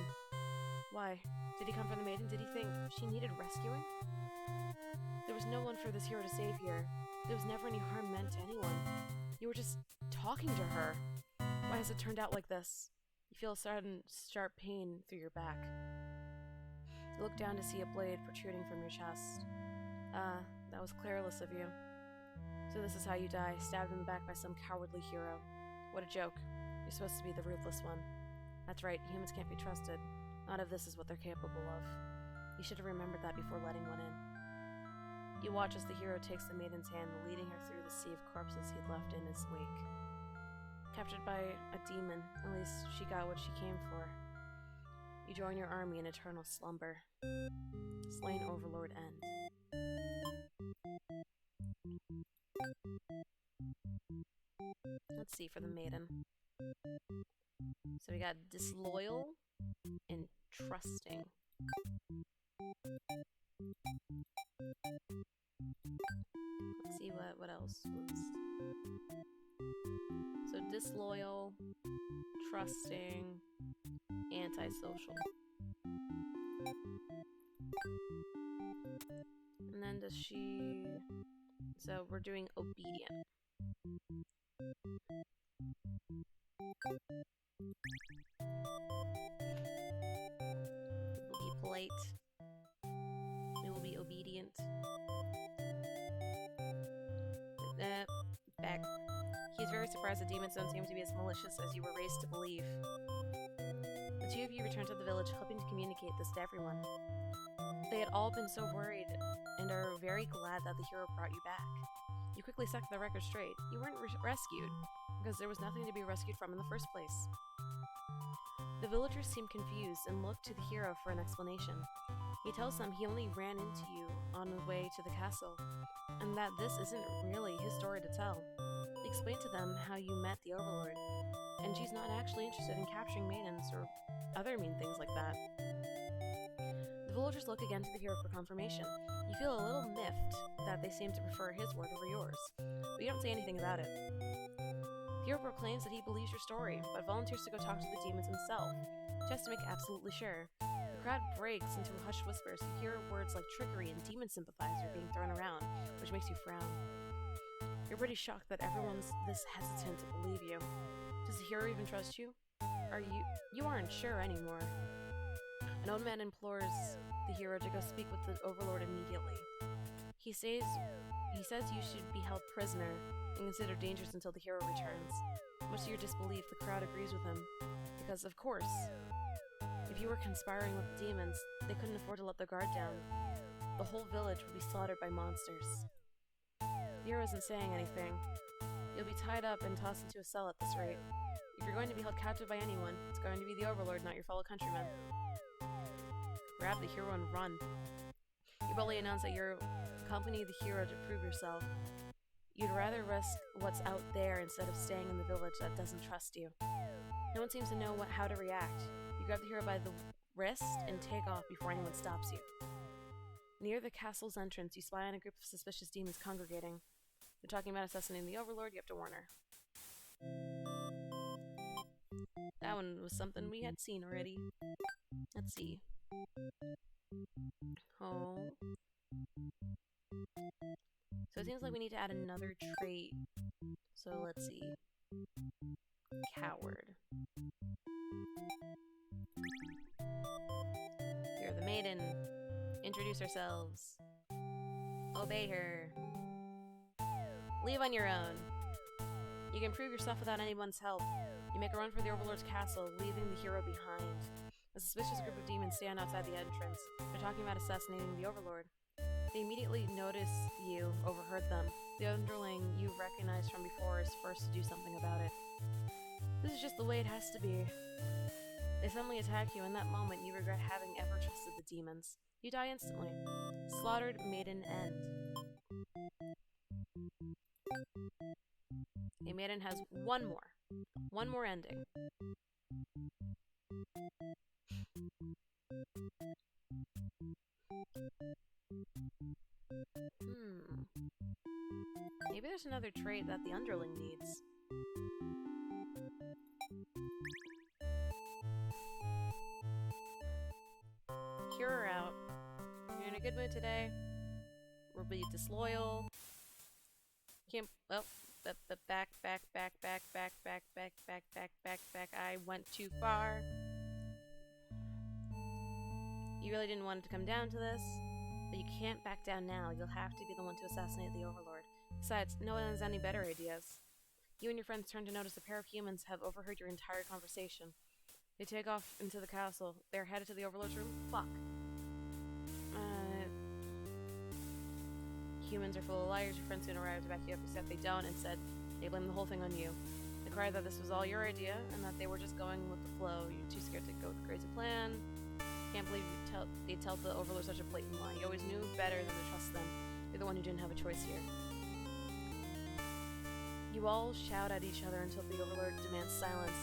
Why? Did he come for the maiden? Did he think she needed rescuing? There was no one for this hero to save here. There was never any harm meant to anyone. You were just talking to her. Why has it turned out like this? You feel a sudden, sharp pain through your back. You look down to see a blade protruding from your chest. That was careless of you. So this is how you die, stabbed in the back by some cowardly hero. What a joke. You're supposed to be the ruthless one. That's right, humans can't be trusted. Not if this is what they're capable of. You should have remembered that before letting one in. You watch as the hero takes the maiden's hand, leading her through the sea of corpses he'd left in his wake. Captured by a demon, at least she got what she came for. You join your army in eternal slumber. Slain Overlord end. Let's see for the maiden. So we got disloyal and trusting. Let's see what else was. So disloyal, trusting, antisocial. And then does she... So we're doing obedient. We'll be polite. We will be obedient. Back. He's very surprised the demons don't seem to be as malicious as you were raised to believe. The two of you return to the village, hoping to communicate this to everyone. They had all been so worried and are very glad that the hero brought you back. You quickly set the record straight. You weren't rescued, because there was nothing to be rescued from in the first place. The villagers seem confused and look to the hero for an explanation. He tells them he only ran into you on the way to the castle, and that this isn't really his story to tell. He explained to them how you met the Overlord, and she's not actually interested in capturing maidens or other mean things like that. The villagers look again to the hero for confirmation. You feel a little miffed that they seem to prefer his word over yours, but you don't say anything about it. The hero proclaims that he believes your story, but volunteers to go talk to the demons himself, just to make absolutely sure. The crowd breaks into hushed whispers. You hear words like trickery and demon sympathizer being thrown around, which makes you frown. You're pretty shocked that everyone's this hesitant to believe you. Does the hero even trust you? You aren't sure anymore. An old man implores the hero to go speak with the Overlord immediately. He says you should be held prisoner and considered dangerous until the hero returns. Much to your disbelief, the crowd agrees with him, because, of course, if you were conspiring with the demons, they couldn't afford to let their guard down. The whole village would be slaughtered by monsters. The hero isn't saying anything. You'll be tied up and tossed into a cell at this rate. If you're going to be held captive by anyone, it's going to be the Overlord, not your fellow countrymen. Grab the hero and run. You boldly announce that you're accompany the hero to prove yourself. You'd rather risk what's out there instead of staying in the village that doesn't trust you. No one seems to know how to react. You grab the hero by the wrist and take off before anyone stops you. Near the castle's entrance, you spy on a group of suspicious demons congregating. They're talking about assassinating the Overlord. You have to warn her. That one was something we had seen already. Let's see. Oh. So it seems like we need to add another trait. So let's see. Coward. You're the maiden. Introduce ourselves. Obey her. Leave on your own. You can prove yourself without anyone's help. You make a run for the Overlord's castle, leaving the hero behind. A suspicious group of demons stand outside the entrance. They're talking about assassinating the Overlord. They immediately notice you, overheard them. The underling you recognized from before is first to do something about it. This is just the way it has to be. They suddenly attack you. In that moment, you regret having ever trusted the demons. You die instantly. Slaughtered maiden end. A maiden has one more ending. Maybe there's another trait that the underling needs. Hear her out. You're in a good mood today. We'll be disloyal. Can't. Well, back. I went too far. You really didn't want it to come down to this, but you can't back down now. You'll have to be the one to assassinate the Overlord. Besides, no one has any better ideas. You and your friends turn to notice a pair of humans have overheard your entire conversation. They take off into the castle. They're headed to the Overlord's room. Fuck. Humans are full of liars. Your friends soon arrive to back you up, except they don't. Instead, they blame the whole thing on you. They cry that this was all your idea and that they were just going with the flow. You're too scared to go with the crazy plan. Can't believe they tell the Overlord such a blatant lie. You always knew better than to trust them. You're the one who didn't have a choice here. You all shout at each other until the Overlord demands silence.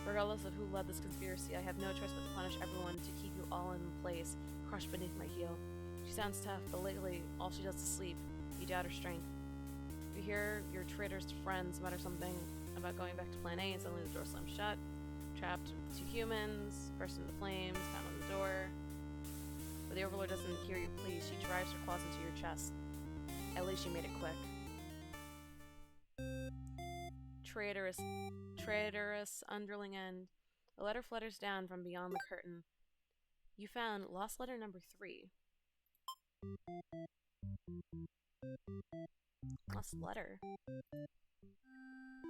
Regardless of who led this conspiracy, I have no choice but to punish everyone to keep you all in place, crushed beneath my heel. She sounds tough, but lately, all she does is sleep. You doubt her strength. You hear your traitorous friends mutter something about going back to Plan A, and suddenly the door slams shut. Trapped two humans, burst into flames, pound on the door. But the Overlord doesn't hear you please. She drives her claws into your chest. At least she made it quick. Traitorous underling end. A letter flutters down from beyond the curtain. You found lost letter number 3. Lost letter.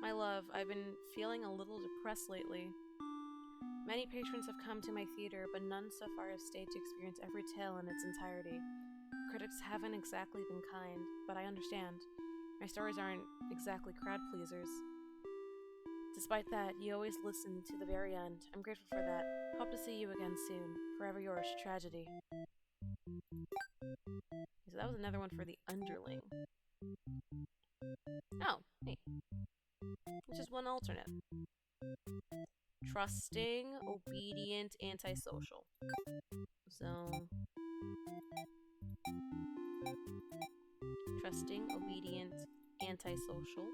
My love, I've been feeling a little depressed lately. Many patrons have come to my theater, but none so far have stayed to experience every tale in its entirety. Critics haven't exactly been kind, but I understand. My stories aren't exactly crowd pleasers. Despite that, you always listen to the very end. I'm grateful for that. Hope to see you again soon. Forever yours, Tragedy. So that was another one for the underling. Oh, hey. It's just one alternate. Trusting, obedient, antisocial. So... trusting, obedient, antisocial.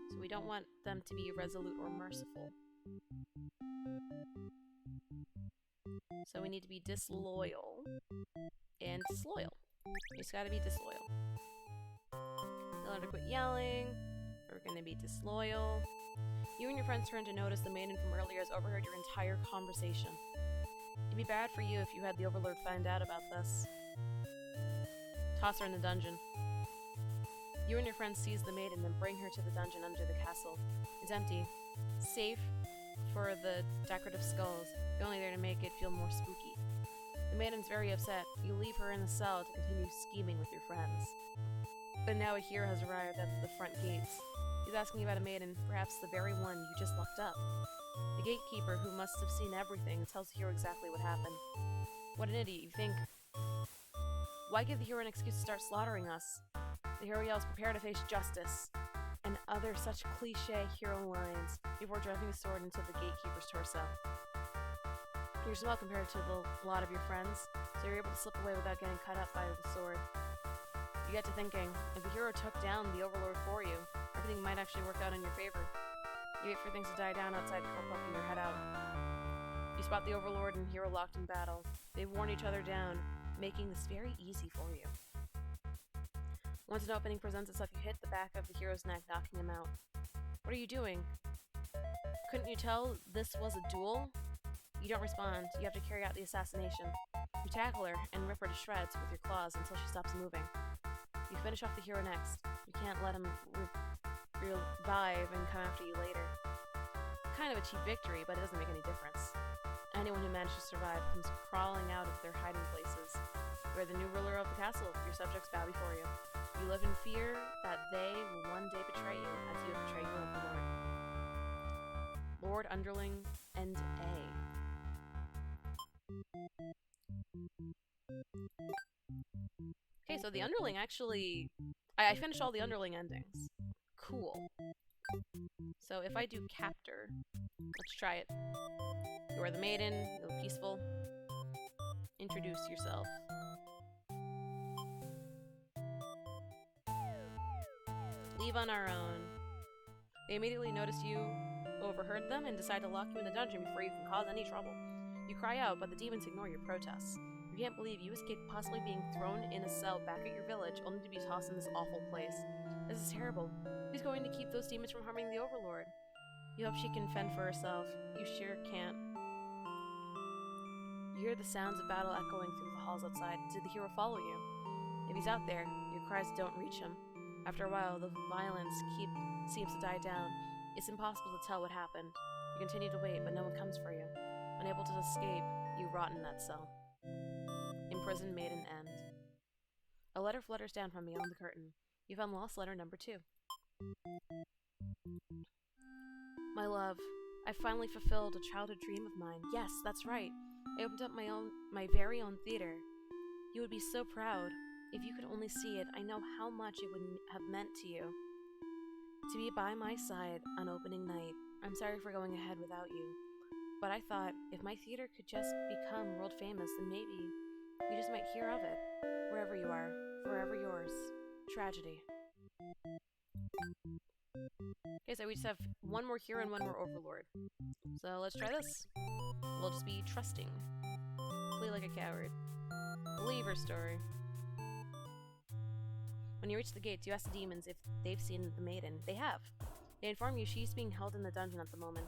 So we don't want them to be resolute or merciful. So we need to be disloyal and disloyal. You just gotta be disloyal. Tell her to quit yelling. We're gonna be disloyal. You and your friends turn to notice the maiden from earlier has overheard your entire conversation. It'd be bad for you if you had the Overlord find out about this. Toss her in the dungeon. You and your friends seize the maiden and bring her to the dungeon under the castle. It's empty. Safe for the decorative skulls. You're only there to make it feel more spooky. The maiden's very upset. You leave her in the cell to continue scheming with your friends. But now a hero has arrived at the front gates. He's asking about a maiden, perhaps the very one you just locked up. The gatekeeper, who must have seen everything, tells the hero exactly what happened. What an idiot, you think. Why give the hero an excuse to start slaughtering us? The hero yells, prepare to face justice, and other such cliché hero lines before driving a sword into the gatekeeper's torso. You're small compared to the lot of your friends, so you're able to slip away without getting cut up by the sword. You get to thinking, if the hero took down the Overlord for you, everything might actually work out in your favor. You wait for things to die down outside before poking your head out. You spot the Overlord and hero locked in battle. They worn each other down, making this very easy for you. Once an opening presents itself, you hit the back of the hero's neck, knocking him out. What are you doing? Couldn't you tell this was a duel? You don't respond. You have to carry out the assassination. You tackle her and rip her to shreds with your claws until she stops moving. You finish off the hero next. You can't let him revive and come after you later. Kind of a cheap victory, but it doesn't make any difference. Anyone who manages to survive comes crawling out of their hiding places. You are the new ruler of the castle. Your subjects bow before you. You live in fear that they will one day betray you, as you have betrayed your Overlord. Lord, underling, and A. Okay, so the underling actually... I finished all the underling endings. Cool. So if I do captor, let's try it. You are the maiden, you look peaceful. Introduce yourself. Leave on our own. They immediately notice you overheard them and decide to lock you in the dungeon before you can cause any trouble. You cry out, but the demons ignore your protests. You can't believe you escaped possibly being thrown in a cell back at your village, only to be tossed in this awful place. This is terrible. Who's going to keep those demons from harming the Overlord? You hope she can fend for herself. You sure can't. You hear the sounds of battle echoing through the halls outside. Did the hero follow you? If he's out there, your cries don't reach him. After a while, the violence seems to die down. It's impossible to tell what happened. You continue to wait, but no one comes for you. Unable to escape, you rot in that cell. Imprisoned maiden end. A letter flutters down from beyond the curtain. You found lost letter number 2. My love, I finally fulfilled a childhood dream of mine. Yes, that's right. I opened up my very own theater. You would be so proud. If you could only see it, I know how much it would have meant to you. To be by my side on opening night. I'm sorry for going ahead without you. But I thought, if my theater could just become world famous, then maybe we just might hear of it. Wherever you are, forever yours. Tragedy. Okay, so we just have one more hero and one more Overlord. So let's try this. We'll just be trusting. Play like a coward. Believe her story. When you reach the gates, you ask the demons if they've seen the maiden. They have. They inform you she's being held in the dungeon at the moment.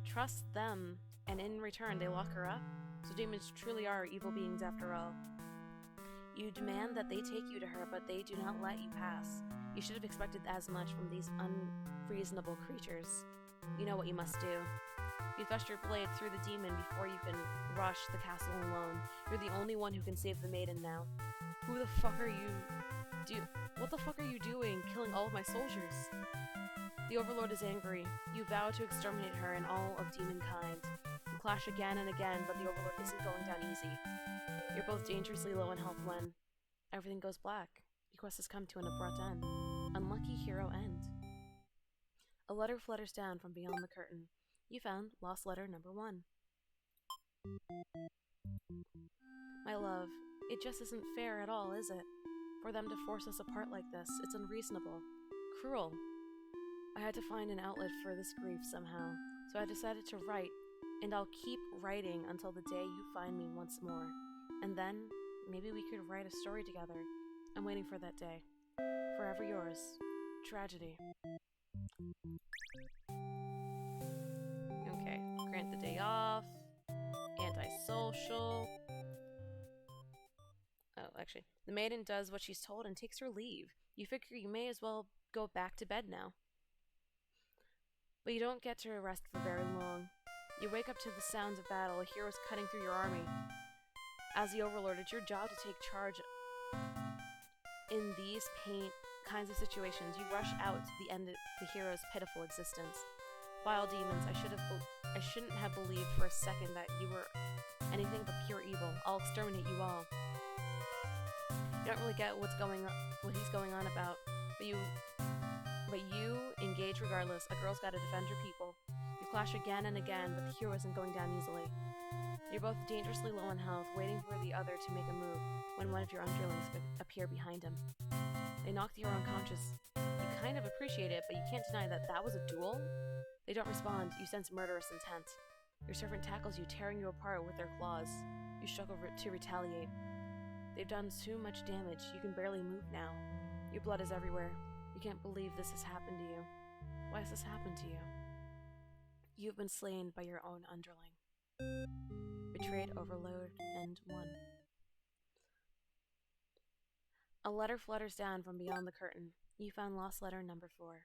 Trust them, and in return, they lock her up? So demons truly are evil beings after all. You demand that they take you to her, but they do not let you pass. You should have expected as much from these unreasonable creatures. You know what you must do. You thrust your blade through the demon before you can rush the castle alone. You're the only one who can save the maiden now. Who the fuck are you? What the fuck are you doing, killing all of my soldiers? The Overlord is angry. You vow to exterminate her and all of demonkind. You clash again and again, but the Overlord isn't going down easy. You're both dangerously low in health when everything goes black. Your quest has come to an abrupt end. Unlucky hero end. A letter flutters down from beyond the curtain. You found lost letter number 1. My love, it just isn't fair at all, is it? For them to force us apart like this, it's unreasonable. Cruel. I had to find an outlet for this grief somehow, so I decided to write, and I'll keep writing until the day you find me once more. And then, maybe we could write a story together. I'm waiting for that day. Forever yours. Tragedy. Okay, grant the day off. Antisocial. Oh, actually, the maiden does what she's told and takes her leave. You figure you may as well go back to bed now. But you don't get to rest for very long. You wake up to the sounds of battle, heroes cutting through your army. As the Overlord, it's your job to take charge in these kinds of situations. You rush out to the end of the hero's pitiful existence. Vile demons, I shouldn't have believed for a second that you were anything but pure evil. I'll exterminate you all. You don't really get what he's going on about, but you engage regardless. A girl's gotta defend her people. You clash again and again, but the hero isn't going down easily. You're both dangerously low in health, waiting for the other to make a move when one of your underlings appear behind him. They knock the hero unconscious. You kind of appreciate it, but you can't deny that that was a duel. They don't respond. You sense murderous intent. Your servant tackles you, tearing you apart with their claws. You struggle to retaliate. They've done too much damage. You can barely move now. Your blood is everywhere. You can't believe this has happened to you. Why has this happened to you? You've been slain by your own underling. Betrayed Overlord, End 1. A letter flutters down from beyond the curtain. You found lost letter number 4.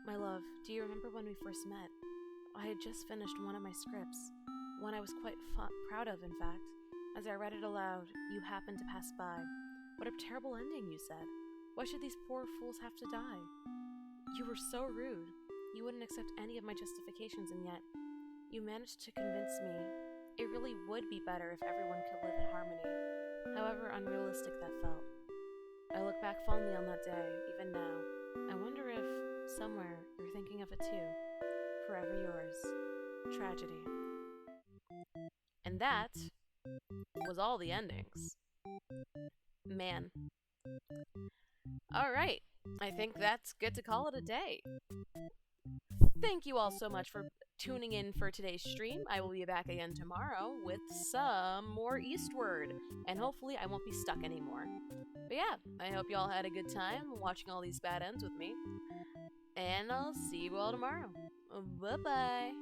My love, do you remember when we first met? I had just finished one of my scripts, one I was quite proud of, in fact. As I read it aloud, you happened to pass by. What a terrible ending, you said. Why should these poor fools have to die? You were so rude. You wouldn't accept any of my justifications, and yet you managed to convince me it really would be better if everyone could live in harmony, however unrealistic that felt. I look back fondly on that day, even now. I wonder if, somewhere, you're thinking of it too. Forever yours. Tragedy. And that was all the endings. Man. Alright, I think that's good to call it a day. Thank you all so much for tuning in for today's stream. I will be back again tomorrow with some more Eastward, and hopefully I won't be stuck anymore. But yeah, I hope you all had a good time watching all these bad ends with me, and I'll see you all tomorrow. Bye-bye!